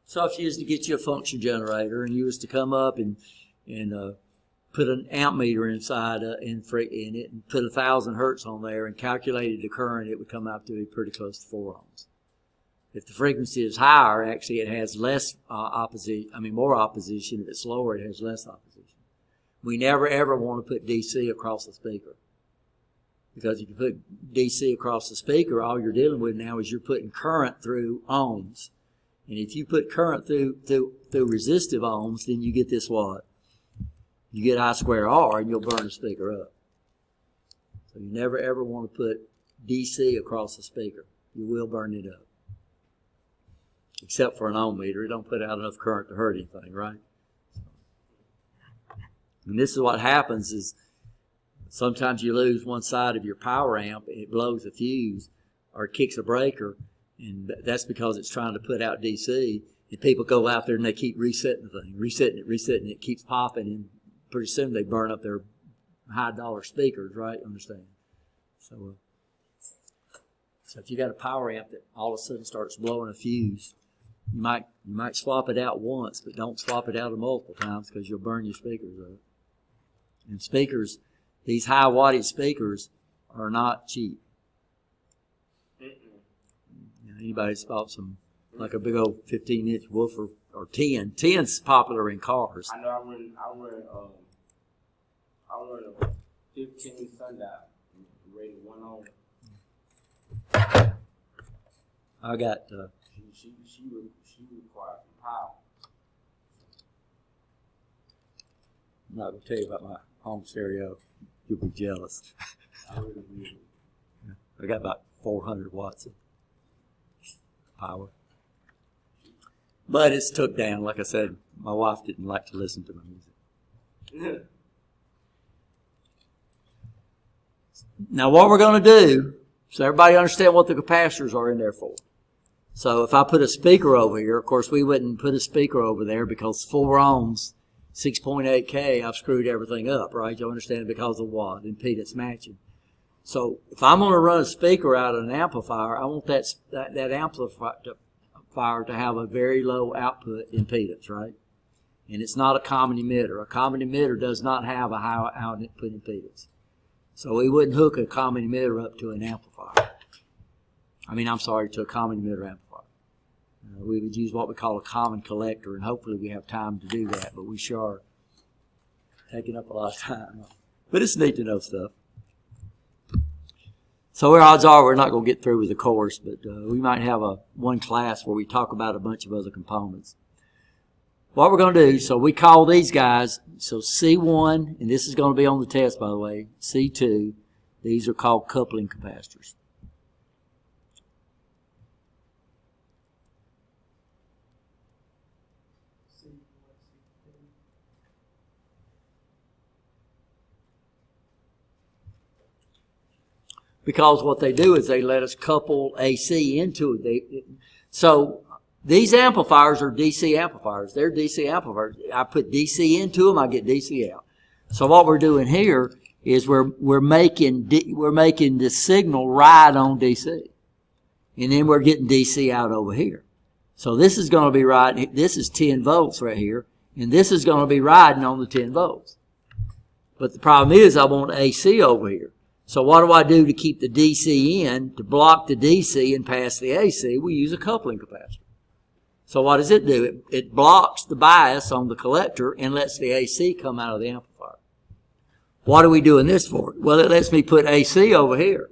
So if you was to get you a function generator and you was to come up and put an amp meter inside in it and put 1,000 hertz on there and calculated the current, it would come out to be pretty close to 4 ohms. If the frequency is higher, actually it has less more opposition. If it's lower, it has less opposition. We never ever want to put DC across the speaker. Because if you put DC across the speaker, all you're dealing with now is you're putting current through ohms. And if you put current through resistive ohms, then you get this what? You get I square R, and you'll burn the speaker up. So you never ever want to put DC across the speaker. You will burn it up. Except for an ohm meter. It don't put out enough current to hurt anything, right? And this is what happens is sometimes you lose one side of your power amp, and it blows a fuse or it kicks a breaker, and that's because it's trying to put out DC. And people go out there and they keep resetting the thing, resetting it, it keeps popping, and pretty soon they burn up their high-dollar speakers, right? Understand? So if you got a power amp that all of a sudden starts blowing a fuse, you might swap it out once, but don't swap it out multiple times because you'll burn your speakers up. And speakers, these high wattage speakers are not cheap. Anybody's bought some, like a big old 15-inch woofer or 10. 10's popular in cars. I know I run a 15 sundial, rated 1 ohm. I got. She requires some power. I'm not gonna tell you about home stereo. You'll be jealous. I really need it. I got about 400 watts of power. But it's took down. Like I said, my wife didn't like to listen to my music. Now what we're going to do, so everybody understand what the capacitors are in there for. So if I put a speaker over here, of course we wouldn't put a speaker over there because 4 ohms, 6.8K, I've screwed everything up, right? You understand, because of what? Impedance matching. So if I'm going to run a speaker out of an amplifier, I want that amplifier to have a very low output impedance, right? And it's not a common emitter. A common emitter does not have a high output impedance. So we wouldn't hook a common emitter up to an amplifier. To a common emitter amplifier. We would use what we call a common collector, and hopefully we have time to do that, but we sure are taking up a lot of time. But it's neat to know stuff. So our odds are we're not going to get through with the course, but we might have one class where we talk about a bunch of other components. What we're going to do, so we call these guys, so C1, and this is going to be on the test, by the way, C2, these are called coupling capacitors. Because what they do is they let us couple AC into it. So these amplifiers are DC amplifiers. They're DC amplifiers. I put DC into them, I get DC out. So what we're doing here is we're making the signal ride on DC, and then we're getting DC out over here. So this is going to be riding. This is 10 volts right here, and this is going to be riding on the 10 volts. But the problem is I want AC over here. So what do I do to keep the DC in, to block the DC and pass the AC? We use a coupling capacitor. So what does it do? It blocks the bias on the collector and lets the AC come out of the amplifier. What are we doing this for? Well, it lets me put AC over here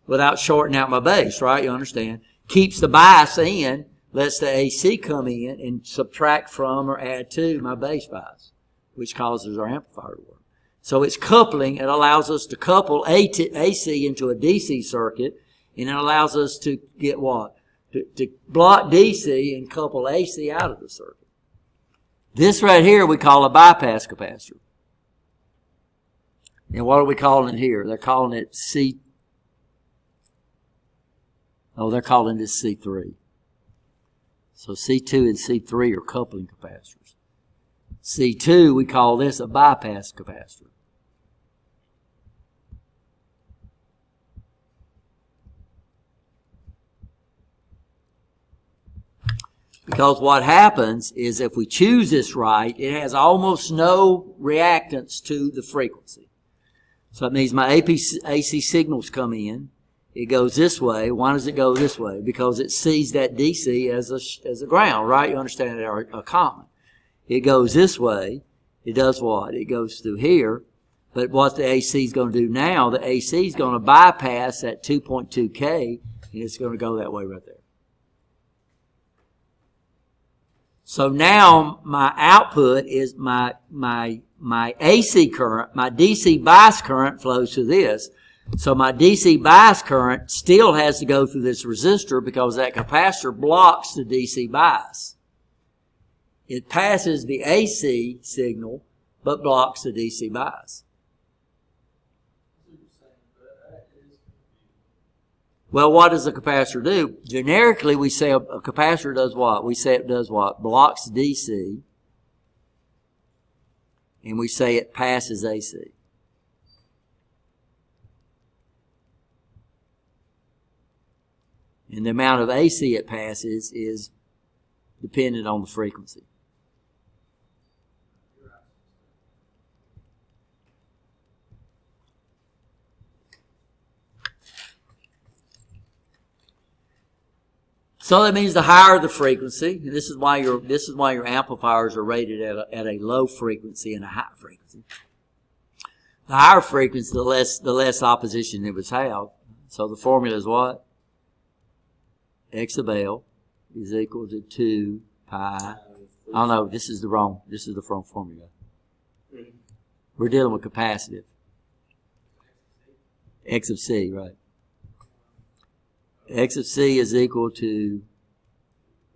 without shorting out my base, right? You understand? Keeps the bias in, lets the AC come in and subtract from or add to my base bias, which causes our amplifier to work. So it's coupling. It allows us to couple AC into a DC circuit, and it allows us to get what? To block DC and couple AC out of the circuit. This right here we call a bypass capacitor. And what are we calling it here? They're calling it they're calling this C3. So C2 and C3 are coupling capacitors. C2, we call this a bypass capacitor. Because what happens is if we choose this right, it has almost no reactance to the frequency. So that means my AC signals come in. It goes this way. Why does it go this way? Because it sees that DC as a ground, right? You understand it, or a common. It goes this way. It does what? It goes through here. But what the AC is going to do now, the AC is going to bypass that 2.2K, and it's going to go that way right there. So now my output is my AC current, my DC bias current flows through this. So my DC bias current still has to go through this resistor because that capacitor blocks the DC bias. It passes the AC signal, but blocks the DC bias. Well, what does a capacitor do? Generically, we say a capacitor does what? We say it does what? Blocks DC. And we say it passes AC. And the amount of AC it passes is dependent on the frequency. So that means the higher the frequency, and this is why your amplifiers are rated at a low frequency and a high frequency. The higher frequency, the less opposition it would have. So the formula is what? X of L is equal to 2 pi. Oh no, this is the wrong formula. We're dealing with capacitive. X of C, right. X of C is equal to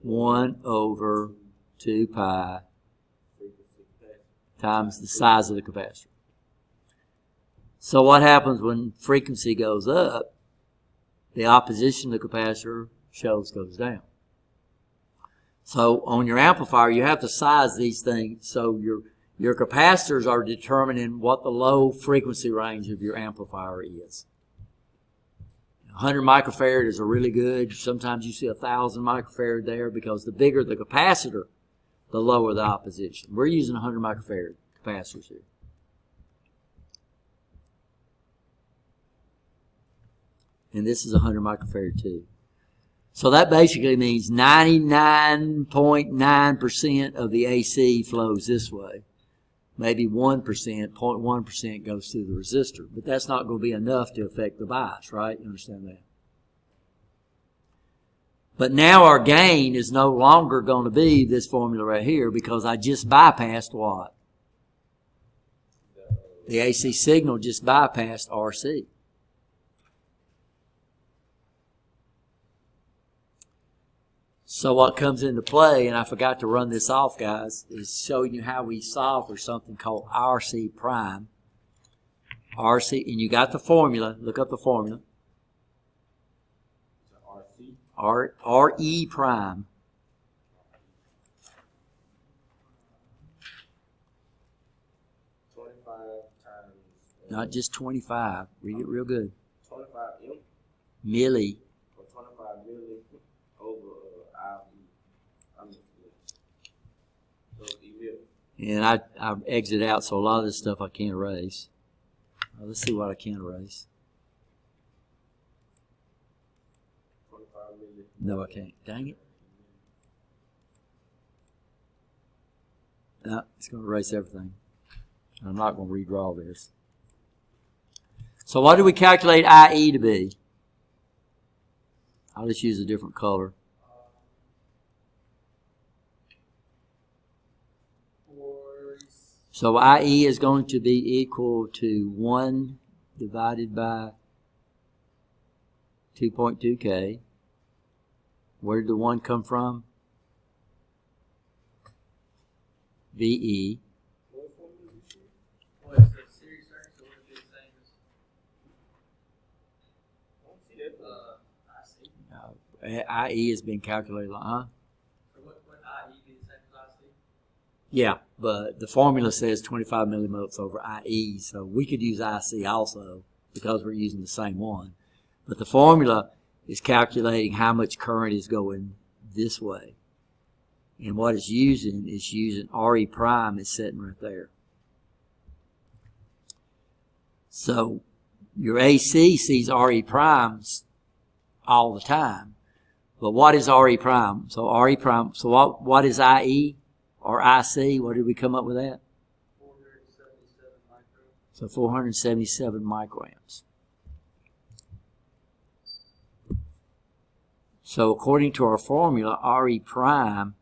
1 over 2 pi times the size of the capacitor. So what happens when frequency goes up? The opposition to the capacitor goes down. So on your amplifier, you have to size these things so your capacitors are determining what the low frequency range of your amplifier is. 100 microfarad is a really good. Sometimes you see 1,000 microfarad there because the bigger the capacitor, the lower the opposition. We're using 100 microfarad capacitors here. And this is 100 microfarad too. So that basically means 99.9% of the AC flows this way. Maybe 1%, 0.1% goes through the resistor. But that's not going to be enough to affect the bias, right? You understand that? But now our gain is no longer going to be this formula right here because I just bypassed what? The AC signal just bypassed RC. So what comes into play, and I forgot to run this off, guys, is showing you how we solve for something called RC prime. RC, and you got the formula. Look up the formula. RC? RE prime. Not just 25. Read it real good. 25 M? Milli. Or 25 milli over And I exit out, so a lot of this stuff I can't erase. Let's see what I can erase. 25 milli. No, I can't. Dang it. No, it's going to erase everything. I'm not going to redraw this. So what do we calculate IE to be? I'll just use a different color. So IE is going to be equal to 1 divided by 2.2K. Where did the 1 come from? VE. Well, it's a series circuit, so it would be the same as IE has been calculated, huh? So what IE be the same as IC? Yeah, but the formula says 25 millimolts over IE, so we could use IC also because we're using the same one. But the formula is calculating how much current is going this way. And what it's using is using RE prime is sitting right there. So your AC sees RE primes all the time. But what is RE prime? So RE prime, so what is IE or IC? What did we come up with that? 477 micrograms. So 477 micrograms. So according to our formula, RE prime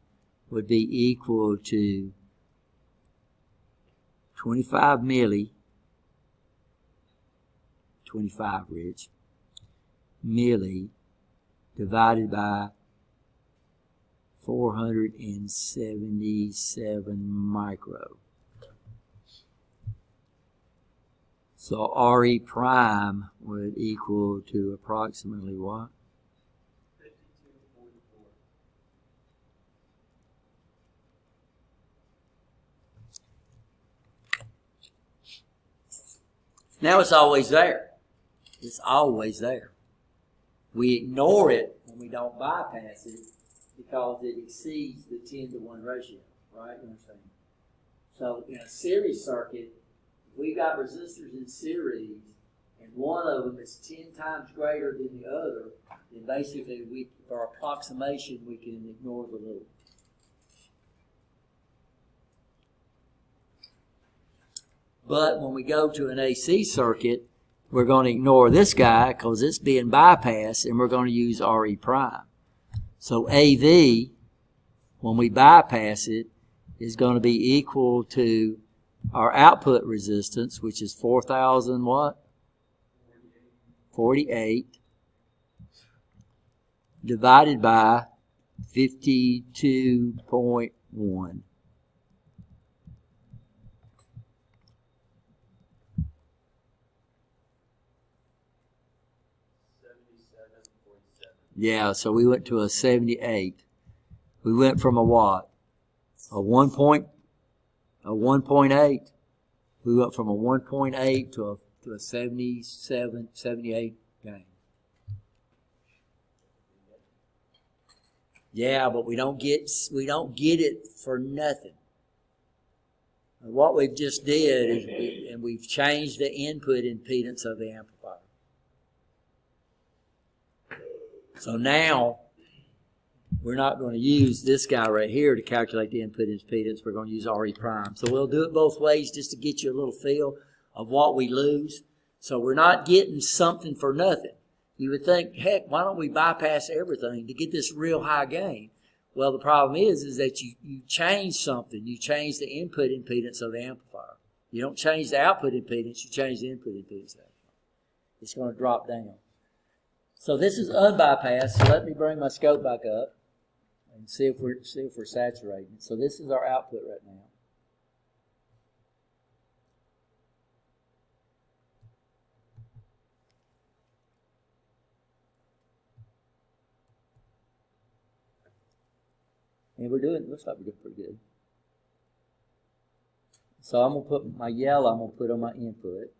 would be equal to 25 milli, 25 Rich, milli divided by 477 micro. So RE prime would equal to approximately what? 5244. Now it's always there. It's always there. We ignore it when we don't bypass it because it exceeds the 10-to-1 ratio, right? You understand? So in a series circuit, if we've got resistors in series and one of them is 10 times greater than the other, then basically for approximation, we can ignore the little. But when we go to an AC circuit, we're going to ignore this guy because it's being bypassed, and we're going to use RE prime. So AV, when we bypass it, is going to be equal to our output resistance, which is 4,000 what? 48 divided by 52.1. Yeah, so we went to a 78. We went from a what? A 1.8. We went from a 1.8 to a 77, 78 gain. Yeah, but we don't get it for nothing. And what we've just did is we've changed the input impedance of the amplifier. So now we're not going to use this guy right here to calculate the input impedance. We're going to use RE prime. So we'll do it both ways just to get you a little feel of what we lose. So we're not getting something for nothing. You would think, heck, why don't we bypass everything to get this real high gain? Well, the problem is that you change something. You change the input impedance of the amplifier. You don't change the output impedance, you change the input impedance. It's going to drop down. So this is unbypassed. So let me bring my scope back up and see if we're saturating. So this is our output right now. And looks like we're doing pretty good. So I'm going to put my yellow, I'm going to put on my input.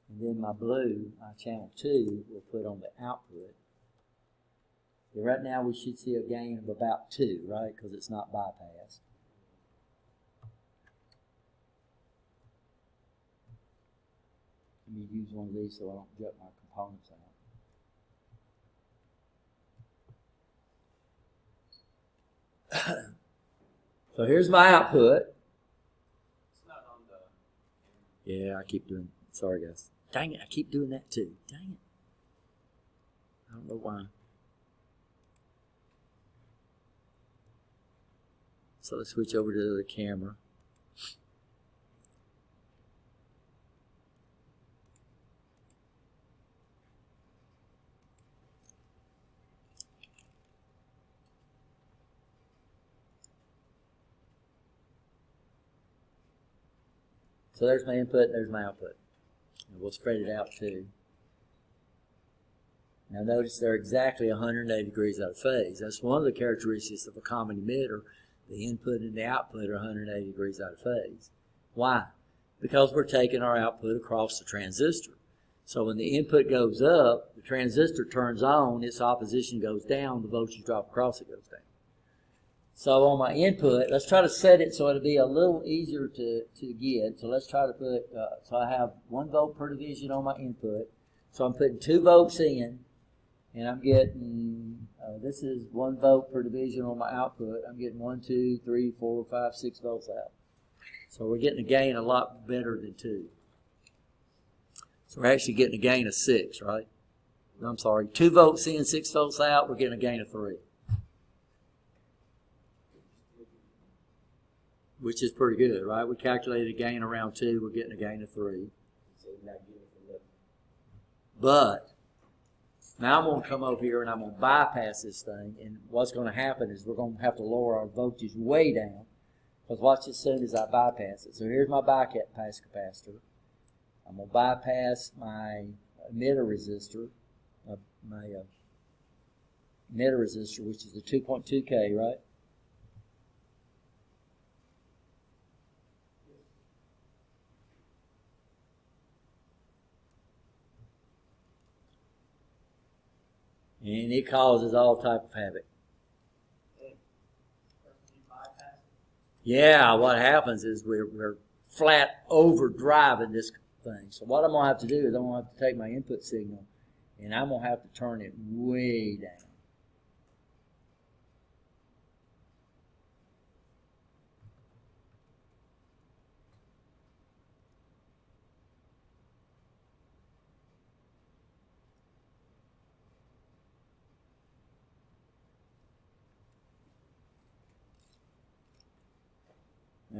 And then my blue, my channel 2, we'll put on the output. And right now we should see a gain of about 2, right? Because it's not bypassed. Let me use one of these so I don't jet my components out. So here's my output. It's not on the. Yeah, I keep doing. Sorry, guys. Dang it, I keep doing that too. Dang it. I don't know why. So let's switch over to the camera. So there's my input, and there's my output. And we'll spread it out too. Now notice they're exactly 180 degrees out of phase. That's one of the characteristics of a common emitter. The input and the output are 180 degrees out of phase. Why? Because we're taking our output across the transistor. So when the input goes up, the transistor turns on, its opposition goes down, the voltage drop across it goes down. So on my input, let's try to set it so it'll be a little easier to get. So let's try to put, so I have 1 volt per division on my input. So I'm putting 2 volts in, and I'm getting, this is 1 volt per division on my output. I'm getting 1, 2, 3, 4, 5, 6 volts out. So we're getting a gain a lot better than 2. So we're actually getting a gain of 6, right? I'm sorry, 2 volts in, 6 volts out, we're getting a gain of 3. Which is pretty good, right? We calculated a gain around 2, we're getting a gain of 3. But now I'm going to come over here and I'm going to bypass this thing, and what's going to happen is we're going to have to lower our voltage way down, because watch as soon as I bypass it. So here's my bypass capacitor. I'm going to bypass my emitter resistor, which is the 2.2K, right? And it causes all type of havoc. Yeah, what happens is we're flat overdriving this thing. So what I'm going to have to do is I'm going to have to take my input signal and I'm going to have to turn it way down.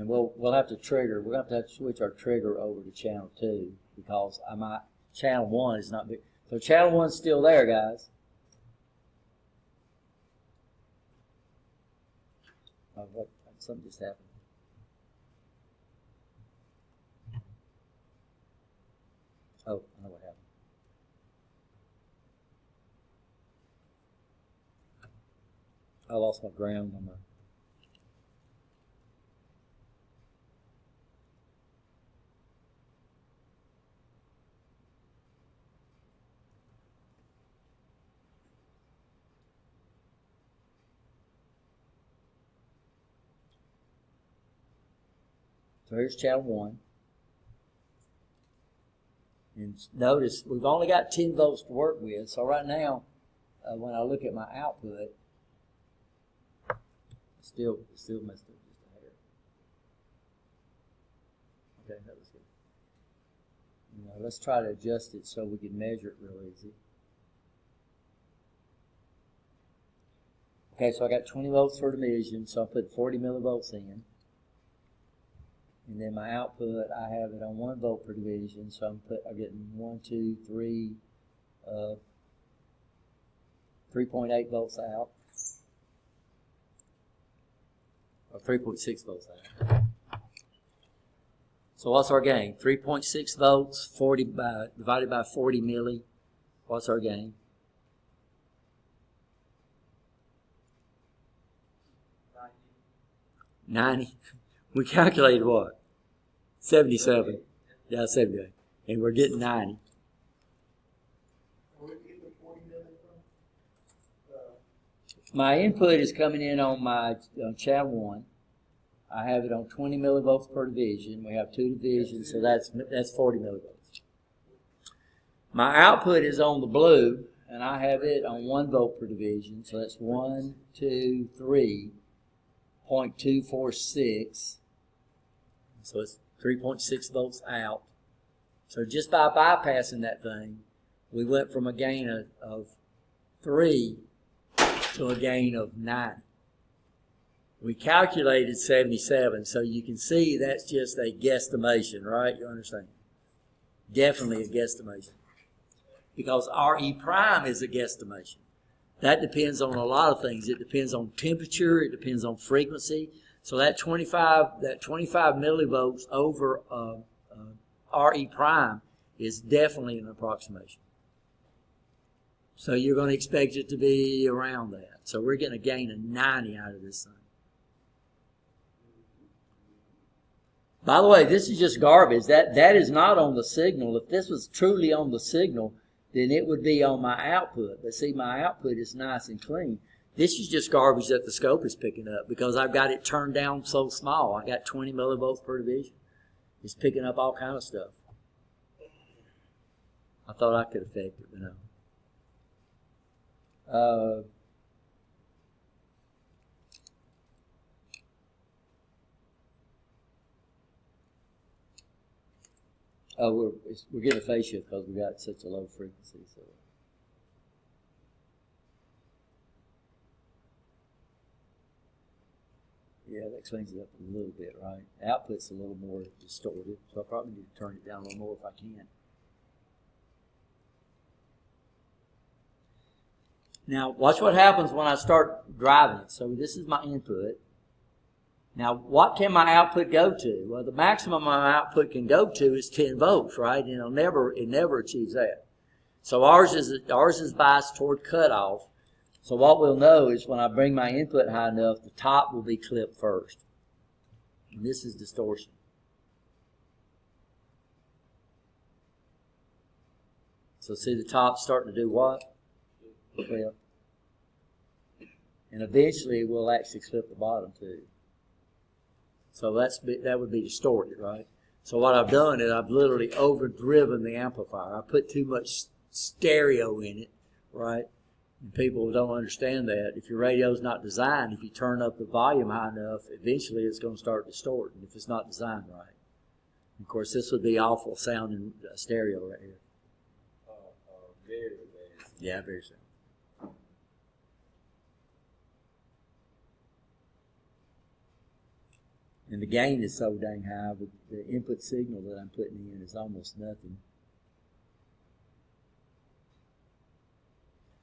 And we'll have to trigger. We'll have to switch our trigger over to channel 2 because channel 1 is not big. So channel 1's still there, guys. Something just happened. Oh, I know what happened. I lost my ground on my. So here's channel 1. And notice we've only got 10 volts to work with. So right now, when I look at my output, still messed up just a hair. Okay, that was good. Now let's try to adjust it so we can measure it real easy. Okay, so I got 20 volts for division, so I put 40 millivolts in. And then my output, I have it on 1 volt per division, so I'm getting 3.8 volts out, or 3.6 volts out. So what's our gain? 3.6 volts, divided by 40 milli. What's our gain? 90. We calculated what? 77. Yeah, 78. And we're getting 90. Where did you get the 40 million from? My input is coming in on my channel 1. I have it on 20 millivolts per division. We have 2 divisions, so that's 40 millivolts. My output is on the blue, and I have it on 1 volt per division, so that's 123.246. So it's 3.6 volts out. So just by bypassing that thing, we went from a gain of 3 to a gain of 9. We calculated 77, so you can see that's just a guesstimation, right? You understand? Definitely a guesstimation. Because RE prime is a guesstimation. That depends on a lot of things. It depends on temperature. It depends on frequency. So that 25 millivolts over RE prime is definitely an approximation. So you're going to expect it to be around that. So we're getting a gain of 90 out of this thing. By the way, this is just garbage. That is not on the signal. If this was truly on the signal, then it would be on my output. But see, my output is nice and clean. This is just garbage that the scope is picking up because I've got it turned down so small. I got 20 millivolts per division. It's picking up all kind of stuff. I thought I could affect it, but no. We're getting a phase shift because we got such a low frequency. So. Yeah, that cleans it up a little bit, right? Output's a little more distorted, so I probably need to turn it down a little more if I can. Now, watch what happens when I start driving it. So this is my input. Now, what can my output go to? Well, the maximum my output can go to is 10 volts, right? And it never achieves that. So ours is biased toward cutoff. So what we'll know is when I bring my input high enough, the top will be clipped first. And this is distortion. So see the top starting to do what? Clip. And eventually we'll actually clip the bottom too. So that would be distorted, right? So what I've done is I've literally overdriven the amplifier. I put too much stereo in it, right? And people don't understand that. If your radio's not designed, if you turn up the volume high enough, eventually it's going to start distorting if it's not designed right. And of course, this would be awful sounding stereo right here. Very bad. Yeah, very sound. And the gain is so dang high, but the input signal that I'm putting in is almost nothing.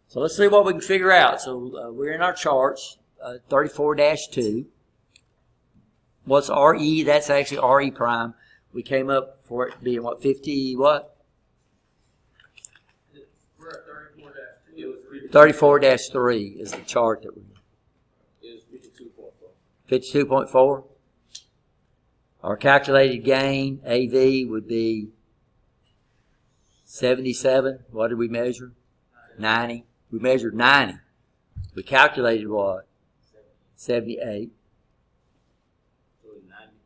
So let's see what we can figure out. So we're in our charts, 34-2. What's RE? That's actually RE prime. We came up for it being what, 50 what? We're at 34-2. It was 34-3 is the chart that we're in. It was 52.4. 52.4. Our calculated gain, AV, would be 77. What did we measure? 90. We measured 90. We calculated what? 78. So it's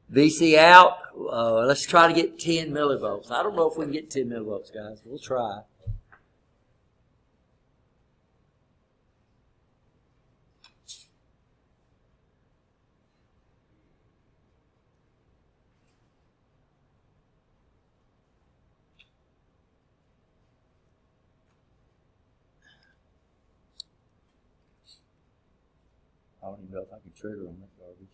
90. VC out, let's try to get 10 millivolts. I don't know if we can get 10 millivolts, guys. We'll try. I don't even know if I can trigger on that garbage.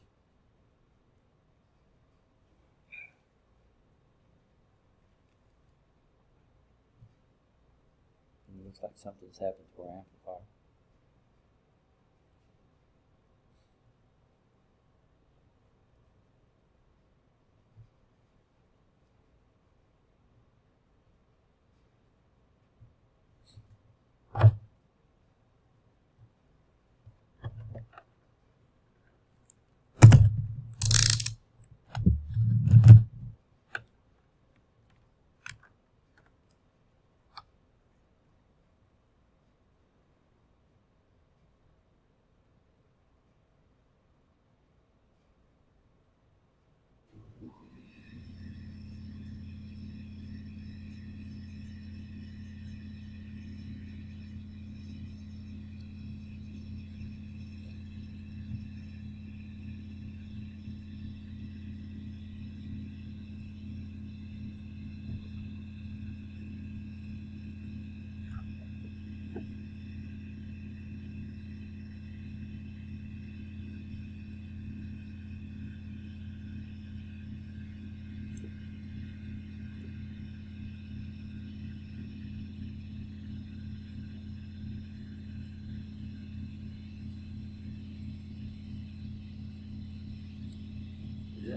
It looks like something's happened to our amplifier.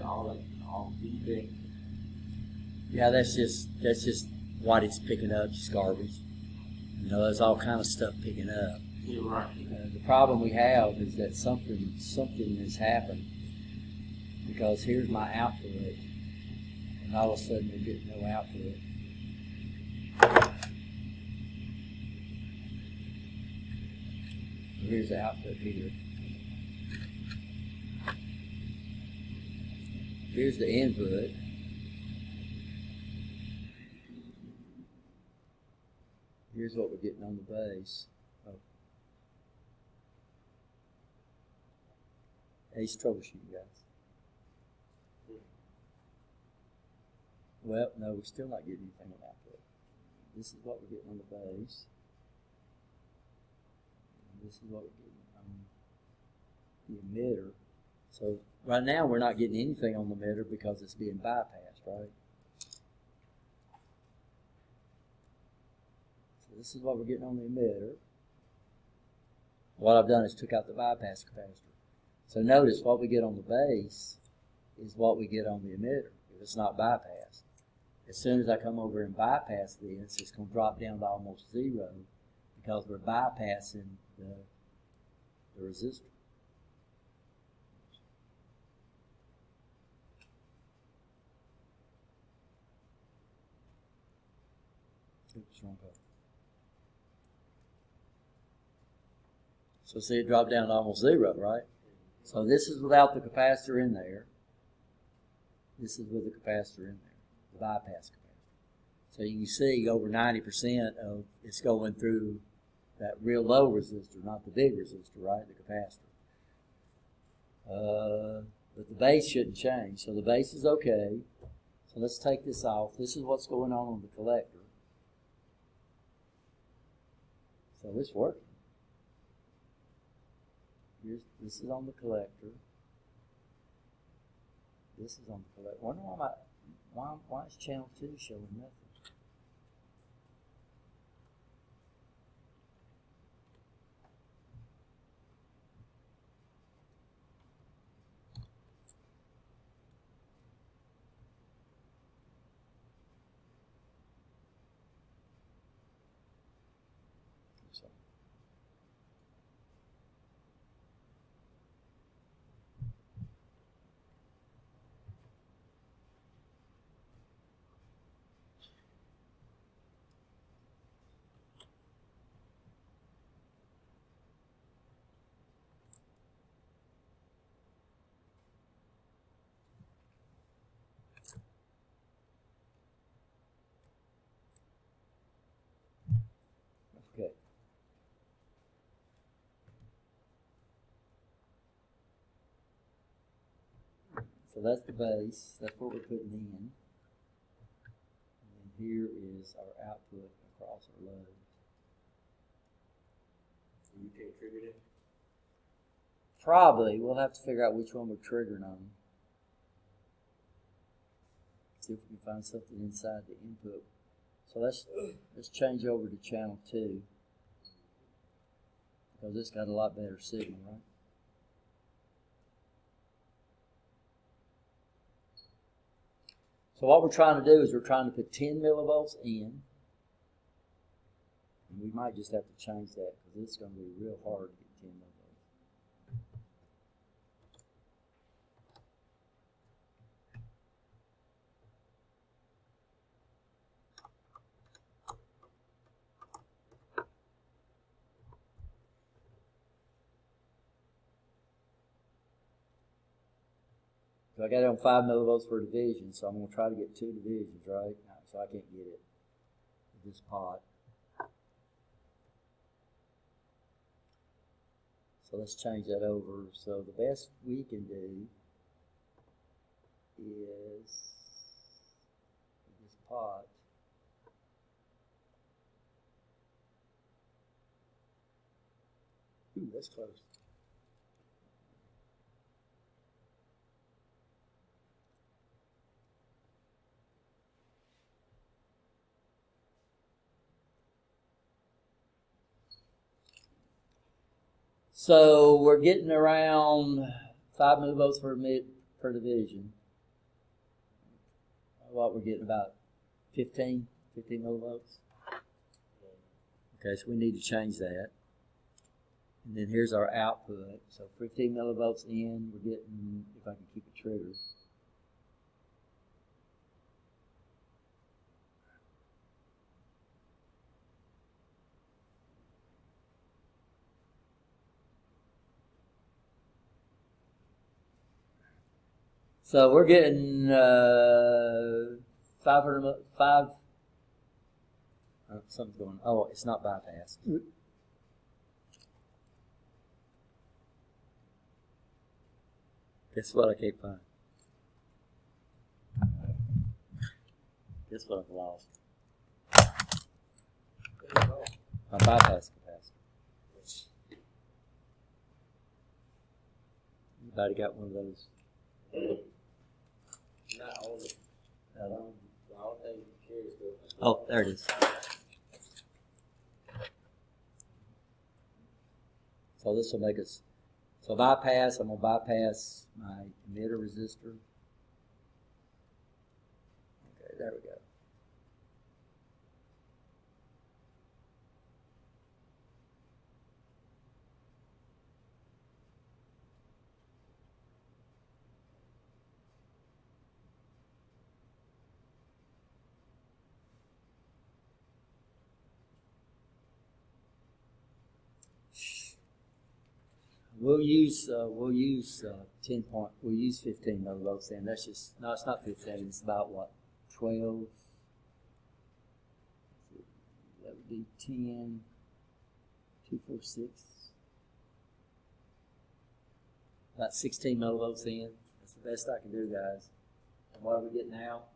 All VP. Yeah, that's just what it's picking up, just garbage. You know, there's all kind of stuff picking up. You're right. The problem we have is that something has happened, because here's my output, and all of a sudden we're getting no output. Here's the output here. Here's the input. Here's what we're getting on the base. Oh. Ace troubleshooting, guys. Well, no, we're still not getting anything on output. This is what we're getting on the base. And this is what we're getting on the emitter. So right now we're not getting anything on the emitter because it's being bypassed, right? So this is what we're getting on the emitter. What I've done is took out the bypass capacitor. So notice what we get on the base is what we get on the emitter if it's not bypassed. As soon as I come over and bypass this, it's going to drop down to almost zero because we're bypassing the resistor. Oops, wrong button. So see, it dropped down to almost zero, right? So this is without the capacitor in there. This is with the capacitor in there, the bypass capacitor. So you can see over 90% of it's going through that real low resistor, not the big resistor, right? The capacitor. But the base shouldn't change. So the base is okay. So let's take this off. This is what's going on the collector. So it's working. This is on the collector. This is on the collect. Wonder why is channel 2 showing nothing? So, okay. So that's the base. That's what we're putting in. And here is our output across our load. You can't trigger that? Probably. We'll have to figure out which one we're triggering on. See if we can find something inside the input. So let's change over to channel 2. Because it's got a lot better signal, right? So what we're trying to do is we're trying to put 10 millivolts in. And we might just have to change that because it's going to be real hard to get 10 millivolts. So I got it on 5 millivolts per division, so I'm going to try to get 2 divisions, right? So I can't get it with this pot. So let's change that over. So the best we can do is this pot. Ooh, that's close. So we're getting around 5 millivolts per division. What we're getting about 15 millivolts. Okay, so we need to change that. And then here's our output. So 15 millivolts in, we're getting, if I can keep it triggered. So we're getting 5. Something's going on. Oh, it's not bypass. Guess what I can't find? Guess what I've lost? My bypass capacitor. Anybody got one of those? Not all of it. I don't think it carries the. Oh, there it is. So this will make us, so bypass, I'm going to bypass my emitter resistor. Okay, there we go. We'll use 15 millivolts then. That's just, no, it's not 15, it's about what, 12? That would be 10, 2, 4, 6. About 16 millivolts in. That's the best I can do, guys. And what are we getting now?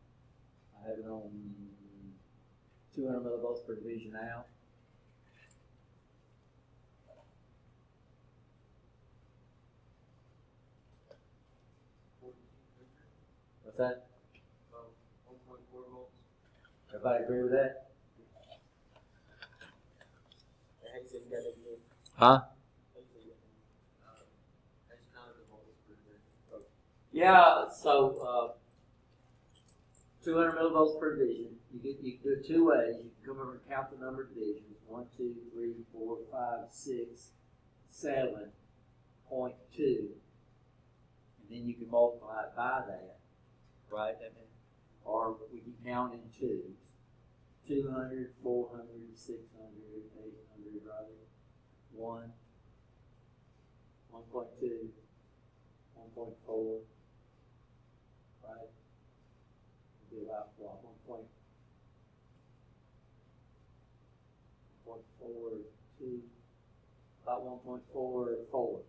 I have it on 200 millivolts per division now. What's that? 1.4 volts. Everybody agree with that? Hey, so you got that good. Huh? That's kind of the volts per division. Yeah, so 200 millivolts per division. You can do it two ways. You can come over and count the number of divisions. 1, 2, 3, 4, 5, 6, 7.2. And then you can multiply it by that. Right? Or we can count in twos. 200, 400, 600, 800, right? 1, 1.2, 1.4, right? It'll be about what, 1.42, about 1.44.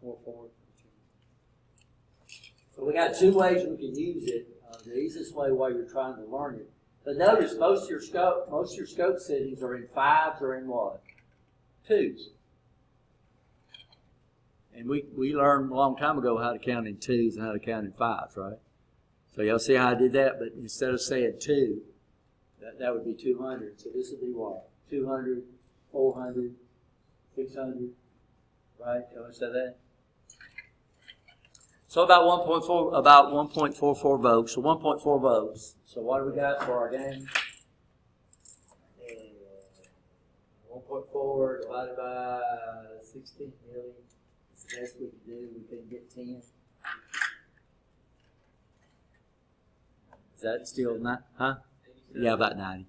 1.44. So we got two ways we can use it. The easiest way while you're trying to learn it. But notice most of your scope settings are in fives or in what? Twos. And we learned a long time ago how to count in twos and how to count in fives, right? So y'all see how I did that? But instead of saying 2, that would be 200. So this would be what? 200, 400, 600, right? Y'all understand that? So about 1.44 volts. So 1.4 volts. So what do we got for our game? 1.4 divided by 16 million. It's the best we could do. We couldn't get 10. Is that still not? Huh? Yeah, about 90.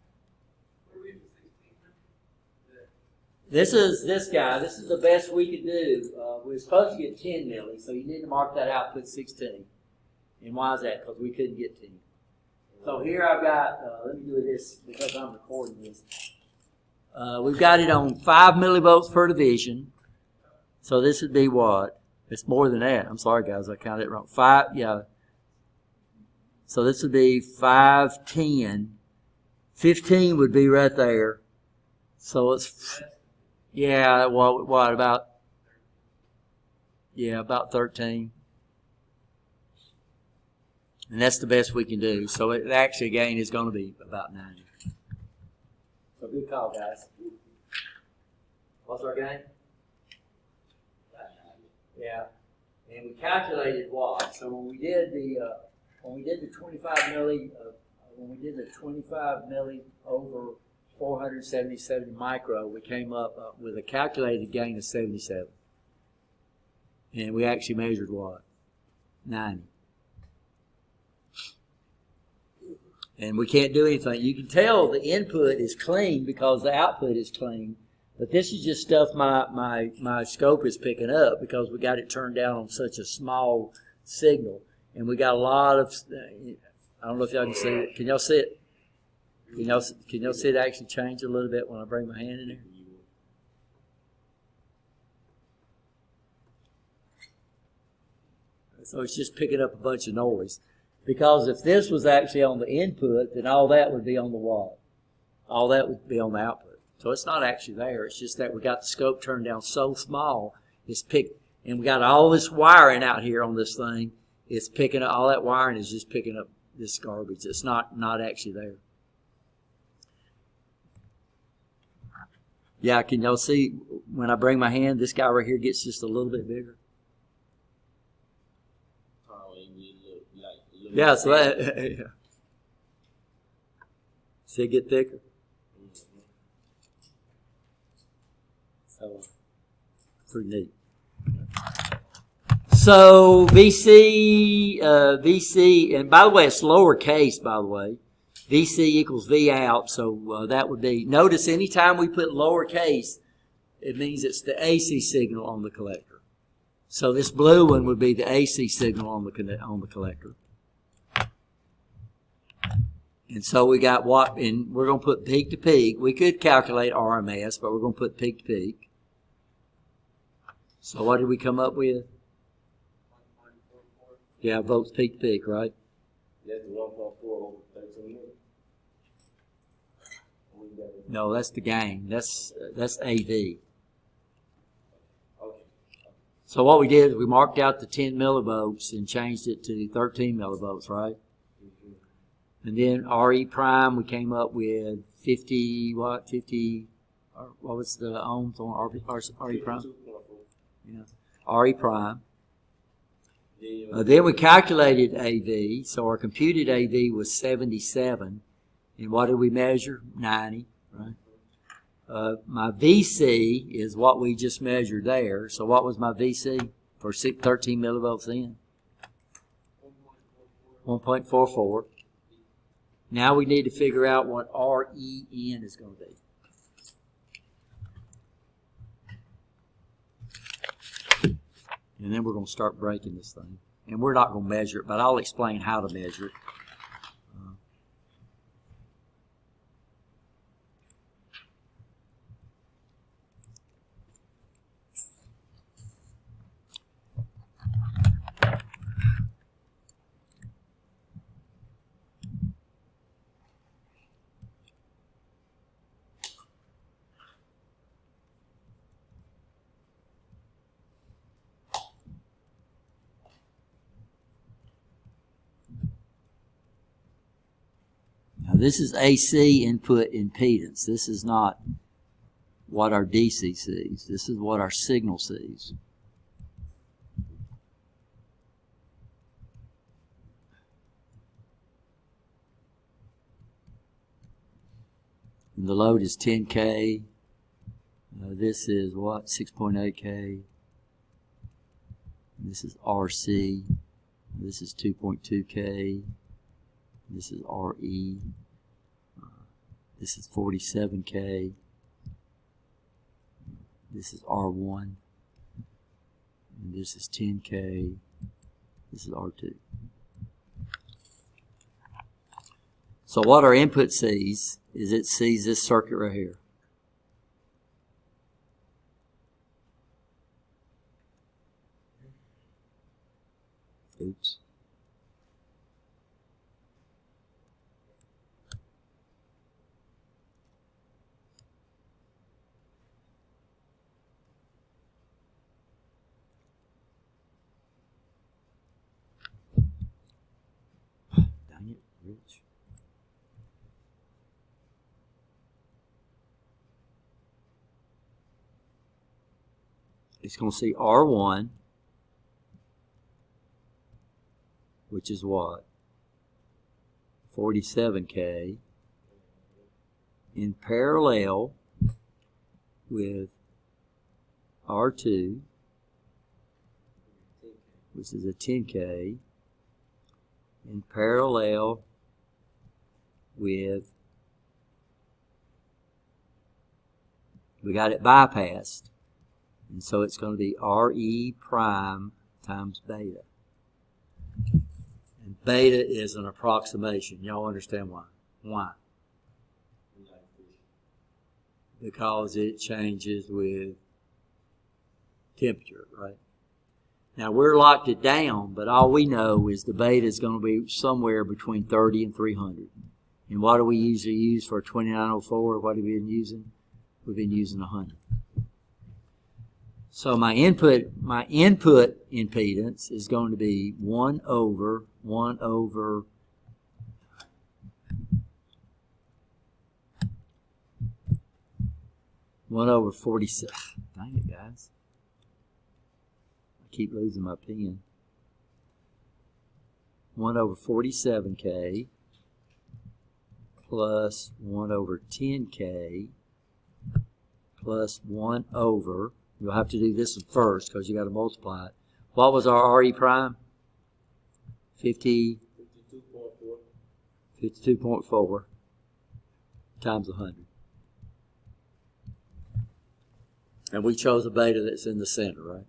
This is this guy. This is the best we could do. We were supposed to get 10 milli, so you need to mark that out. Put 16. And why is that? Because we couldn't get 10. So here I've got. Let me do this because I'm recording this. We've got it on 5 millivolts per division. So this would be what? It's more than that. I'm sorry, guys. I counted it wrong. 5. Yeah. So this would be 5, 10. 15 would be right there. So it's. Yeah, well, what, about 13. And that's the best we can do. So it actually, again, is going to be about 90. So good call, guys. What's our gain? Yeah. And we calculated what? So when we did the 25 milli, when we did the 25 milli over 477 micro, we came up with a calculated gain of 77. And we actually measured what? 90. And we can't do anything. You can tell the input is clean because the output is clean. But this is just stuff my scope is picking up because we got it turned down on such a small signal. And we got a lot of, I don't know if y'all can see it. Can y'all see it? Can y'all see it actually change a little bit when I bring my hand in there? So it's just picking up a bunch of noise. Because if this was actually on the input, then all that would be on the wall. All that would be on the output. So it's not actually there. It's just that we got the scope turned down so small, it's picked, and we got all this wiring out here on this thing. It's picking up, all that wiring is just picking up this garbage. It's not actually there. Yeah, can y'all see when I bring my hand, this guy right here gets just a little bit bigger? Yeah, so that, yeah. See it get thicker? So, pretty neat. So, VC, and by the way, it's lowercase, by the way. VC equals V out, so that would be, notice anytime we put lowercase, it means it's the AC signal on the collector. So this blue one would be the AC signal on the collector. And so we got what, and we're going to put peak to peak. We could calculate RMS, but we're going to put peak to peak. So what did we come up with? Yeah, volts peak to peak, right? That's 1.4 over 13 minutes. No, that's the gain. That's AV. Okay. So what we did is we marked out the 10 millivolts and changed it to 13 millivolts, right? And then RE prime, we came up with 50, what was the ohms on RE prime? 2.4. Yeah, RE prime. Then we calculated AV, so our computed AV was 77. And what did we measure? 90, right? My VC is what we just measured there. So what was my VC for 13 millivolts in? 1.44. Now we need to figure out what REN is going to be. And then we're going to start breaking this thing. And we're not going to measure it, but I'll explain how to measure it. This is AC input impedance. This is not what our DC sees. This is what our signal sees. And the load is 10K. This is what? 6.8K. This is RC. This is 2.2K. This is RE. This is 47K. This is R1. And this is 10K. This is R2. So what our input sees is it sees this circuit right here. Oops. Dang it, Rich. It's going to see R1, which is what? 47K in parallel with R2, which is a 10K, in parallel with, we got it bypassed, and so it's going to be RE prime times beta. And beta is an approximation. Y'all understand why? Why? Because it changes with temperature, right? Now we're locked it down, but all we know is the beta is going to be somewhere between 30 and 300. And what do we usually use for 2904? What have we been using? We've been using 100. So my input impedance is going to be 1 over 47. Dang it, guys. I keep losing my pen. 1 over 47K plus 1 over 10K plus 1 over, you'll have to do this one first because you got to multiply it. What was our RE prime? 52.4 times 100. And we chose a beta that's in the center, right?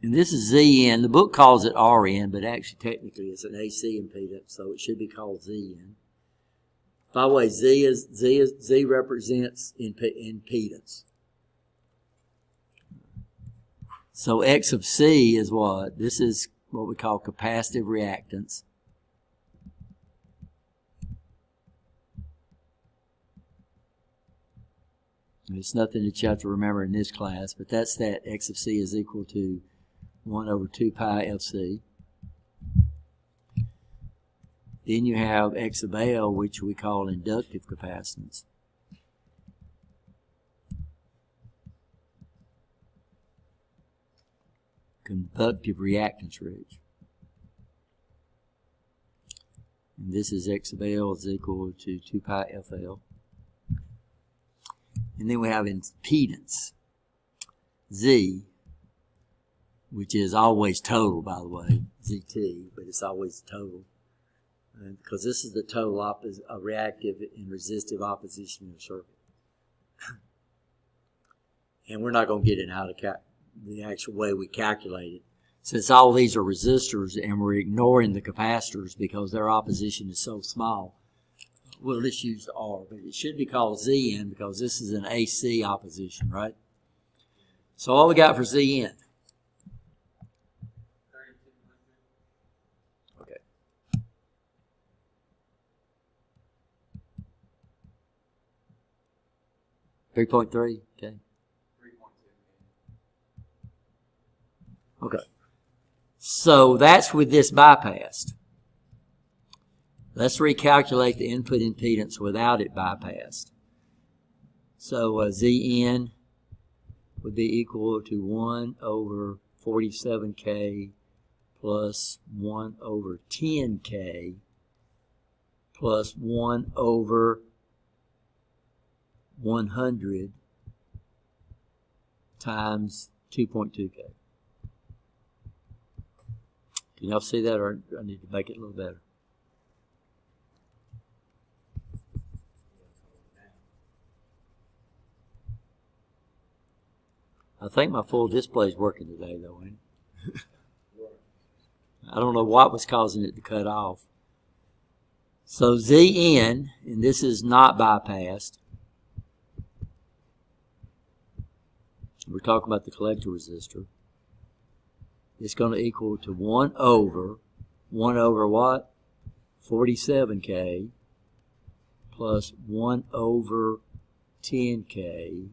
And this is ZN. The book calls it RN, but actually technically it's an AC impedance, so it should be called ZN. By the way, Z represents impedance. So X of C is what? This is what we call capacitive reactance. It's nothing that you have to remember in this class, but that's that x of c is equal to 1 over 2 pi fc. Then you have x of L, which we call inductive capacitance. Conductive reactance ridge. And this is x of L is equal to 2 pi FL. And then we have impedance, Z, which is always total, by the way, ZT, but it's always total. Because this is the total reactive and resistive opposition in a circuit. And we're not going to get into how to the actual way we calculate it. Since all these are resistors and we're ignoring the capacitors because their opposition is so small, we'll just use the R, but it should be called Zn because this is an AC opposition, right? So what we got for Zn? Okay. 3.3, okay. 3.2. Okay. So that's with this bypassed. Let's recalculate the input impedance without it bypassed. So Zn would be equal to 1 over 47K plus 1 over 10K plus 1 over 100 times 2.2K. Can y'all see that, or I need to make it a little better? I think my full display is working today, though, ain't it? I don't know what was causing it to cut off. So Zn, and this is not bypassed. We're talking about the collector resistor. It's going to equal to 1 over what? 47K plus 1 over 10K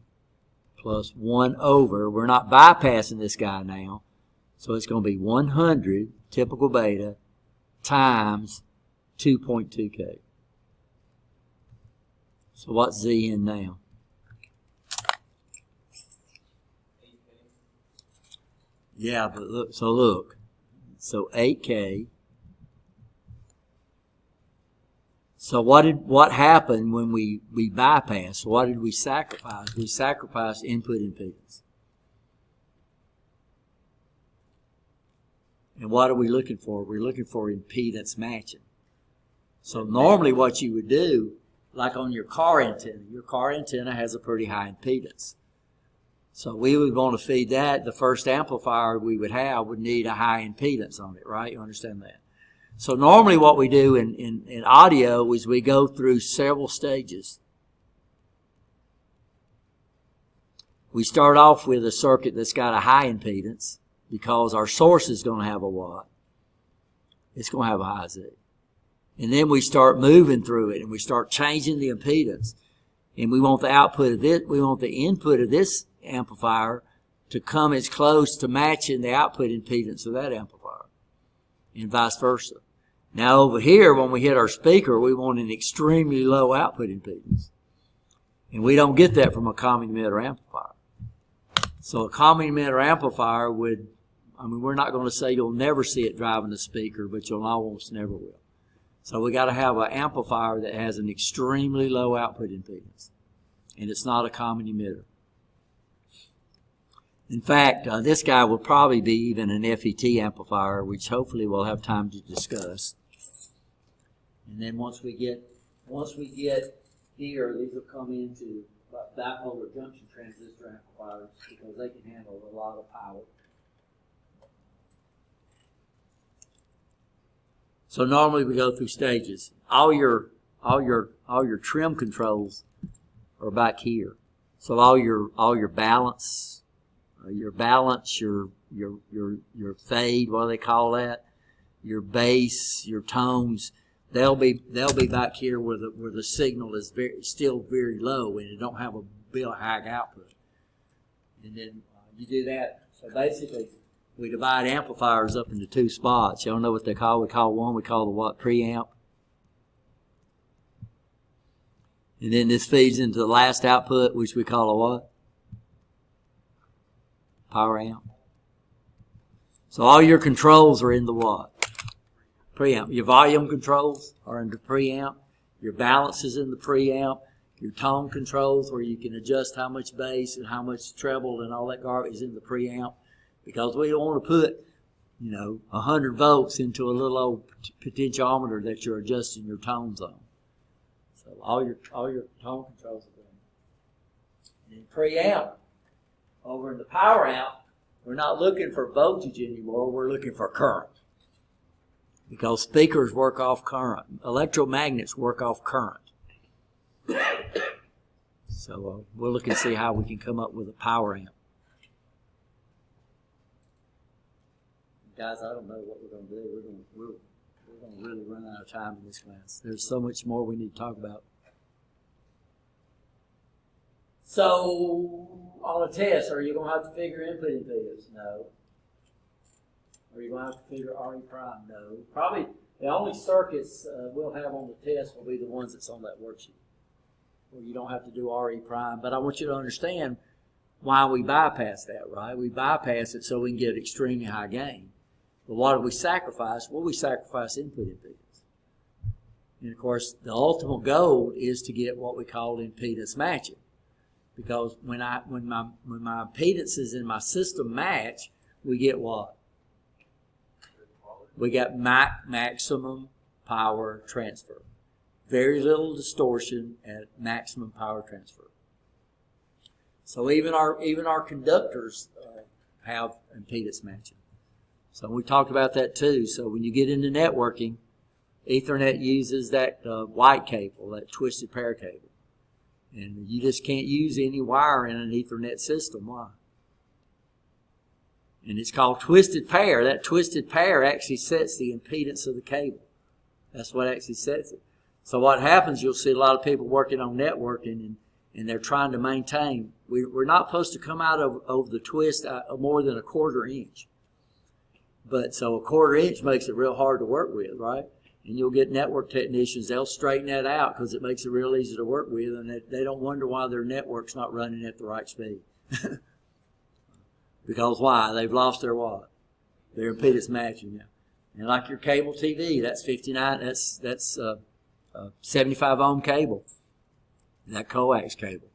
plus 1 over, we're not bypassing this guy now, so it's going to be 100 typical beta times 2.2K. So what's Zn now? Yeah, but look, so 8K. So what happened when we bypassed? What did we sacrifice? We sacrificed input impedance. And what are we looking for? We're looking for impedance matching. So normally what you would do, like on your car antenna has a pretty high impedance. So we would want to feed that. The first amplifier we would have would need a high impedance on it, right? You understand that? So normally what we do in audio is we go through several stages. We start off with a circuit that's got a high impedance because our source is going to have a what? It's going to have a high Z. And then we start moving through it and we start changing the impedance. And we want the output of this, we want the input of this amplifier to come as close to matching the output impedance of that amplifier, and vice versa. Now over here, when we hit our speaker, we want an extremely low output impedance, and we don't get that from a common emitter amplifier. So a common emitter amplifier would, we're not going to say you'll never see it driving the speaker, but you'll almost never will. So we got to have an amplifier that has an extremely low output impedance, and it's not a common emitter. In fact, this guy will probably be even an FET amplifier, which hopefully we'll have time to discuss. And then once we get here, these will come into bipolar junction transistor amplifiers because they can handle a lot of power. So normally we go through stages. All your trim controls are back here. So all your balance, your fade, what do they call that? Your bass, your tones, they'll be back here where the signal is still very low and it don't have a build high output. And then you do that. So basically, we divide amplifiers up into two spots. Y'all know what they call? We call one, we call the what? Preamp. And then this feeds into the last output, which we call a what? Power amp. So all your controls are in the what? Preamp. Your volume controls are in the preamp. Your balance is in the preamp. Your tone controls, where you can adjust how much bass and how much treble and all that garbage, is in the preamp. Because we don't want to put, 100 volts into a little old potentiometer that you're adjusting your tones on. So all your tone controls are there. And in preamp, over in the power amp, we're not looking for voltage anymore. We're looking for current. Because speakers work off current. Electromagnets work off current. So we'll look and see how we can come up with a power amp. Guys, I don't know what we're going to do. We're going to really run out of time in this class. There's so much more we need to talk about. So, on a test, are you going to have to figure input impedance? No. Are you going to have to figure RE prime? No. Probably the only circuits we'll have on the test will be the ones that's on that worksheet, where you don't have to do RE prime. But I want you to understand why we bypass that, right? We bypass it so we can get extremely high gain. But what do we sacrifice? Well, we sacrifice input impedance. And of course, the ultimate goal is to get what we call impedance matching. Because when my impedances in my system match, we get what? We got maximum power transfer. Very little distortion at maximum power transfer. So even our conductors have impedance matching. So we talked about that too. So when you get into networking, Ethernet uses that white cable, that twisted pair cable. And you just can't use any wire in an Ethernet system. Why? And it's called twisted pair. That twisted pair actually sets the impedance of the cable. That's what actually sets it. So what happens, you'll see a lot of people working on networking and they're trying to maintain. We're not supposed to come out of the twist more than a 1/4 inch. But so a 1/4 inch makes it real hard to work with, right? And you'll get network technicians, they'll straighten that out because it makes it real easy to work with, and they don't wonder why their network's not running at the right speed. Because why? They've lost their what? Their impedance matching now. And like your cable TV, that's 59, that's 75 ohm cable. That coax cable.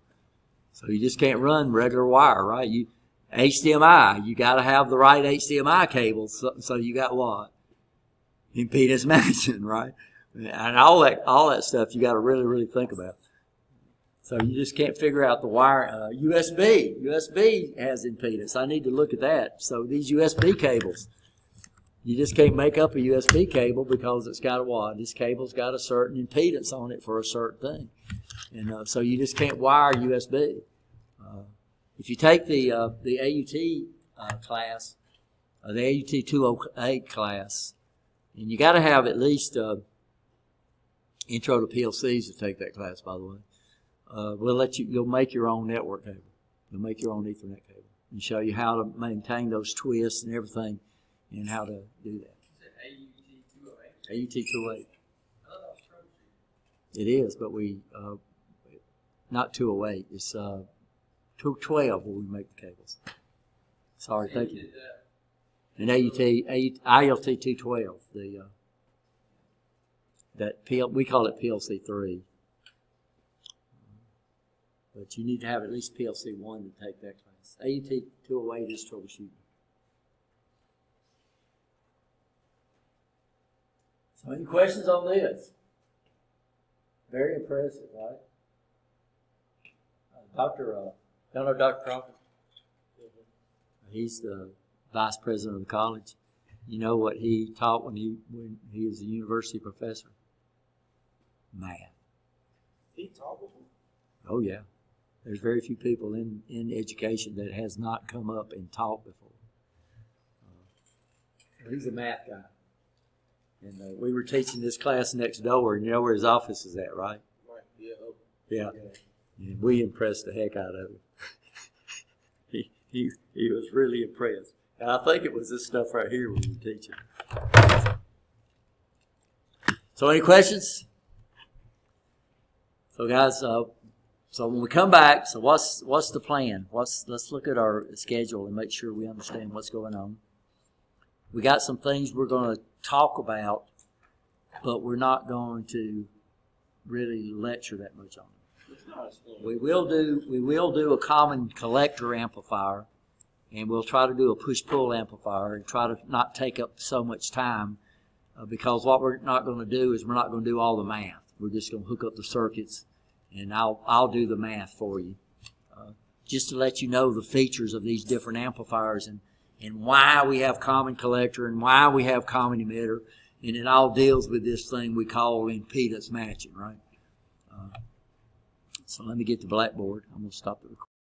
So you just can't run regular wire, right? HDMI, you got to have the right HDMI cable. So you got what? Impedance matching, right? And all that stuff you got to really, really think about. So you just can't figure out the wire. USB has impedance. I need to look at that. So these USB cables, you just can't make up a USB cable because it's got a what? This cable's got a certain impedance on it for a certain thing. And so you just can't wire USB. If you take the AUT class, the AUT 208 class, and you got to have at least intro to PLCs to take that class, by the way. You'll make your own network cable. You'll make your own Ethernet cable and show you how to maintain those twists and everything and how to do that. AUT 208. It is, but not 208. It's 212 where we make the cables. Sorry, thank you. And ILT 212, we call it PLC 3. But you need to have at least PLC 1 to take that class. AUT 208 is troubleshooting. So any questions on this? Very impressive, right? Y'all know Dr. Crawford? He's the vice president of the college. You know what he taught when he was a university professor? Math. He taught before. Oh yeah. There's very few people in education that has not come up and taught before. He's a math guy. And we were teaching this class next door, and you know where his office is at, right? Right. Yeah. Yeah. And we impressed the heck out of him. He was really impressed. And I think it was this stuff right here we were teaching. So any questions? So guys, so when we come back, so what's the plan? Let's look at our schedule and make sure we understand what's going on. We got some things we're going to talk about, but we're not going to really lecture that much on them. We will do a common collector amplifier, and we'll try to do a push-pull amplifier and try to not take up so much time because what we're not going to do is we're not going to do all the math. We're just going to hook up the circuits, and I'll do the math for you, just to let you know the features of these different amplifiers and why we have common collector and why we have common emitter, and it all deals with this thing we call impedance matching, right? So let me get the blackboard. I'm going to stop the recording.